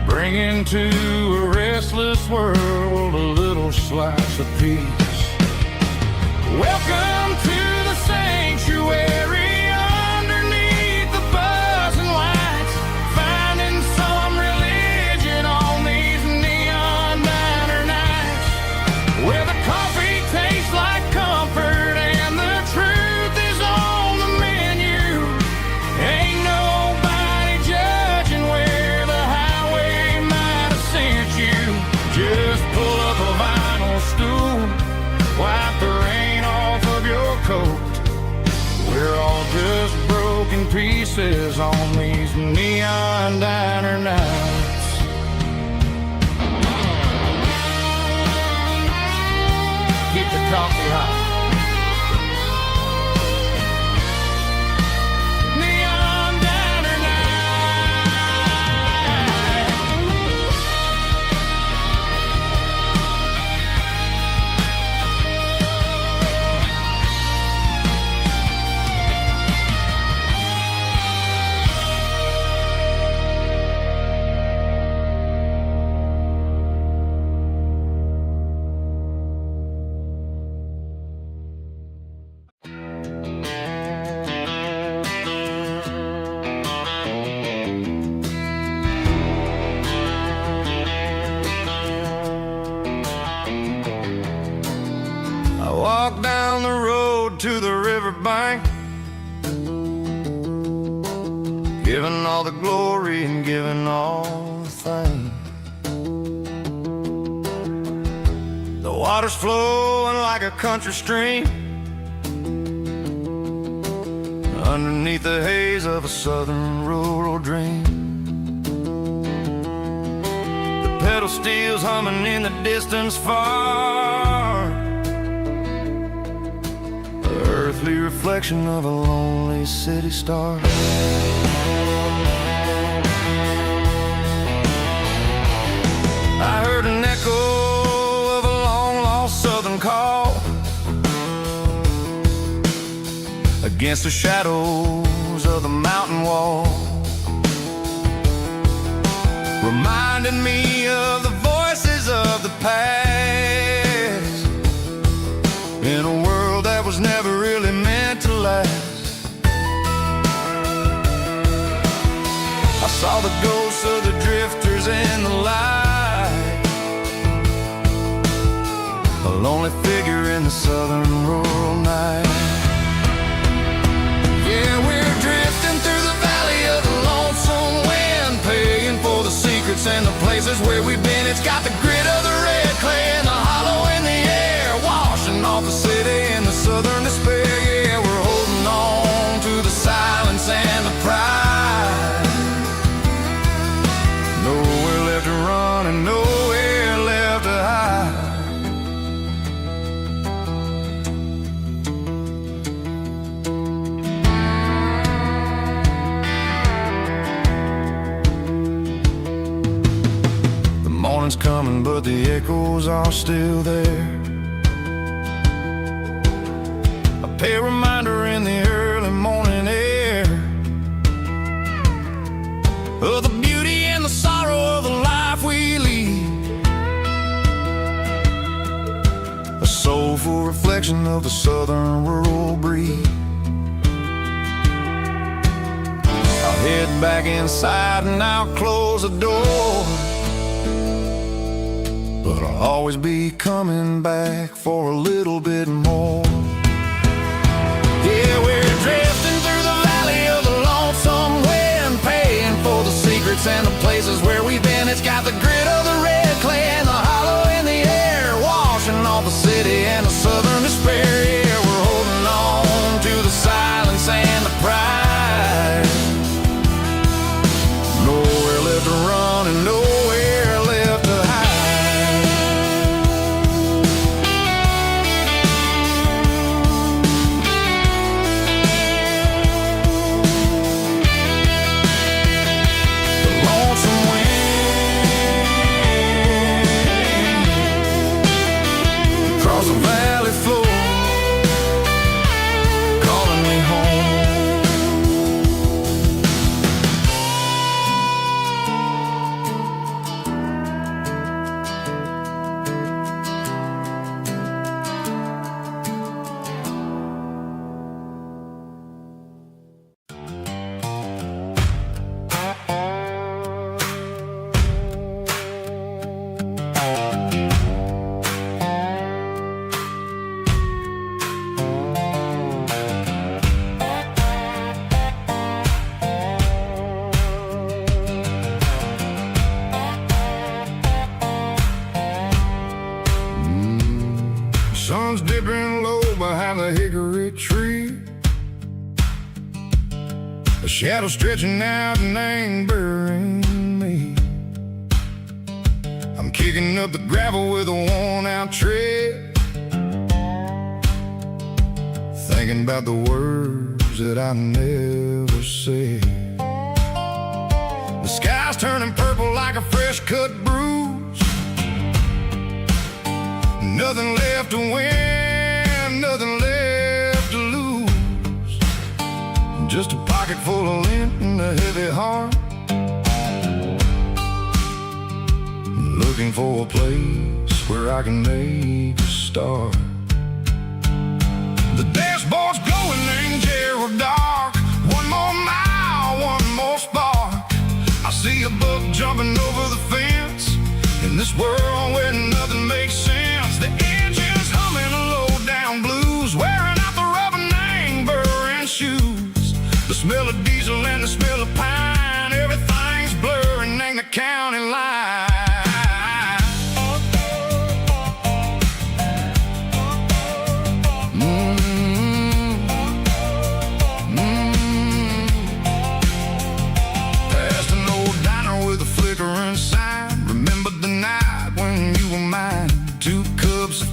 bringing to a restless world a little slice of peace. Welcome to the sanctuary, underneath the buzzing lights, finding some religion on these neon diner nights, where the coffee tastes like comfort and the truth is on the menu. Ain't nobody judging where the highway might have sent you. Just pull up a vinyl stool, neon diner nights. Keep the coffee hot. Neon diner night. I walked down the road to the riverbank, giving all the glory and giving all the thanks. The water's flowing like a country stream underneath the haze of a southern rural dream. The pedal steel's humming in the distance far, earthly reflection of a lonely city star. I heard an echo of a long-lost southern call against the shadows of the mountain wall, reminding me of the voices of the past in a world that was never really meant to last. I saw the ghosts of the drifters in the light, a lonely figure in the southern rural night. Yeah, we're drifting through the valley of the lonesome wind, paying for the secrets and the places where we've been. It's got the grit of the red clay and the hollow in the air, washing off the city and the southern despair. Yeah, we're holding on to the silence and the pride. Nowhere left to run and nowhere left to hide. The morning's coming, but the echoes are still there. A pale reminder in the early morning air of the beauty and the sorrow of the life we lead, a soulful reflection of the southern rural breed. I'll head back inside and I'll close the door, but I'll always be coming back for a little bit more. Yeah, we're drifting through the valley of the lonesome wind, paying for the secrets and the places where we've been. It's got the grit of the red clay and the hollow in the air, washing off the city and the southern despair. Yeah, we're holding on to the silence and the pride. Nowhere left to run and nowhere left to hide. The lonesome wind across the valley floor, calling me home. Sun's dipping low behind the hickory tree. The shadow stretching out and angering me. I'm kicking up the gravel with a worn-out tread, thinking about the words that I never said. The sky's turning purple like a fresh-cut bruise. Nothing left to win, nothing left to lose. Just a pocket full of lint and a heavy heart, looking for a place where I can make a start. The dashboard's glowing, angel dark. One more mile, one more spark. I see a buck jumping over the fence in this world where nothing makes sense. The engine's humming a low-down blues, wearing out the rubber-nang burring shoes. The smell of diesel and the smell of pine, everything's blurring, ain't the county line.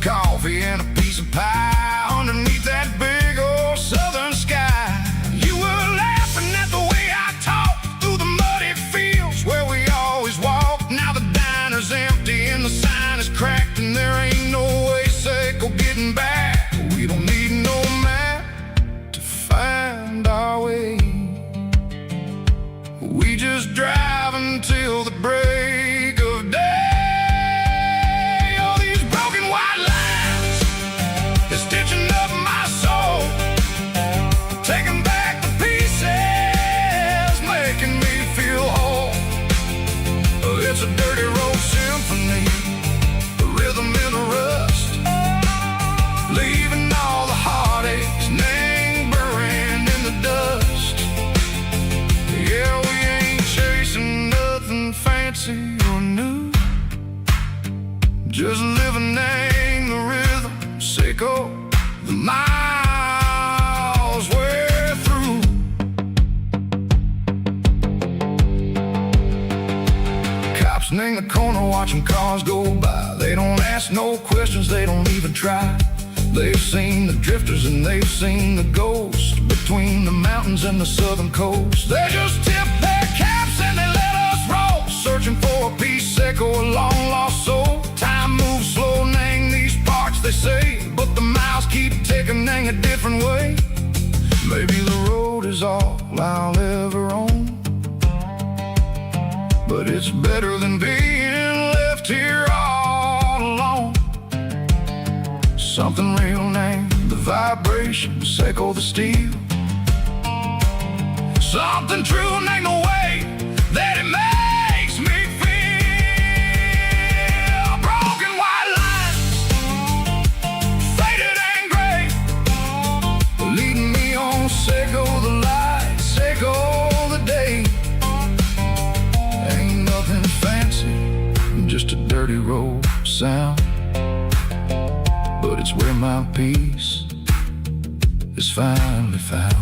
Coffee and a piece of pie underneath that big old southern sky. You were laughing at the way I talked through the muddy fields where we always walk. Now the diner's empty and the sign is cracked, and there ain't no way Seco getting back. We don't need no map to find our way. We just drive until the break of day. It's a dirty road symphony, a rhythm in the rust, leaving all the heartaches lingering in the dust. Yeah, we ain't chasing nothing fancy or new, just living in the rhythm, Seco, the miles we're through. In the corner watching cars go by, they don't ask no questions, they don't even try. They've seen the drifters and they've seen the ghosts between the mountains and the southern coast. They just tip their caps and they let us roll, searching for a piece, Seco, a long lost soul. Time moves slow, nang these parts, they say, but the miles keep ticking, nang a different way. Maybe the road is all I'll ever own, but it's better than being left here all alone. Something real named the vibration, Seco the steel. Something true named the way that it makes me feel. Broken white lines, faded and gray, leading me on, Seco the light, Seco the day. Just a dirty road sound, but it's where my peace is finally found.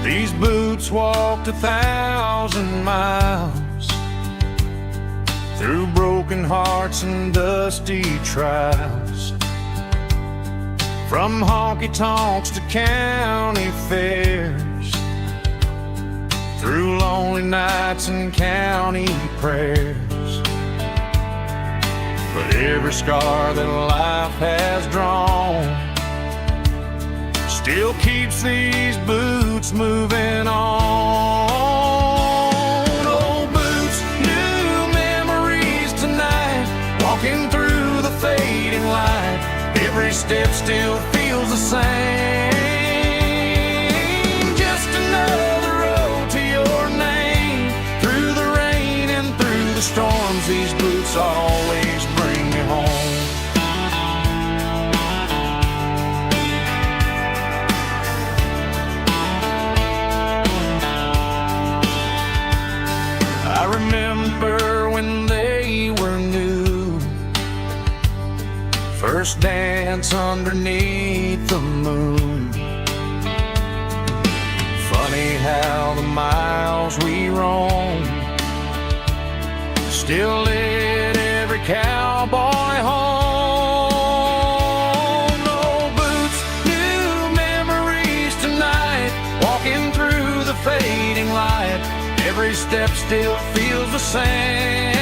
These boots walked 1,000 miles through broken hearts and dusty trials, from honky-tonks to county fairs, through lonely nights and county prayers. But every scar that life has drawn still keeps these boots moving on. Old boots, new memories tonight. step still feels the same. Just another road to your name. Through the rain and through the storms, these boots always bring me home. I remember when they were new, first dance underneath the moon. Funny how the miles we roam still lit every cowboy home. No boots, new memories tonight, walking through the fading light. Every step still feels the same.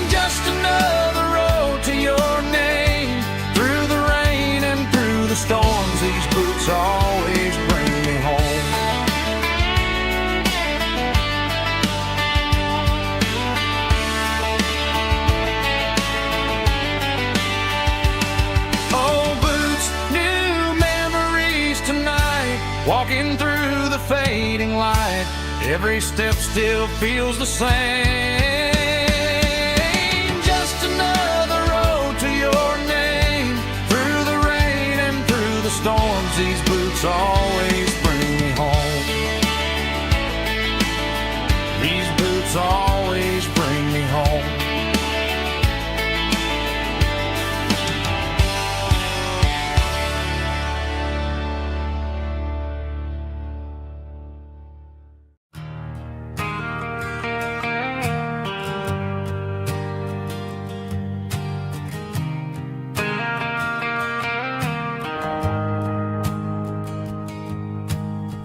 Just another road to your name. Through the rain and through the storms, these boots always bring me home. Oh, boots, new memories tonight, walking through the fading light. Every step still feels the same. Just another road to your name. Through the rain and through the storms, these boots always bring me home. These boots always bring me home.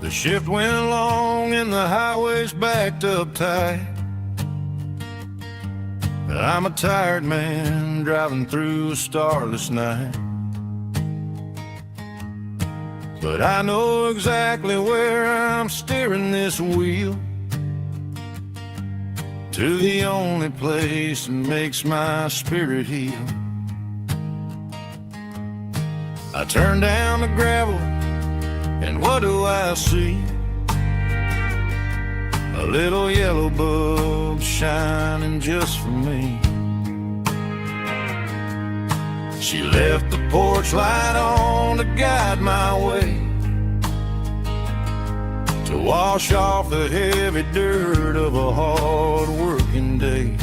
The shift went along and the highway's backed up tight. I'm a tired man driving through a starless night. But I know exactly where I'm steering this wheel, to the only place that makes my spirit heal. I turn down the gravel, and what do I see? A little yellow bulb shining just for me. She left the porch light on to guide my way, to wash off the heavy dirt of a hard-working day.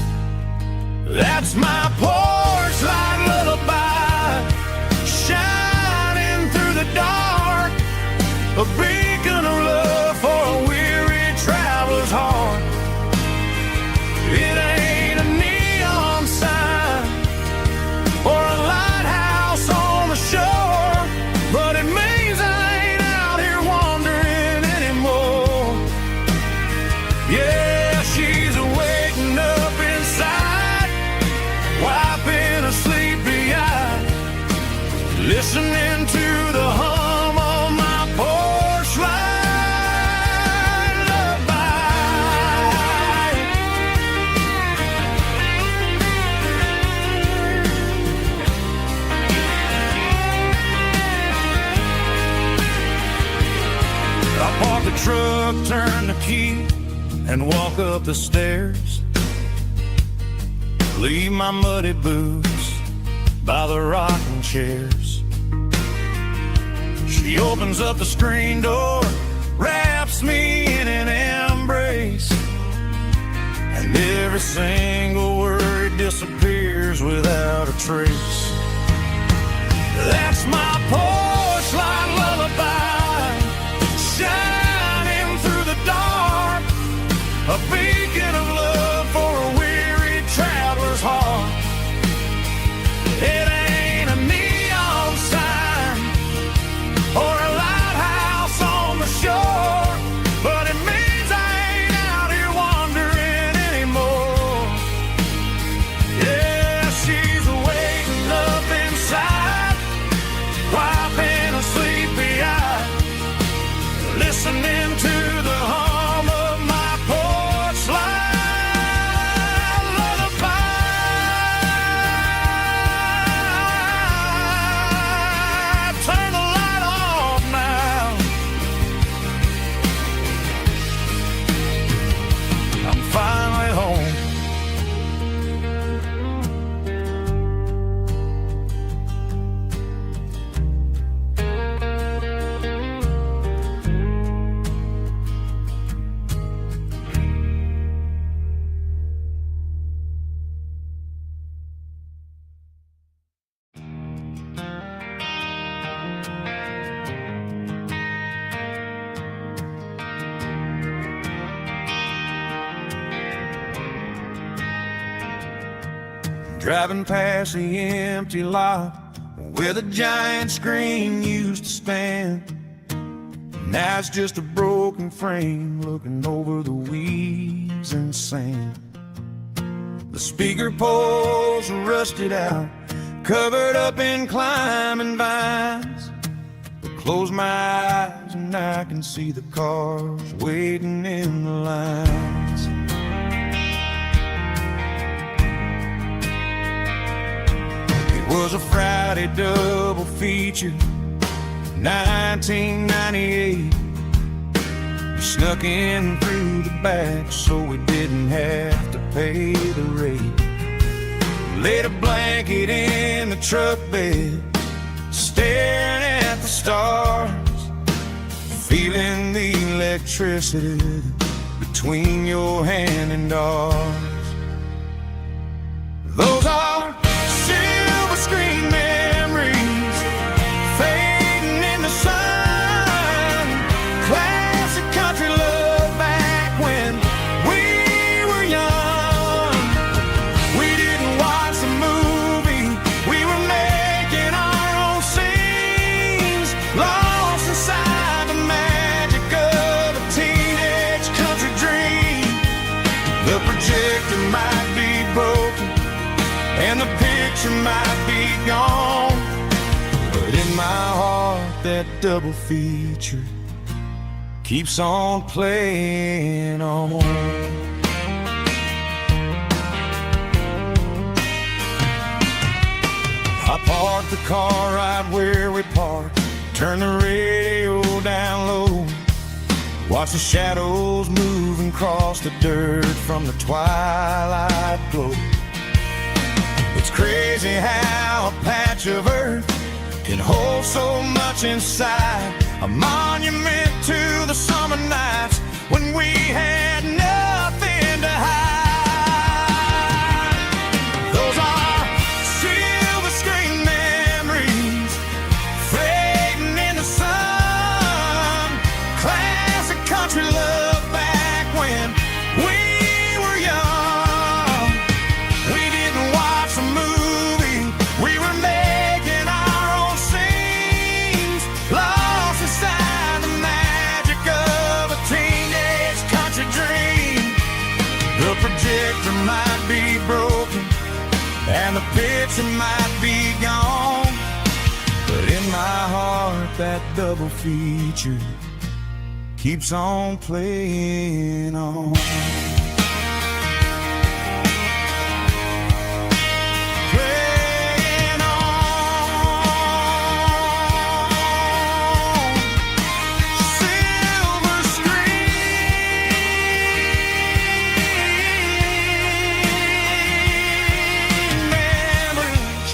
That's my porch light lullaby, shining through the dark, a beacon of love for a weary traveler's heart. It ain't a neon sign or a lighthouse on the shore, but it means I ain't out here wandering anymore. Yeah, she's waking up inside, wiping a sleepy eye, listening to the hum of my porch light lullaby. I park the truck, turn the key, and walk up the stairs. Leave my muddy boots by the rocking chairs. She opens up the screen door, wraps me in an embrace, and every single word disappears without a trace. That's my porch light lullaby, shining through the dark, a beacon of love for a weary traveler's heart. It ain't a neon sign or a lighthouse on the shore, but it means I ain't out here wandering anymore. Yeah, she's waking driving past the empty lot where the giant screen used to stand. Now it's just a broken frame looking over the weeds and sand. The speaker poles are rusted out, covered up in climbing vines. I close my eyes and I can see the cars waiting in the lines. It was a Friday double feature, 1998. We snuck in through the back so we didn't have to pay the rate. Laid a blanket in the truck bed, staring at the stars, feeling the electricity between your hand and ours. Those are silver screen memories fading in the sun. Classic country love back when we were young. We didn't watch the movie, we were making our own scenes, lost inside the magic of a teenage country dream. The projector might be broken and the picture might be gone, but in my heart that double feature keeps on playing on. I parked the car right where we parked, turned the radio down low, watch the shadows moving across the dirt from the twilight glow. It's crazy how a patch of earth can hold so much inside, a monument to the summer nights when we had nothing to hide. Those are silver screen memories fading in the sun. Classic country love back when we were young. We didn't watch the movie, we were making our own scenes, lost inside the magic of a teenage country dream. The projector might be broken and the picture might be gone, but in my heart that double feature keeps on playing on. Playing on. Silver screen memories.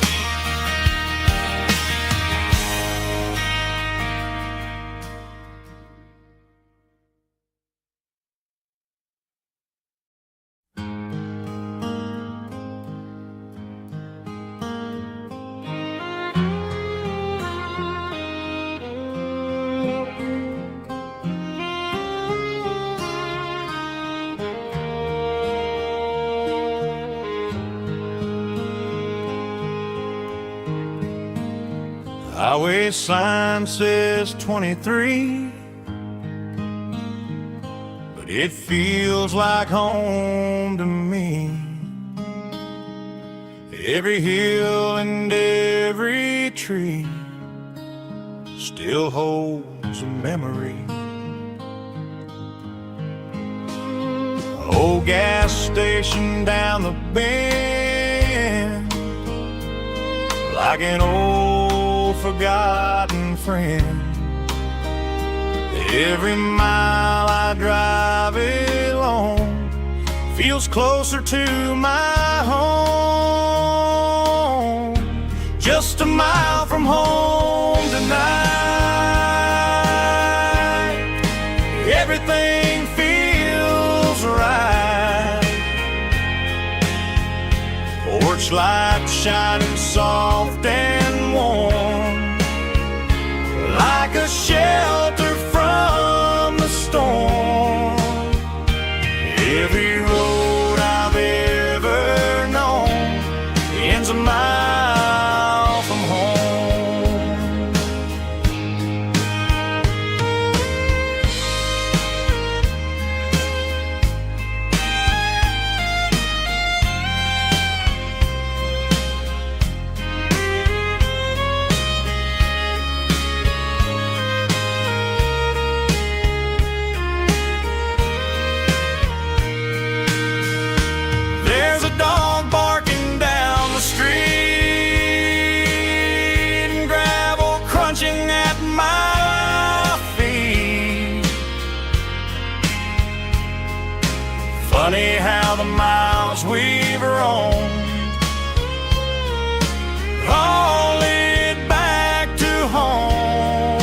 Highway sign says 23, but it feels like home to me. Every hill and every tree still holds a memory. Old gas station down the bend, like an old forgotten friend. Every mile I drive it alone feels closer to my home. Just a mile from home tonight, everything feels right. Porch light shining soft and warm, like a shelter from the storm. Every road I've ever known Funny how the miles we've roamed all lead back to home.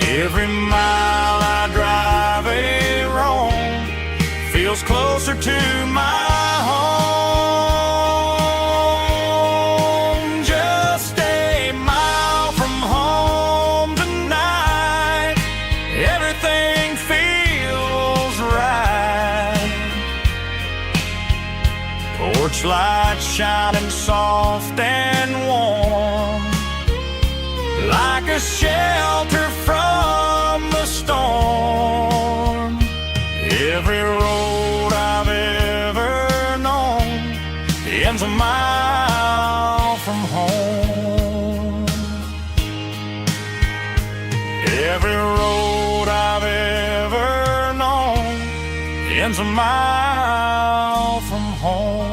Every mile I drive a roam feels closer to my home. Just a mile from home tonight, everything feels right. Porch lights shining soft and warm, like a shelter from the storm. Every road I've ever known ends a mile from home. Every road I've ever known ends a mile from home.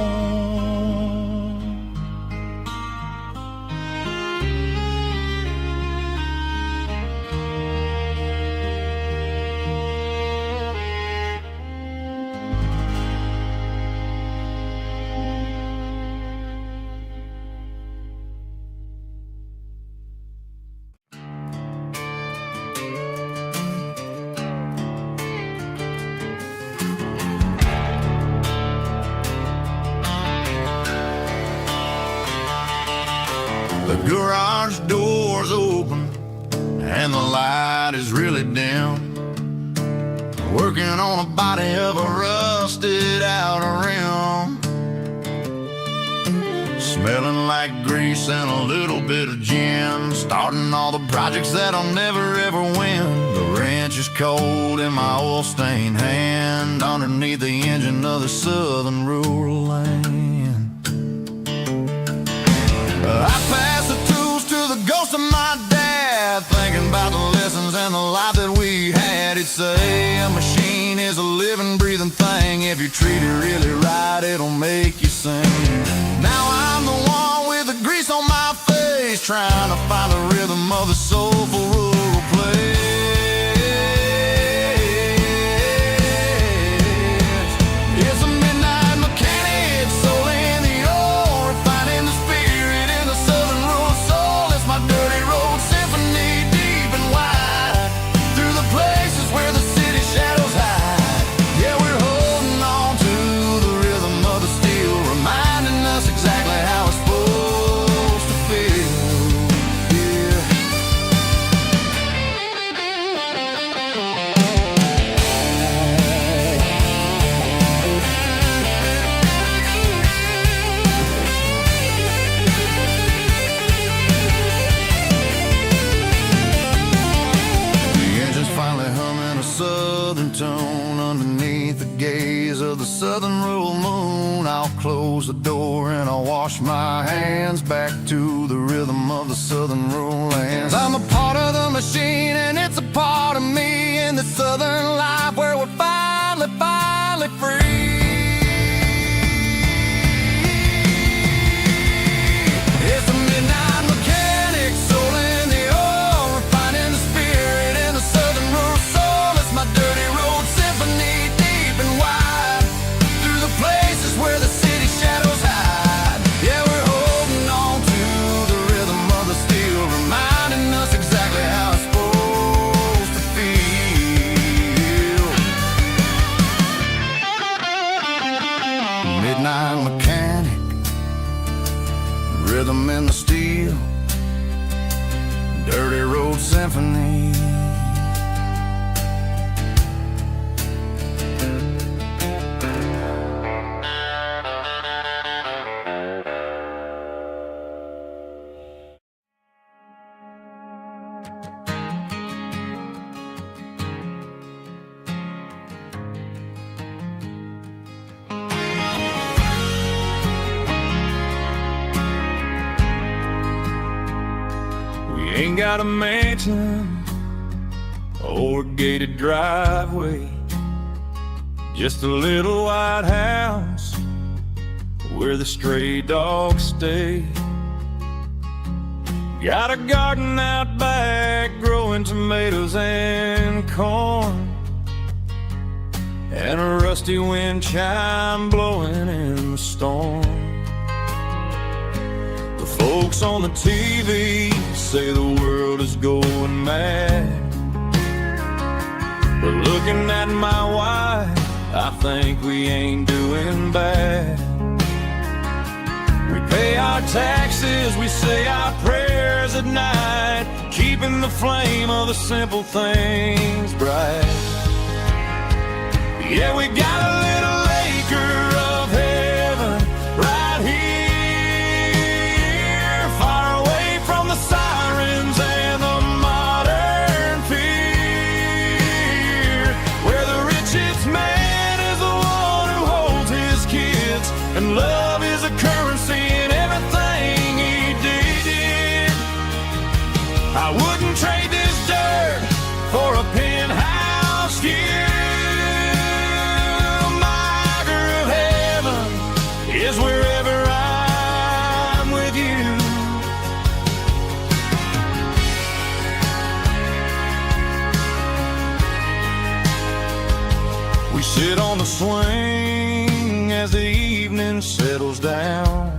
The garage door's open and the light is really dim. Working on a body of a rusted out rim. Smelling like grease and a little bit of gin. Starting all the projects that I'll never ever win. The wrench is cold in my oil-stained hand, underneath the engine of the southern rural land. I pass the tools to the ghost of my dad, thinking about the lessons and the life that we had. He'd say a machine is a living, breathing thing. If you treat it really right, it'll make you sing. Now I'm the one with the grease on my face, trying to find the rhythm of the soulful rural place. It's a midnight mechanic, soul in the ore, refining the spirit in the southern rural soul. It's my dirty road symphony, deep and wide, through the places where the city shadows hide. Yeah, we're holding on to the rhythm of the steel, reminding us exactly how it's supposed to feel. Yeah. The engine's finally humming a southern tone underneath the gaze of the southern rural moon. I'll close the door and I'll wash my hands back to the rhythm of the southern rural lands. I'm a part of the machine and it's a part of me in the southern life where we're finally free. It's a midnight mechanic, soul in the ore, refining the spirit in the southern rural soul. It's my dirty road symphony, deep and wide, through the places where the city shadows hide. Yeah, we're holding on to the rhythm of the steel, reminding us exactly how it's supposed to feel. Midnight mechanic, rhythm in the steel, dirty road symphony. Ain't got a mansion or a gated driveway, just a little white house where the stray dogs stay. Got a garden out back growing tomatoes and corn. and a rusty wind chime blowing in the storm. The folks on the TV say the world is going mad, but looking at my wife, I think we ain't doing bad. We pay our taxes, we say our prayers at night, keeping the flame of the simple things bright. Yeah, we got a little acre of heaven right here, far away from the sirens and the modern fear, where the richest man is the one who holds his kids, and love is a currency in everything he did. I wouldn't trade this dirt for a penthouse view. Is wherever I'm with you. We sit on the swing as the evening settles down,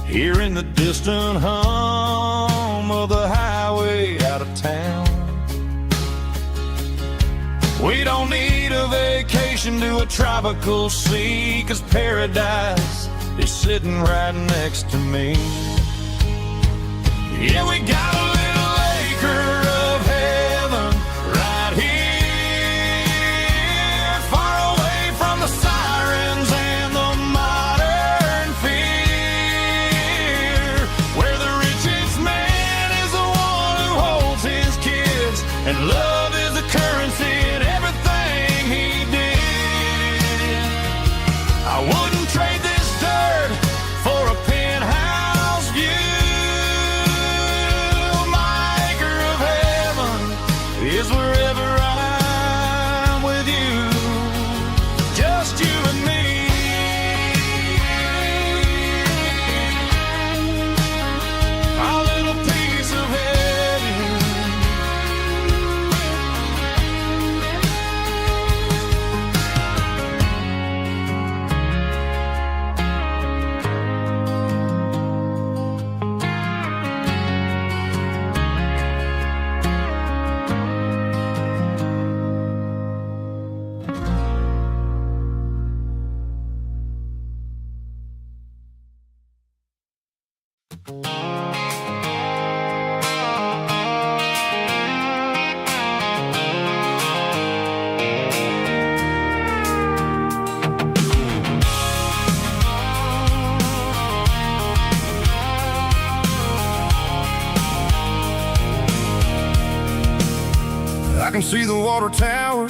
hearing the distant hum of the highway out of town. We don't need a vacation to a tropical sea, 'cause paradise is sitting right next to me. Yeah, we got a little acre of heaven right here, far away from the sirens and the modern fear, where the richest man is the one who holds his kids, and love is the currency in everything he did. I wouldn't trade this dirt for a penthouse view. My acre of heaven is wherever I'm with you, just you and me. Our little piece of heaven. I can see the water tower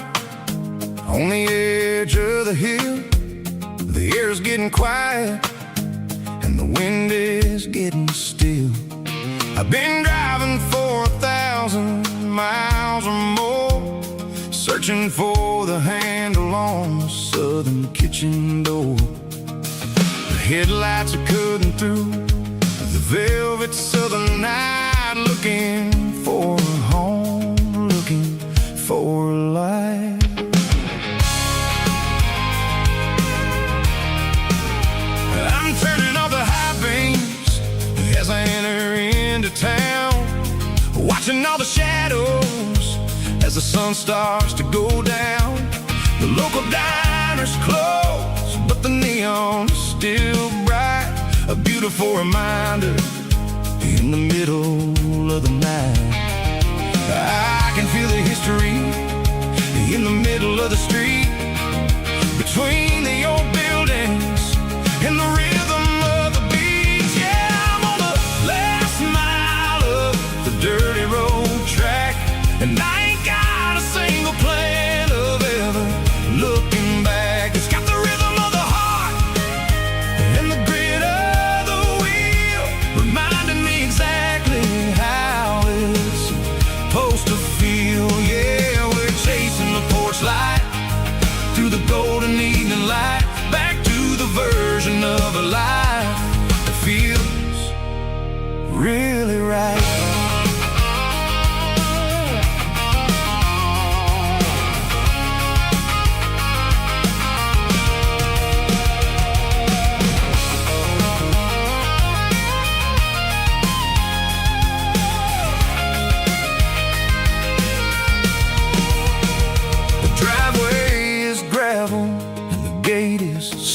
on the edge of the hill. The air's getting quiet and the wind is getting still. I've been driving for 1,000 miles or more, searching for the handle on the southern kitchen door. The headlights are cutting through the velvet southern night, looking for a home, looking for life. I'm turning off the high beams as I enter into town, watching all the shadows as the sun starts to go down. The local diner's closed, but the neon is still bright, a beautiful reminder in the middle of the night. I can feel the history in the middle of the street, between the old buildings and the rhythm of the beat. Yeah, I'm on the last mile of the dirty road track, and I ain't got a single plan of ever looking back. It's got the rhythm of the heart and the grit of the wheel, reminding me exactly how it's supposed to feel. Yeah, we're chasing the porch light through the golden evening light, back to the version of a life that feels really right.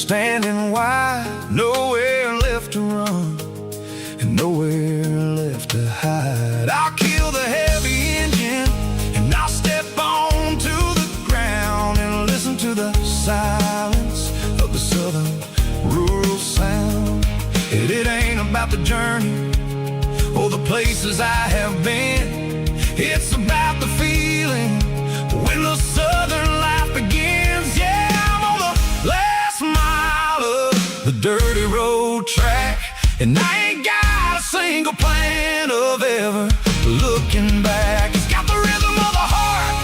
standing wide, nowhere left to run, and nowhere left to hide. I'll kill the heavy engine, and I'll step onto the ground and listen to the silence of the southern rural sound. It ain't about the journey or the places I have been. It's about the feeling when the southern life begins. Yeah, I'm on the last mile of the dirty road track, and I ain't got a single plan of ever looking back. It's got the rhythm of the heart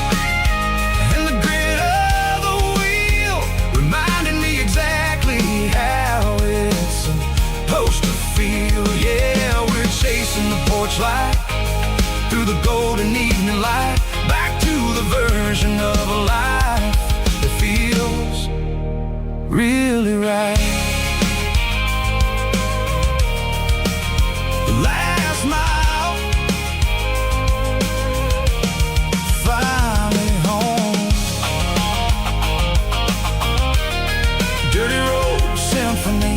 and the grit of the wheel, reminding me exactly how it's supposed to feel. Yeah, we're chasing the porch light through the golden evening light, back to the version of a life that feels really right. The last mile, finally home. Dirty Road Symphony.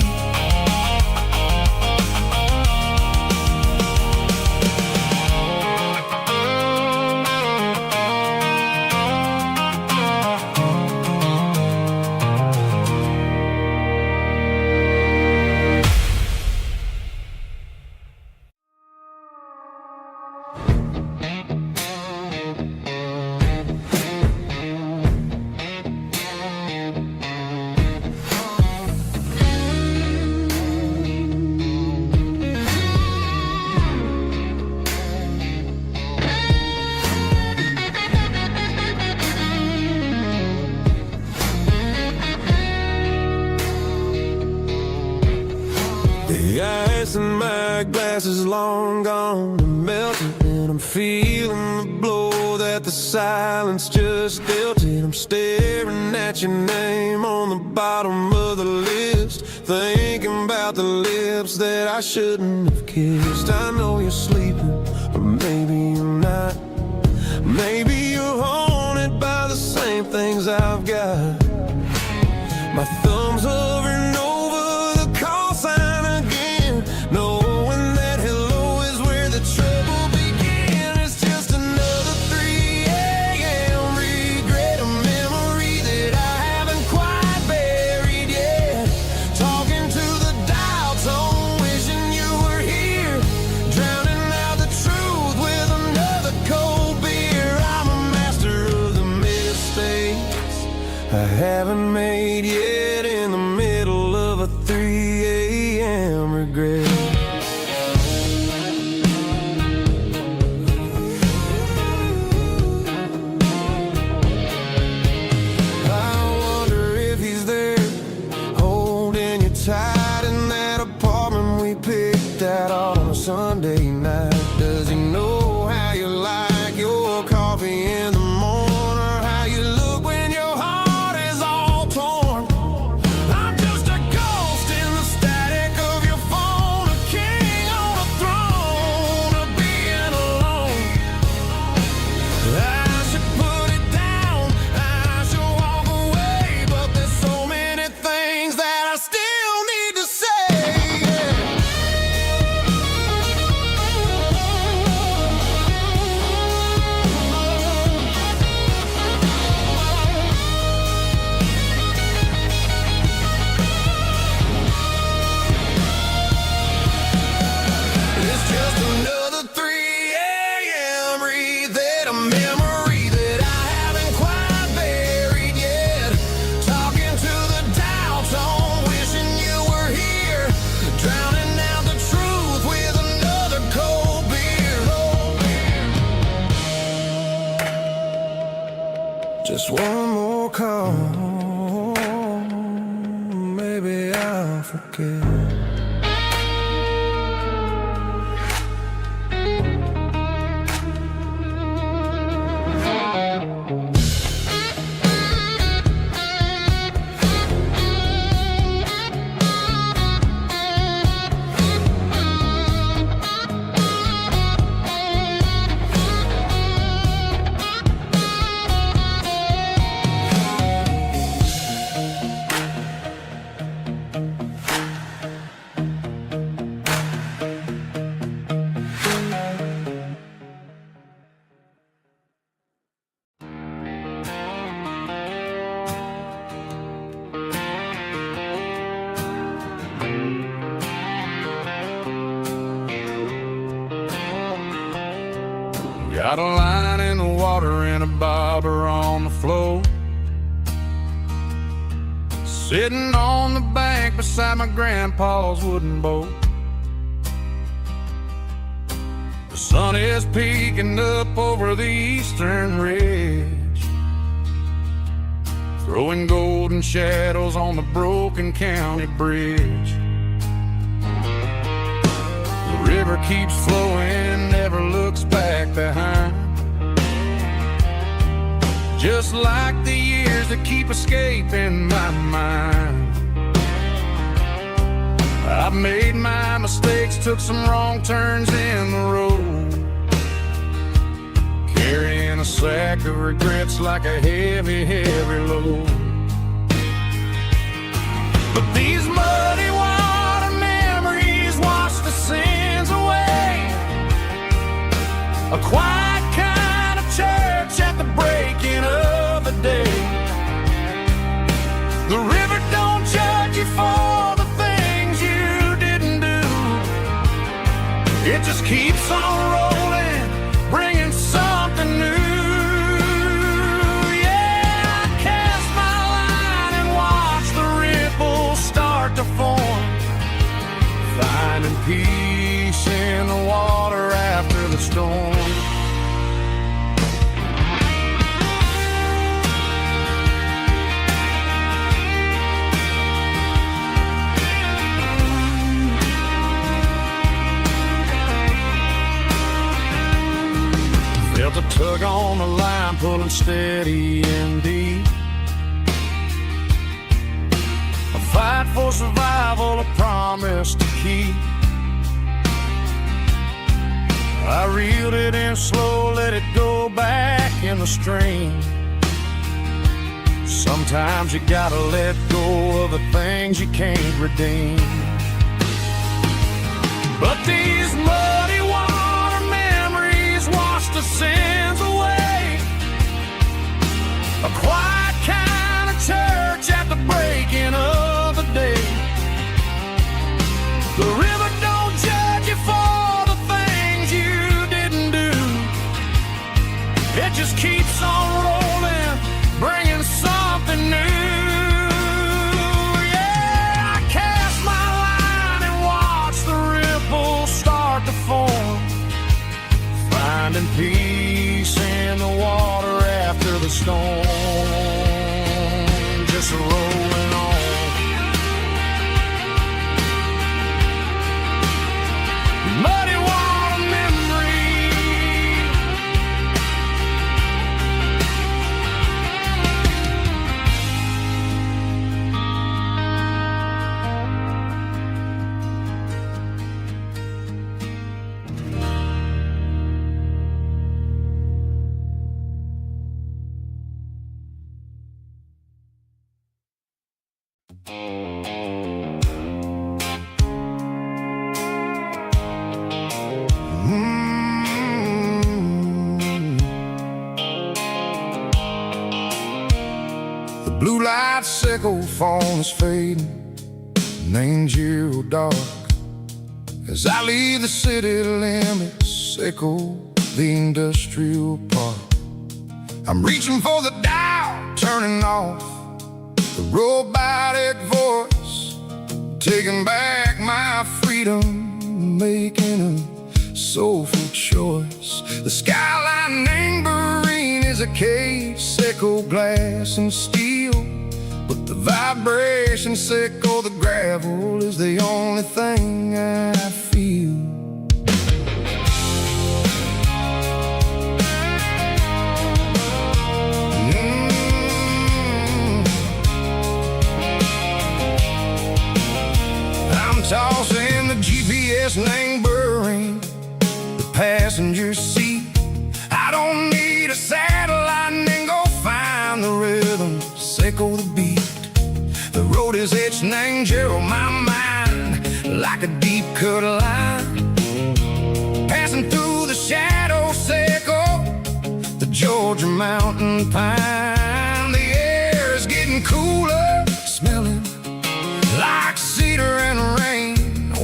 The ice in my glass is long gone and melted, and I'm feeling the blow that the silence just dealt it. I'm staring at your name on the bottom of the list, thinking about the lips that I shouldn't have kissed. I know you're sleeping, but maybe you're not. Maybe you're haunted by the same things I've got. My thumb's hovering over the call sign again, knowing that hello is where the trouble began. It's just another 3 a.m. regret, a memory that I haven't quite buried yet. Talking to the dial tone, wishing you were here, drowning out the truth with another cold beer. I'm a master of the mistakes I haven't made yet, in the middle of a 3 a.m. regret. I wonder if he's there, holding you tight in that apartment we picked out on a Sunday night. Does he know how you like your coffee in the morning, or how you look when your heart is all torn? I'm just a ghost in the static of your phone, a king on a throne of being alone. I should put it down, I should walk away, but there's so many things that I still need to say. It's just another 3 a.m. read, a memory that I haven't quite buried yet. Talking to the dial tone, wishing you were here, drowning out the truth with another cold beer. Just one more call, maybe I'll forget. on the floor, sitting on the bank beside my grandpa's wooden boat. The sun is peeking up over the eastern ridge, throwing golden shadows on the broken county bridge. The river keeps flowing, never looks back behind, just like the years that keep escaping my mind. I've made my mistakes, took some wrong turns in the road, carrying a sack of regrets like a heavy, heavy load. But these muddy water memories wash the sins away. A quiet kind of church at the breaking of the day. The river don't judge you for the things you didn't do. It just keeps on rolling, bringing something new. Yeah, I cast my line and watch the ripples start to form, finding peace in the water after the storm. Felt a tug on the line, pulling steady and deep. A fight for survival, a promise to keep. I reeled it in slow, let it go back in the stream. Sometimes you gotta let go of the things you can't redeem. But these muddy water memories wash the sins away. A quiet kind of church at the breaking of the day. The river don't judge you for the things you didn't do. It just keeps on rolling, bringing something new. Yeah, I cast my line and watch the ripples start to form, finding peace in the water after the storm. Just rolling on. Muddy water memory. The blue light sickle phone is fading, named zero dark. As I leave the city limits, sickle the industrial park. I'm reaching for the dial, turning off the robotic voice, taking back my freedom, making a soulful choice. The skyline named Marine is a cage, sickle glass and steel, but the vibration sickle the gravel is the only thing I feel. I'm tossing the GPS named Burring, the passenger seat. I don't need a satellite and go find the rhythm, sickle the beat. The road is etched named Gerald, my mind, like a deep cut line. Passing through the shadow sickle, the Georgia mountain pine. The air is getting cooler, smelling like cedar and rain,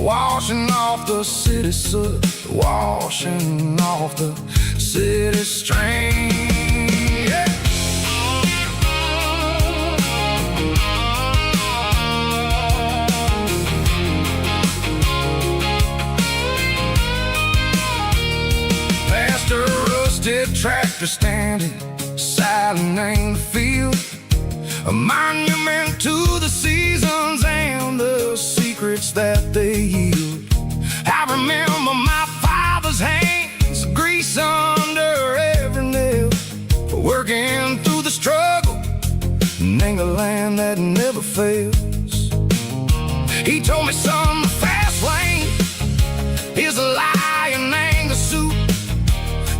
washing off the city soot, washing off the city strain. Yeah. tractor standing silent in the field, a monument to the seasons and the secrets that they yield. I remember my father's hands, grease under every nail, working through the struggle, named the land that never fails. He told me, son, the fast lane is a lion and a suit.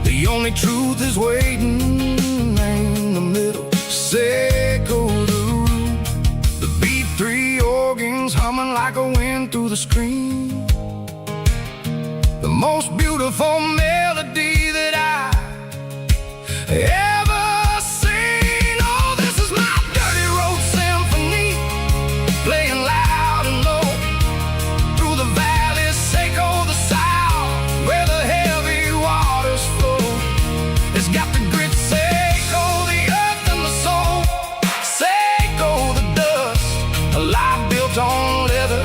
The only truth is waiting in the middle. Seco the root, the B3 organs humming like a wind through the screen. The most beautiful melody that I ever seen. Oh, this is my dirty road symphony, playing loud and low through the valleys, Seco the south, where the heavy waters flow. It's got the grit, Seco the earth and the soul, Seco the dust, a life built on leather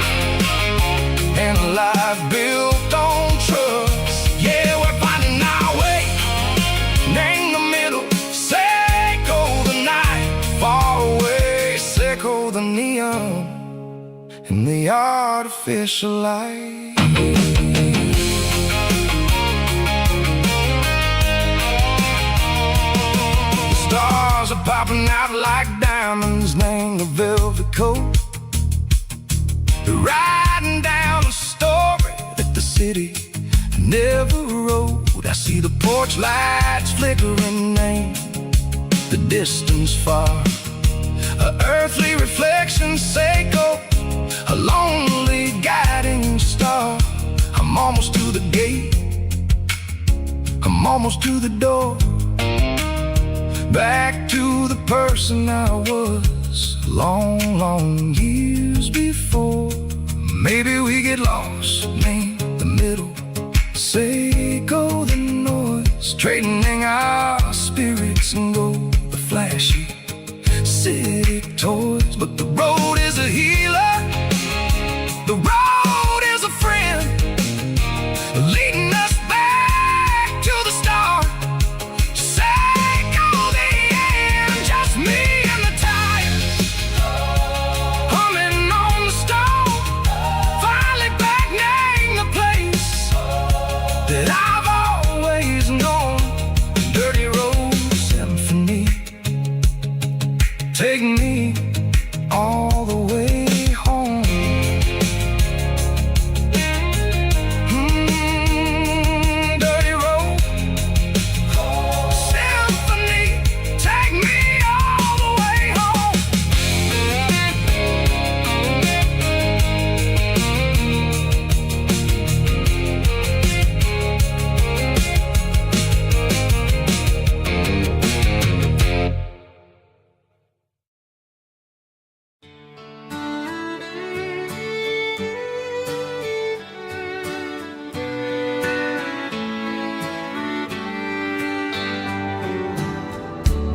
and a life built on trust. Yeah, we're finding our way in the middle. Seco the night, far away. Seco the neon and the artificial light. The stars are popping out like diamonds, named the velvet coat. They're riding down the story that the city never wrote. I see the porch lights flickering in the distance far, a earthly reflection, Seco, a lonely guiding star. I'm almost to the gate, I'm almost to the door, back to the person I was long, long years before. Maybe we get lost in the middle, Seco the noise, trading our spirits and go the flashy city toys. But the road is a healer, the road is a friend, leading us back to the start. Seco the end, just me and the tires, humming on the stove, finally back name the place that I've always known. Dirty road symphony, take me all the way home. Dirty road symphony, take me all the way home.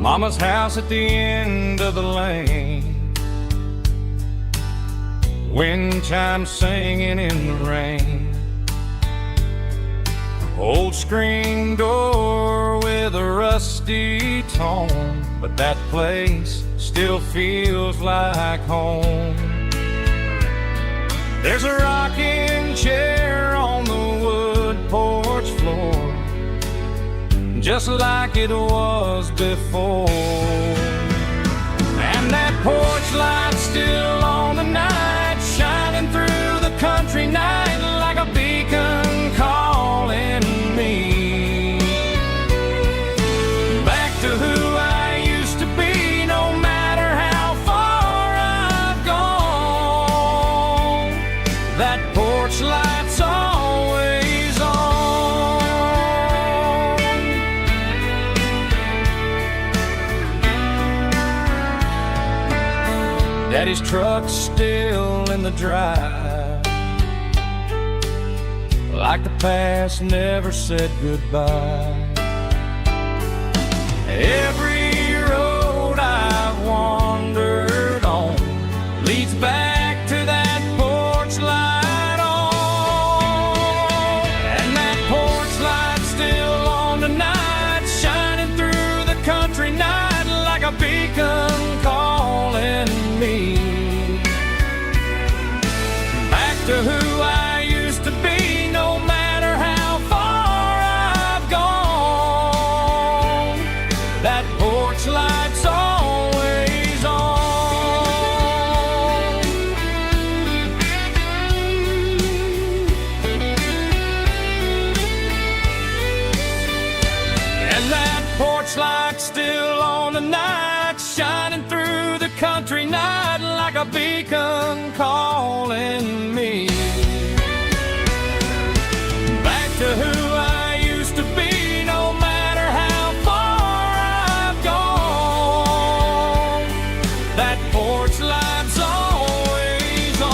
Mama's house at the end of the lane, wind chimes singing in the rain. Old screen door with a rusty tone, but that place still feels like home. There's a rocking chair on the wood porch floor, just like it was before. And that porch light's still on the night, shining through the country night like a beacon calling me back to who I used to be. No matter how far I've gone, that porch light's always on. Daddy's truck's still in the drive, like the past never said goodbye. Every road I've wandered on leads back to that porch light on. And that porch light's still on tonight, shining through country night like a beacon calling me back to who I used to be, no matter how far I've gone. That porch light's always on,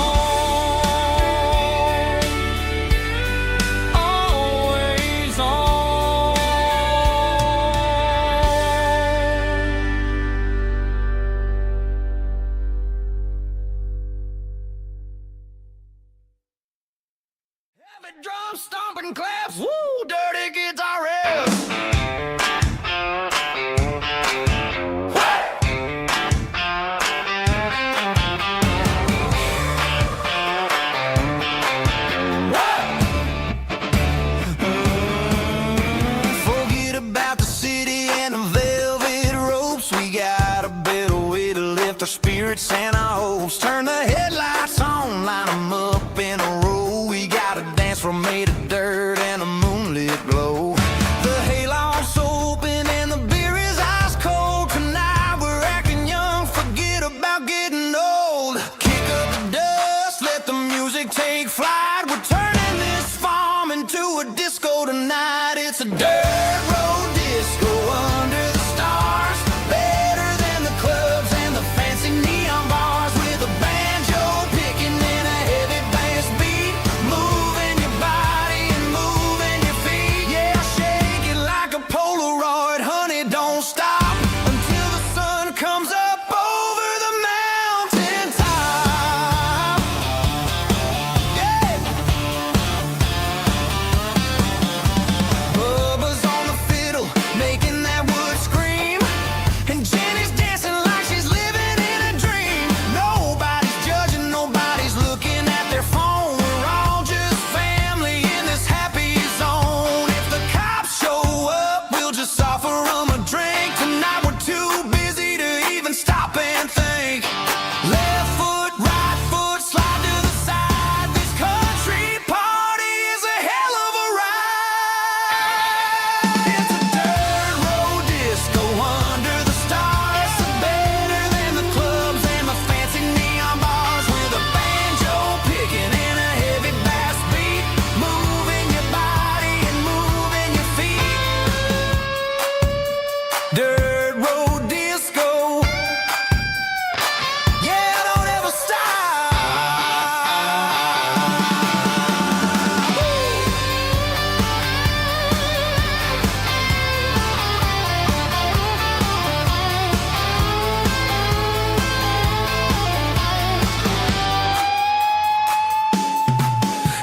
always on. Heavy drum stomping claps, woo, dirty guitar riffs. Forget about the city and the velvet ropes. We got a better way to lift our spirits and our hopes. Turn the headlights on, line them up in a row. We got a dance floor made of dirt and a moonlit glow. The hayloft's open and the beer is ice cold. Tonight we're acting young, forget about getting old. Kick up the dust, let the music take flight. We're turning this farm into a disco tonight. It's a dirt road disco under the stars. Better than the clubs and the fancy neon bars. With a banjo picking and a heavy bass beat. Moving your body and moving your feet. Yeah, shake it like a Polaroid, honey, don't stop until the sun comes up over the mountain top. Yeah. Bubba's on the fiddle, making that wood scream. And Jenny's dancing like she's living in a dream. Nobody's judging, nobody's looking at their phone. We're all just family in this happy zone. If the cops show up, we'll just offer them a drink. Tonight we're too busy to even stop and think. Left foot, right foot, slide to the side. This country party is a hell of a ride. It's a dirt road disco under the stars. Better than the clubs and the fancy neon bars. With a banjo picking and a heavy bass beat. Moving your body and moving your feet. Dirt road disco. Yeah, don't ever stop.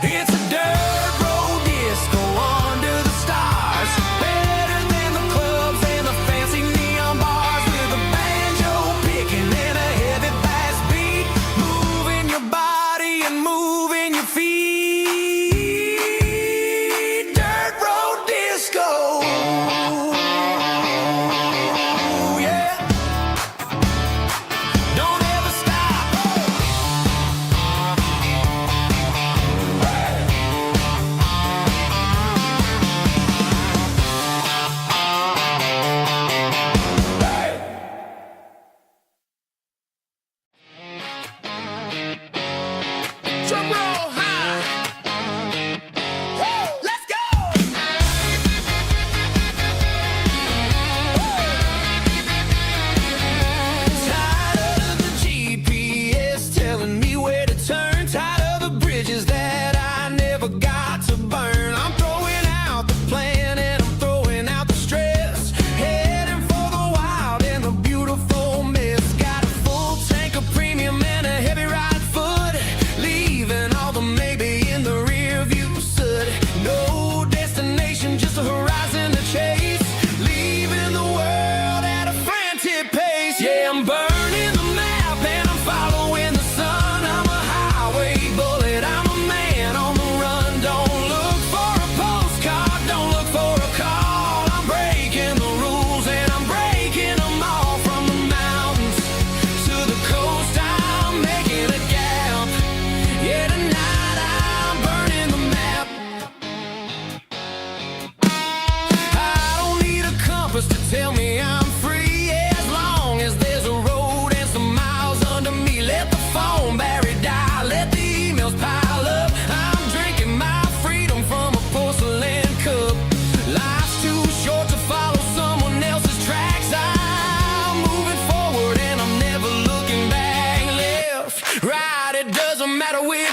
It's a dirt road disco under the stars. Better than the clubs and the fancy neon bars. With a banjo picking and a heavy bass beat. Moving your body and moving your feet. Dirt road disco. Yeah. Don't ever stop. Drum roll high. Woo, let's go. Tired of the GPS telling me where to turn. Tired of the bridges that I never got to burn. I'm throwing out the plan and I'm throwing out the stress. Heading for the wild and the beautiful mist. Got a full tank of premium and a heavy right foot. Leaving all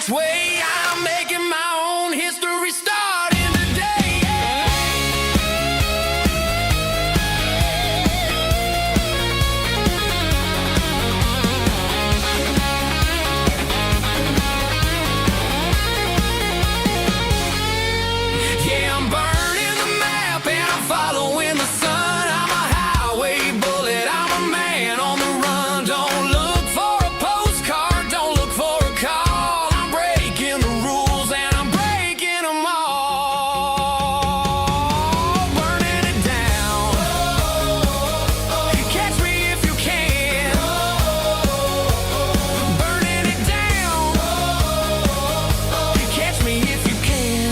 this way. I'm making my own history starting today. Yeah, I'm burning the map and I'm following the sun. I'm a highway bullet, I'm a man on the run. Don't look for a postcard, don't look for a call. I'm breaking the rules and I'm breaking them all. Burning it down. Catch me if you can. Burning it down. Catch me if you can.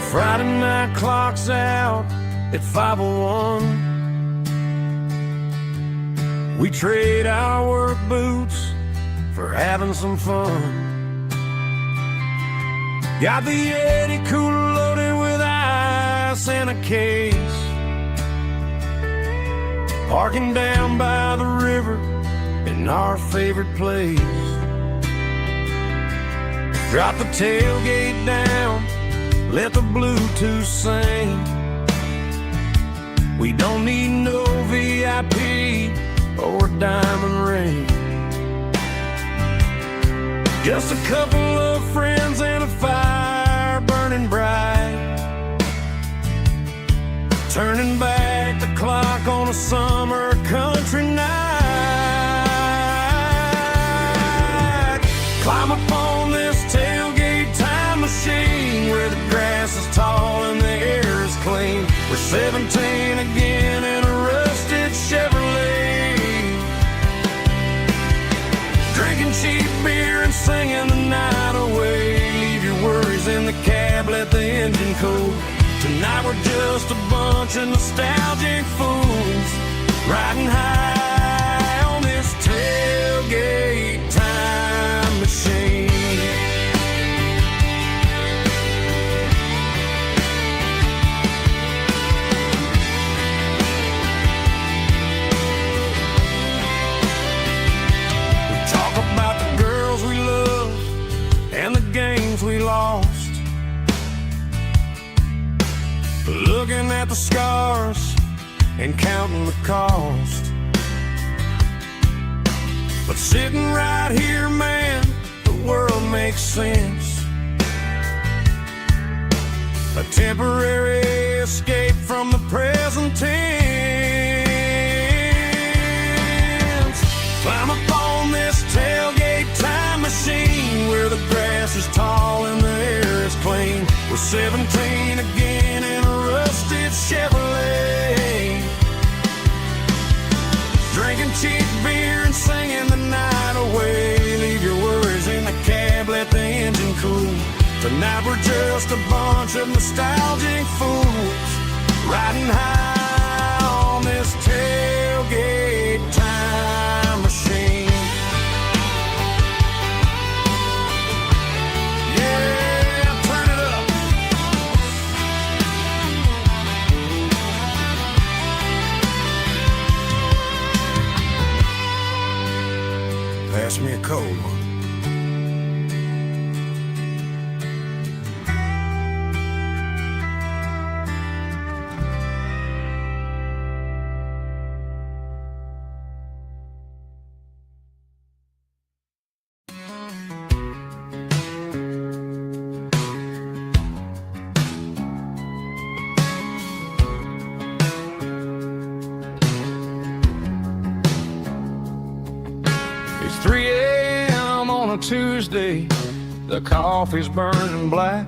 Friday night clock's out at 5:01. We trade our work boots for having some fun. Got the Yeti cooler loaded with ice and a case. Parking down by the river in our favorite place. Drop the tailgate down, let the Bluetooth sing. We don't need no VIP or diamond ring. Just a couple of friends and a fire burning bright. Turning back the clock on a summer country night. Climb up on this tailgate time machine where the grass is tall and the air is clean. We're 17 again in a rusted Chevrolet. Drinking cheap beer and singing the night away. Leave your worries in the cab, let the engine cool. Tonight we're just a bunch of nostalgic fools riding high on this tailgate time machine. We lost, looking at the scars and counting the cost. But sitting right here, man, the world makes sense. A temporary escape from the present tense. Climb up on this tailgate time machine where the grass is tall and the air is clean. We're 17 again in a rusted Chevrolet. Drinking cheap beer and singing the night away. Leave your worries in the cab, let the engine cool. Tonight we're just a bunch of nostalgic fools riding high on this tailgate time machine. Pass me a cold one. It's 3 a.m. on on a Tuesday, the coffee's burning black.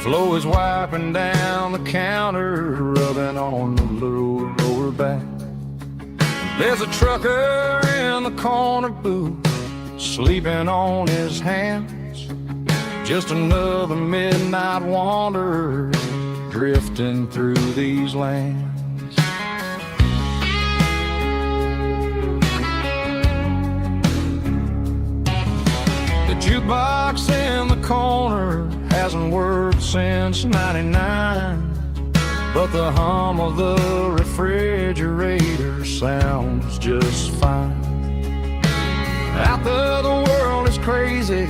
Flo is wiping down the counter, rubbing on the little lower back. There's a trucker in the corner booth, sleeping on his hands. Just another midnight wanderer, drifting through these lands. The jukebox in the corner hasn't worked since '99, but the hum of the refrigerator sounds just fine. Out there the world is crazy,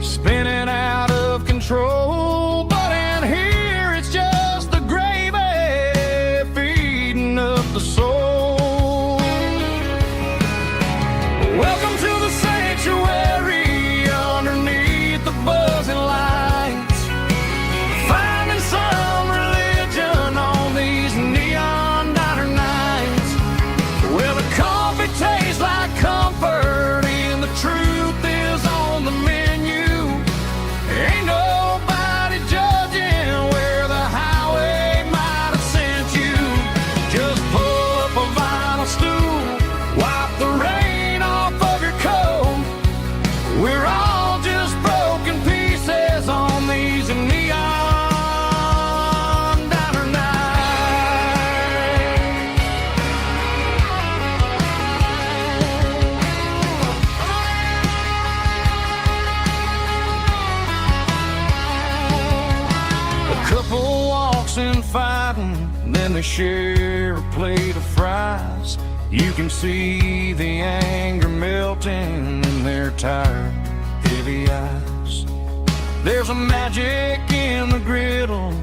spinning out of control, but in here it's just the gravy feeding up the soul. Welcome to the sanctuary underneath the buzzing lights, finding some religion on these neon diner nights. Well, the coffee tastes like comfort and the truth is on the menu. Ain't nobody judging where the highway might have sent you. Just pull up a vinyl stool, wipe the rain off of your coat. We're all just broken pieces on these neon diner nights. A couple walks in fighting, then they share a plate of fries. You can see the anger melting in their tired, heavy eyes. There's a magic in the griddle,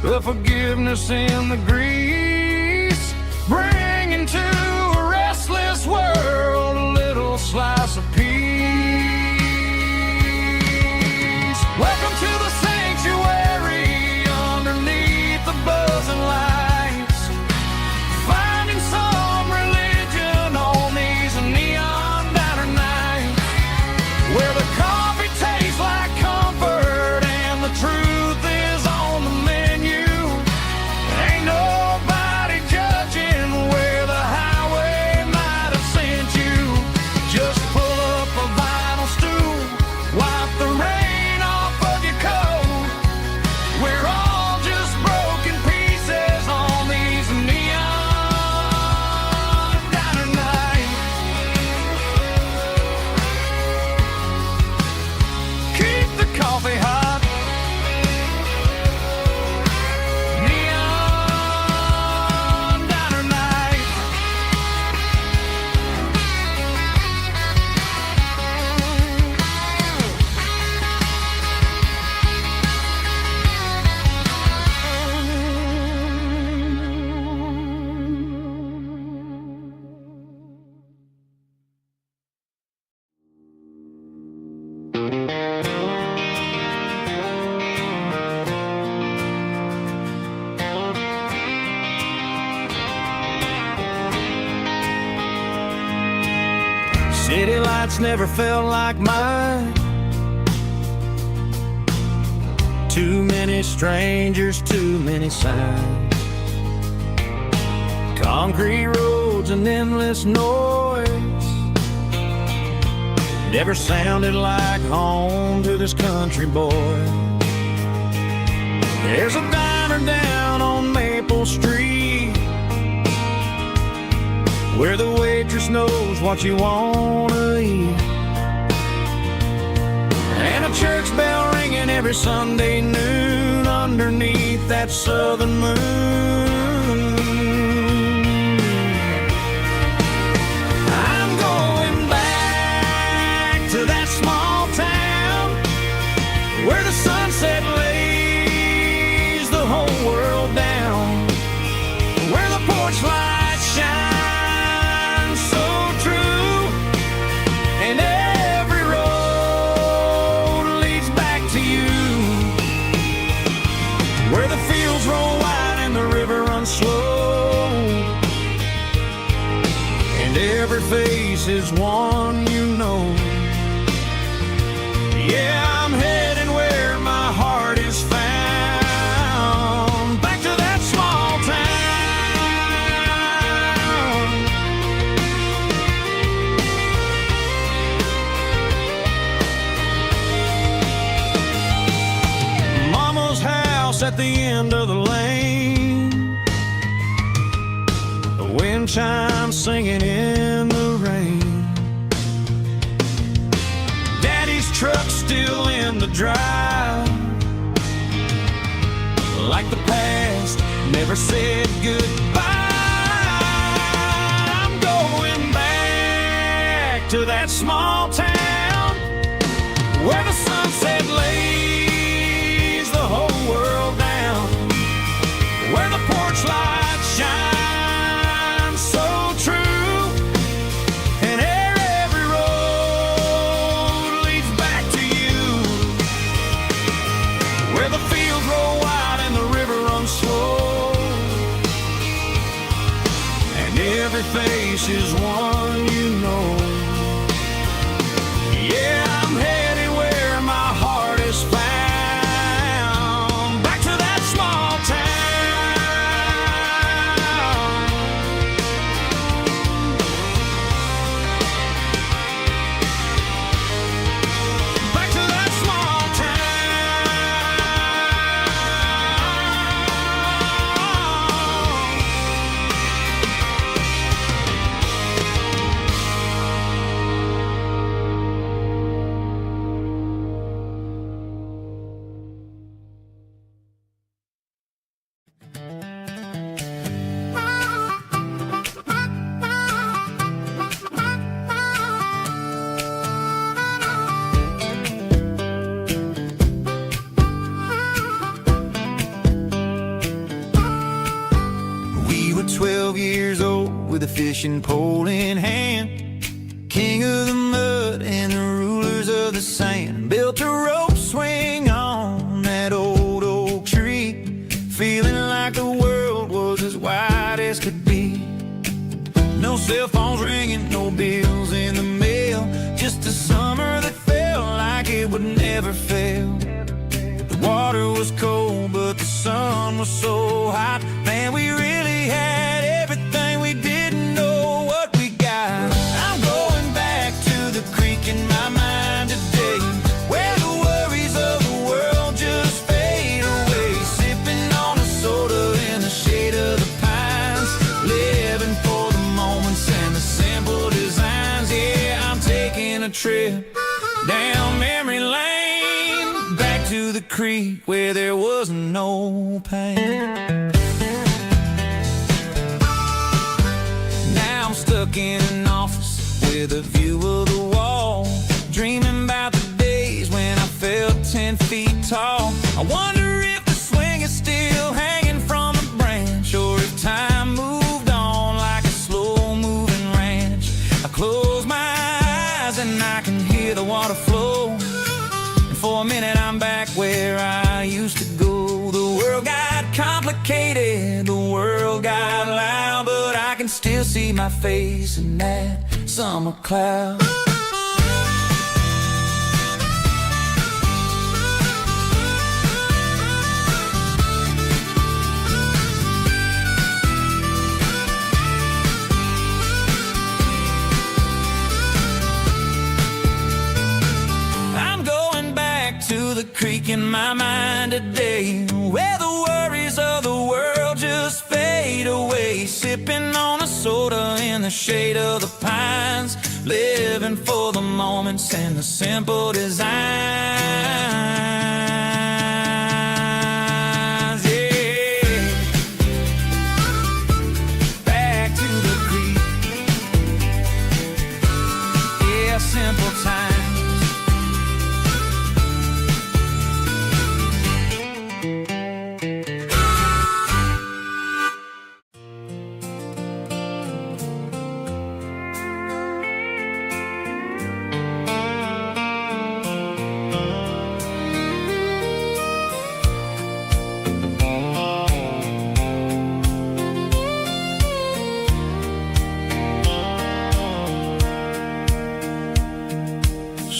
a forgiveness in the grease, bringing to a restless world a little slice of peace. Welcome to the sanctuary underneath the buzzing lights, finding some religion on these neon diner nights, where the coffee tastes like comfort and the truth is on the menu. Ain't nobody judging where the highway might have sent you. Just pull up a vinyl stool, wipe the rain off of your coat. We're all just broken pieces on these neon diner nights. Keep the coffee hot. Neon diner nights. City lights never felt like mine. Too many strangers, too many signs. Concrete roads and endless noise never sounded like home to this country boy. There's a diner down on Maple Street where the waitress knows what you wanna eat, and a church bell ringing every Sunday noon underneath that southern moon. I'm going back to that small town where the sunset lays the whole world down, where the porch lights shine so true, and every road leads back to you, where the fields roll wide and the river runs slow, and every face is one you know, at the end of the lane, the wind chimes singing in the rain. Daddy's truck's still in the drive, like the past never said goodbye. I'm going back to that small town where the sunset lays the whole world down, where the porch lights shine so true, and every road leads back to you, where the fields roll wide and the river runs slow, and every face is one you know. Yeah, I'm headed where my heart is found, back to that small town, back to that small We were 12 years old with a fishing pole in hand, king of the mud and the rulers of the sand. Built a rope swing on that old oak tree, feeling like the world was as wide as could be. No cell phones ringing, no bills in the mail, just a summer that felt like it would never fail. The water was cold, but the sun was so hot. Man, we really had everything, we didn't know what we got. I'm going back to the creek in my mind today, where the worries of the world just fade away. Sipping on a soda in the shade of the pines, living for the moments and the simple designs. Yeah, I'm taking a trip down memory lane, back to the creek where there was no pain. Now I'm stuck in an office with a view of the wall, dreaming about the days when I felt 10 feet tall. I wonder if the swing is still hanging from a branch, or if time moved on like a slow-moving ranch. I close my eyes and I can hear the water flow, and for a minute I'm back where I used to go. The world got complicated, the world got loud, but I can still see my face in that summer cloud. I'm going back to the creek in my mind today, where the worries of the world just fade away. Sipping on a soda in the shade of the pines, living for the moments and the simple designs. Yeah, back to the creek. Yeah, simple times.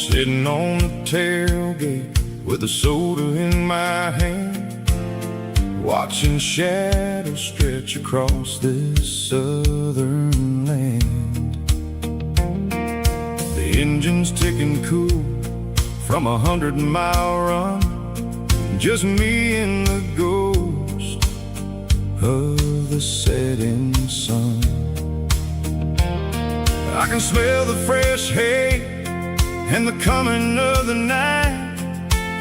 Sitting on the tailgate with a soda in my hand, watching shadows stretch across this southern land. The engine's ticking cool from 100-mile run, just me and the go of the setting sun. I can smell the fresh hay and the coming of the night.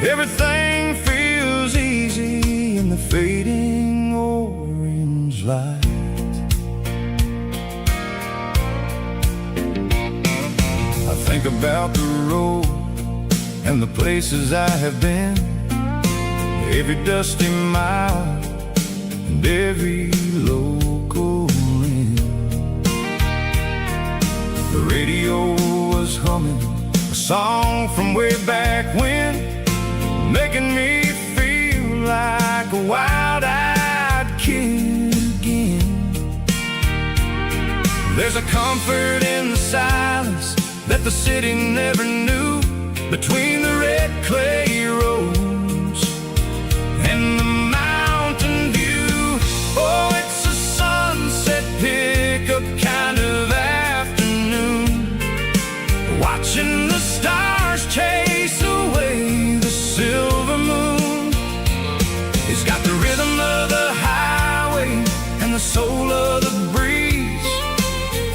Everything feels easy in the fading orange light. I think about the road and the places I have been, every dusty mile and every local inn. The radio was humming a song from way back when, making me feel like a wild-eyed kid again. There's a comfort in the silence that the city never knew, between the red clay roads and the mountain view. Oh, it's a sunset pickup kind of afternoon, watching the stars chase away the silver moon. It's got the rhythm of the highway and the soul of the breeze,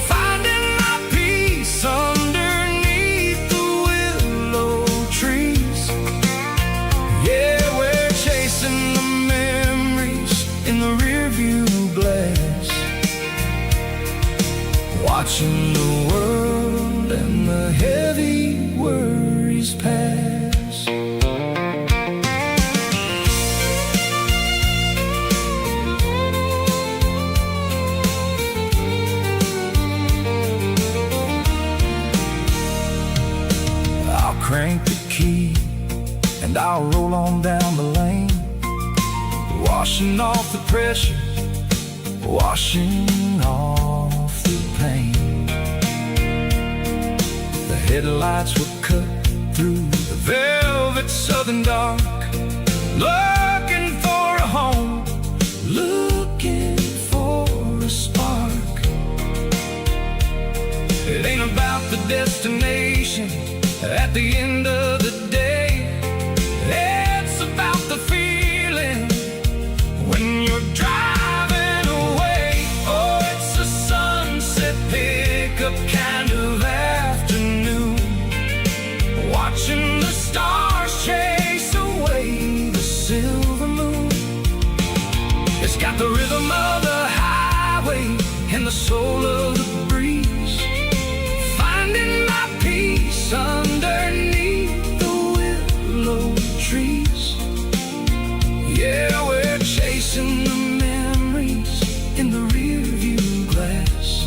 finding my peace underneath the willow trees. Yeah, we're chasing the memories in the rearview glass, watching the world and the heavy worries pass. I'll crank the key and I'll roll on down the lane, washing off the pressure, washing off the pain. The headlights will cut through the velvet southern dark, looking for a home, looking for a spark. It ain't about the destination at the end of the day, it's about the feeling when you're driving away. Oh, it's a sunset pickup kind of afternoon, watching the stars chase away the silver moon. It's got the rhythm of the highway and the soul of the breeze, finding my peace underneath the willow trees. Yeah, we're chasing the memories in the rearview glass,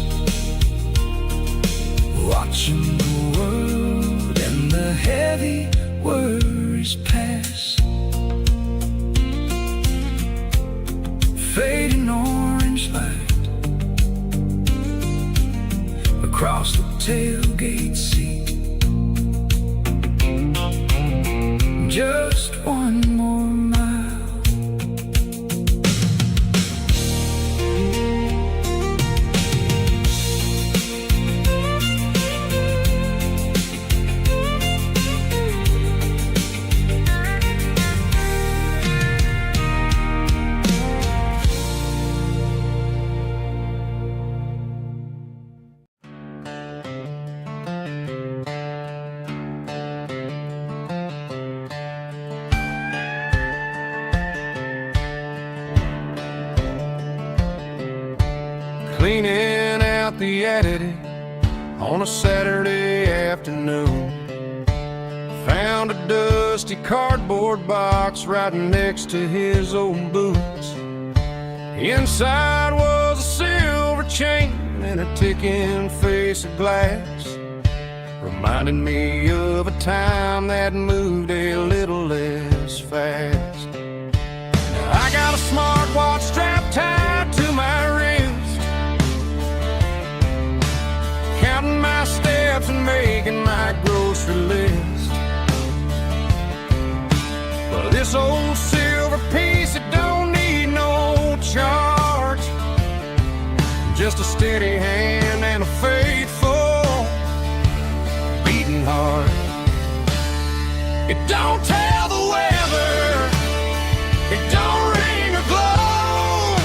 watching the world and the heavy worries pass. Fading orange light across the tailgate seat, just one more mile. Cleaning out the attic on a Saturday afternoon, found a dusty cardboard box right next to his old boots. Inside was a silver chain and a ticking face of glass, reminding me of a time that moved a little less fast. I got a smartwatch strapped tied to my wrist, counting my steps and making my grocery list. But this old silver piece, it don't need no charge, just a steady hand and a faithful beating heart. It don't tell the weather, it don't ring or glow,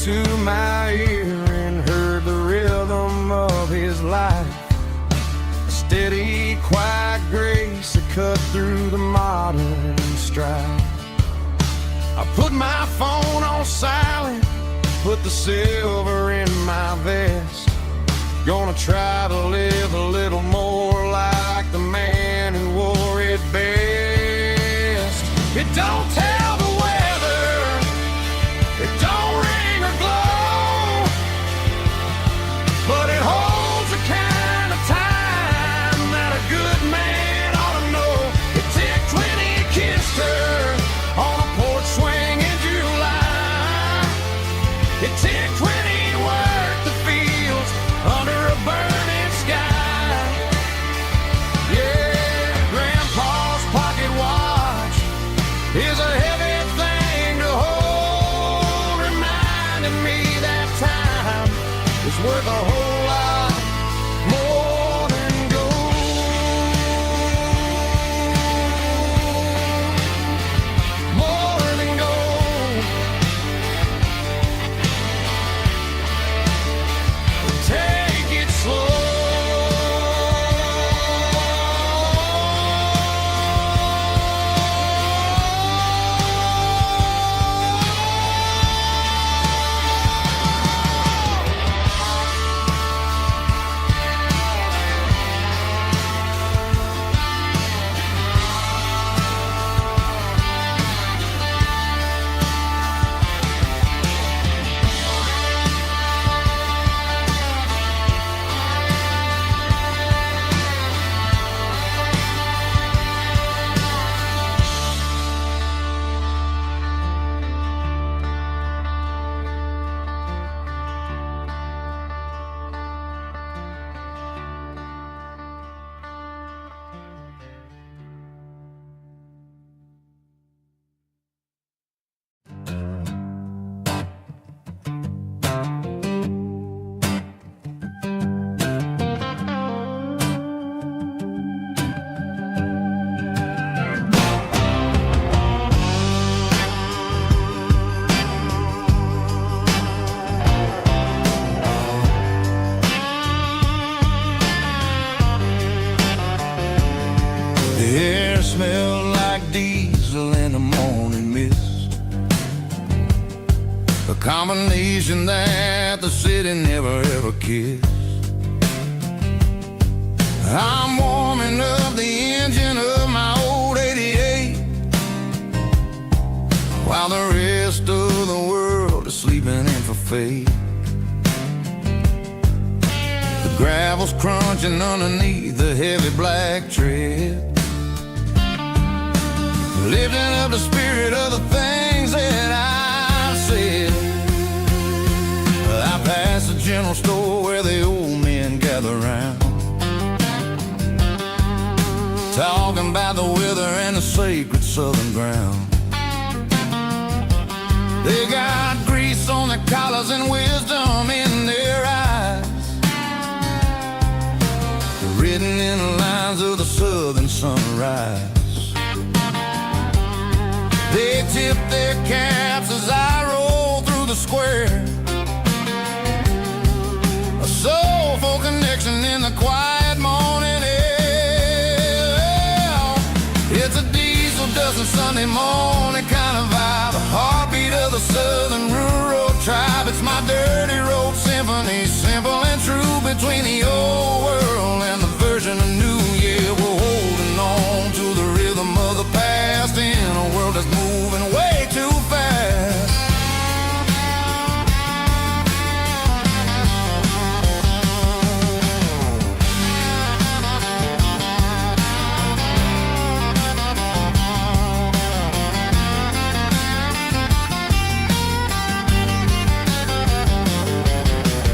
to my ear and heard the rhythm of his life. A steady, quiet grace that cut through the modern strife. I put my phone on silent, put the silver in my vest. Gonna try to live a little more like the man who wore it best. It don't tell the weather, it don't ring or glow, but it holds the kind of time that a good man ought to know. It ticked when he kissed her on a porch swing in July. It ticked when he worked the fields under a burning sky. Yeah, Grandpa's pocket watch is a heavy thing to hold, reminding me that time is worth a whole lot more than gold. More than gold. Take it slow. The air smelled like diesel in the morning mist, a combination that the city never ever kissed. I'm warming up the engine of my old 88, while the rest of the world is sleeping in for fate. The gravel's crunching underneath the heavy black tread, lifting up the spirit of the things that I've said. I passed the general store where the old men gather round, talking about the weather and the sacred southern ground. They got grease on their collars and wisdom in their eyes, written in the lines of the southern sunrise. They tip their caps as I roll through the square, a soulful connection in the quiet morning air. It's a diesel dozen Sunday morning kind of vibe, the heartbeat of the southern rural tribe. It's my dirty road symphony, simple and true, between the old world and the version of new. Yeah, we're holding on to the rhythm of the past in a world that's moving way too fast.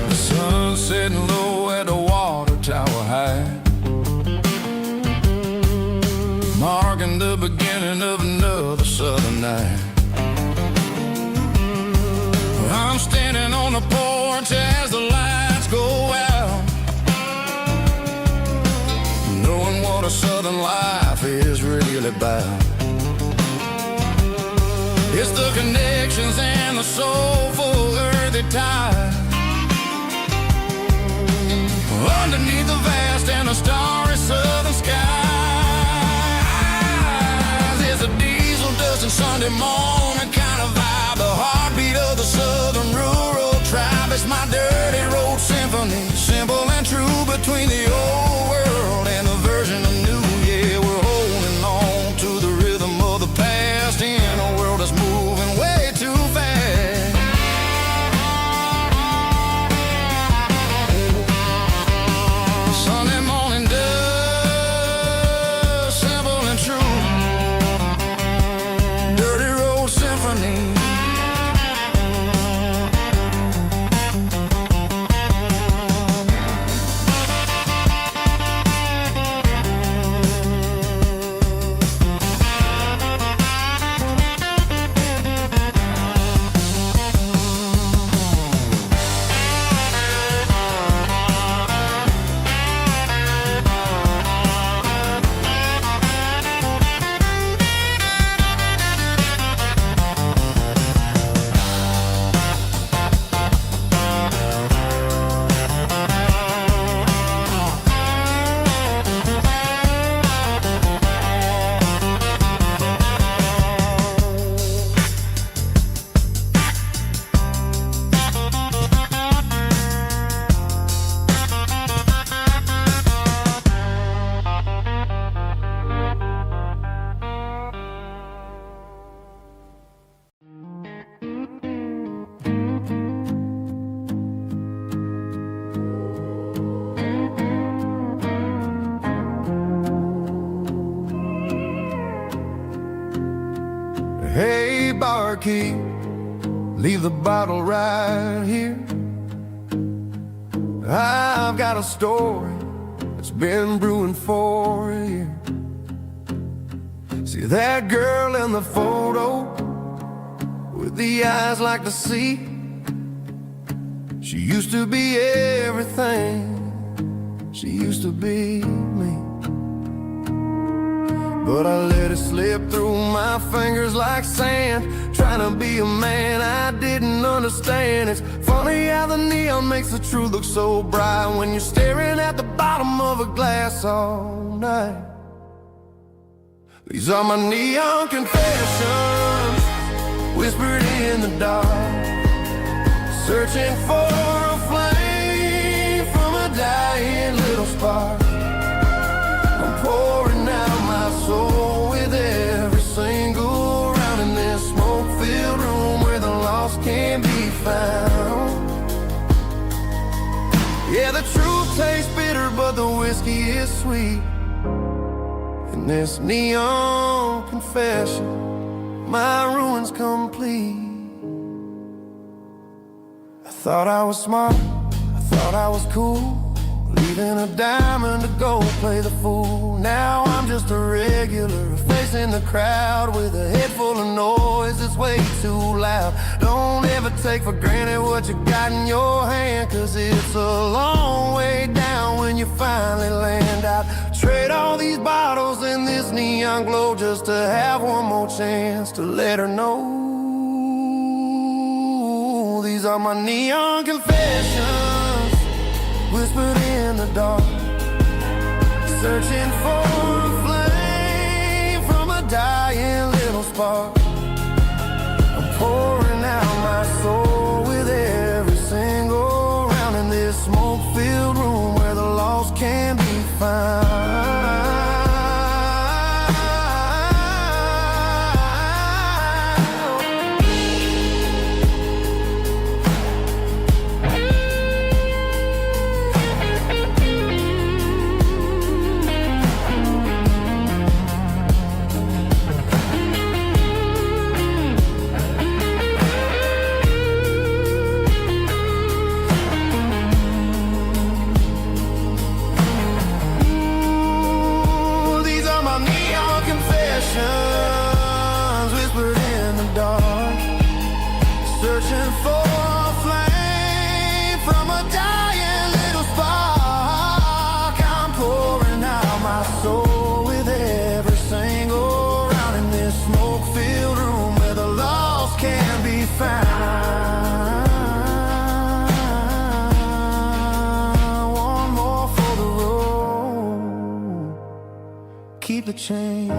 The sun setting low at the water tower high, marking the beginning of another southern night. I'm standing on the porch as the lights go out, knowing what a southern life is really about. It's the connections and the soulful earth with it tied. Underneath the vast and the starry southern skies is a diesel dusting Sunday morning kind of vibe. The heartbeat of the southern rural tribe. It's my dirty road symphony, simple and true between the old world and the version of new. Yeah, we're holding on to the rhythm of the past in a world that's moving way too fast. Sunday morning dust, simple and true. Dirty road symphony. Hey, barkeep, leave the bottle right here. I've got a story that's been brewing for a year. See that girl in the photo with the eyes like the sea? She used to be everything. She used to be me. But I let it slip through my fingers like sand, trying to be a man I didn't understand. It's funny how the neon makes the truth look so bright when you're staring at the bottom of a glass all night. These are my neon confessions, whispered in the dark, searching for a flame from a dying little spark. I'm pouring out my soul with every single round in this smoke-filled room where the lost can be found. Yeah, the truth tastes bitter, but the whiskey is sweet. In this neon confession, my ruin's complete. I thought I was smart, I thought I was cool, leaving a diamond to go play the fool. Now I'm just a regular, facing the crowd with a head full of noise that's way too loud. Don't ever take for granted what you got in your hand, cause it's a long way down when you finally land out. Trade all these bottles and this neon glow just to have one more chance to let her know. These are my neon confessions, whispered in the dark, searching for a flame from a dying little spark. I'm pouring out my soul with every single round in this smoke-filled room where the lost can be found. Whispered in the dark, searching for a flame from a dying little spark. I'm pouring out my soul with every single round in this smoke-filled room where the lost can be found. keep the change.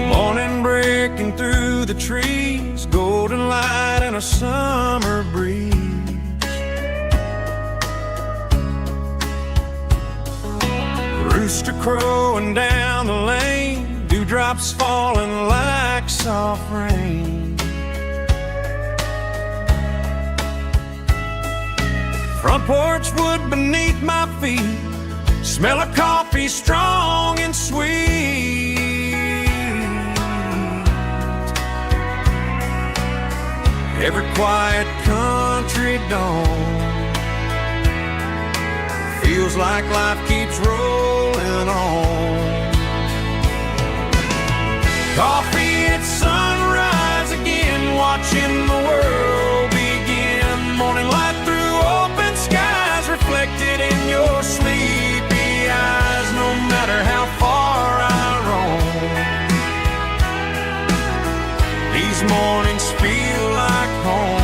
Morning breaking through the trees, golden light and a summer breeze. Rooster crowing down the lane, dewdrops falling like soft rain. Front porch wood beneath my feet, smell of coffee strong and sweet. Every quiet country dawn feels like life keeps rolling on. Coffee at sunrise again, watching the world begin. Morning light through open skies, reflected in your sleepy eyes. No matter how far I roam, these mornings feel like home.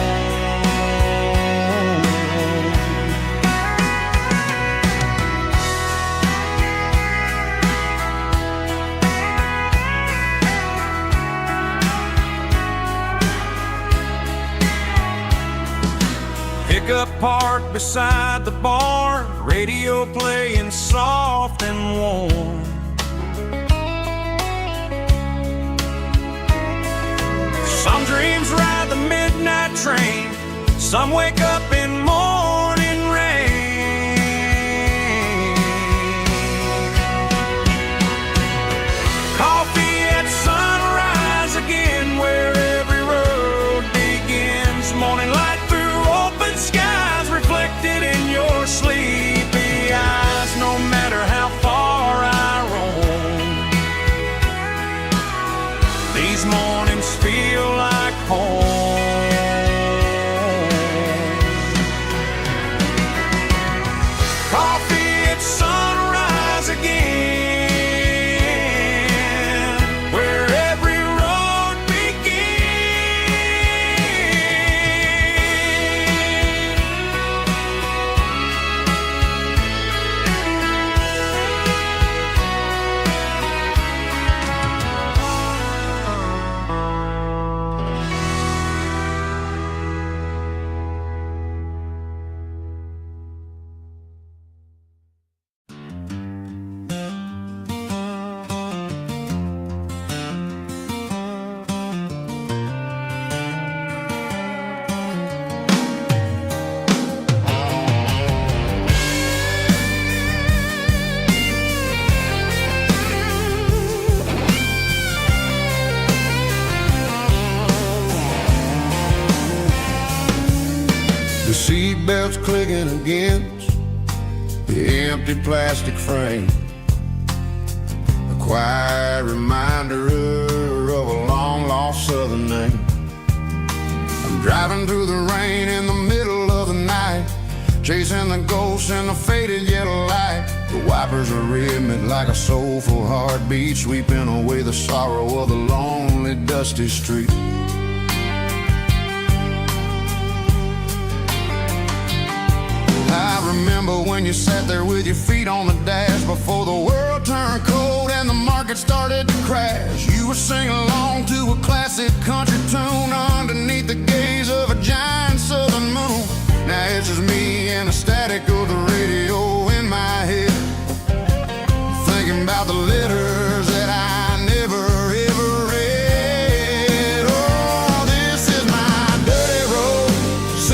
Pickup parked beside the barn, radio playing soft and warm. Some dreams ride the midnight train, some wake up in morning rain. Coffee at sunrise again, where every road begins. Morning light through open skies, reflected in your sleepy eyes. No matter how far I roam, these mornings feel like home. Coffee at sunrise again, where every road The seatbelt's clicking against the empty plastic frame, a quiet reminder of a long-lost southern name. I'm driving through the rain in the middle of the night, chasing the ghosts in the faded yellow light. The wipers are rhythmic like a soulful heartbeat, sweeping away the sorrow of the lonely, dusty street. I remember when you sat there with your feet on the dash, before the world turned cold and the market started to crash. You were singing along to a classic country tune underneath the gaze of a giant southern moon. Now it's just me and the static of the radio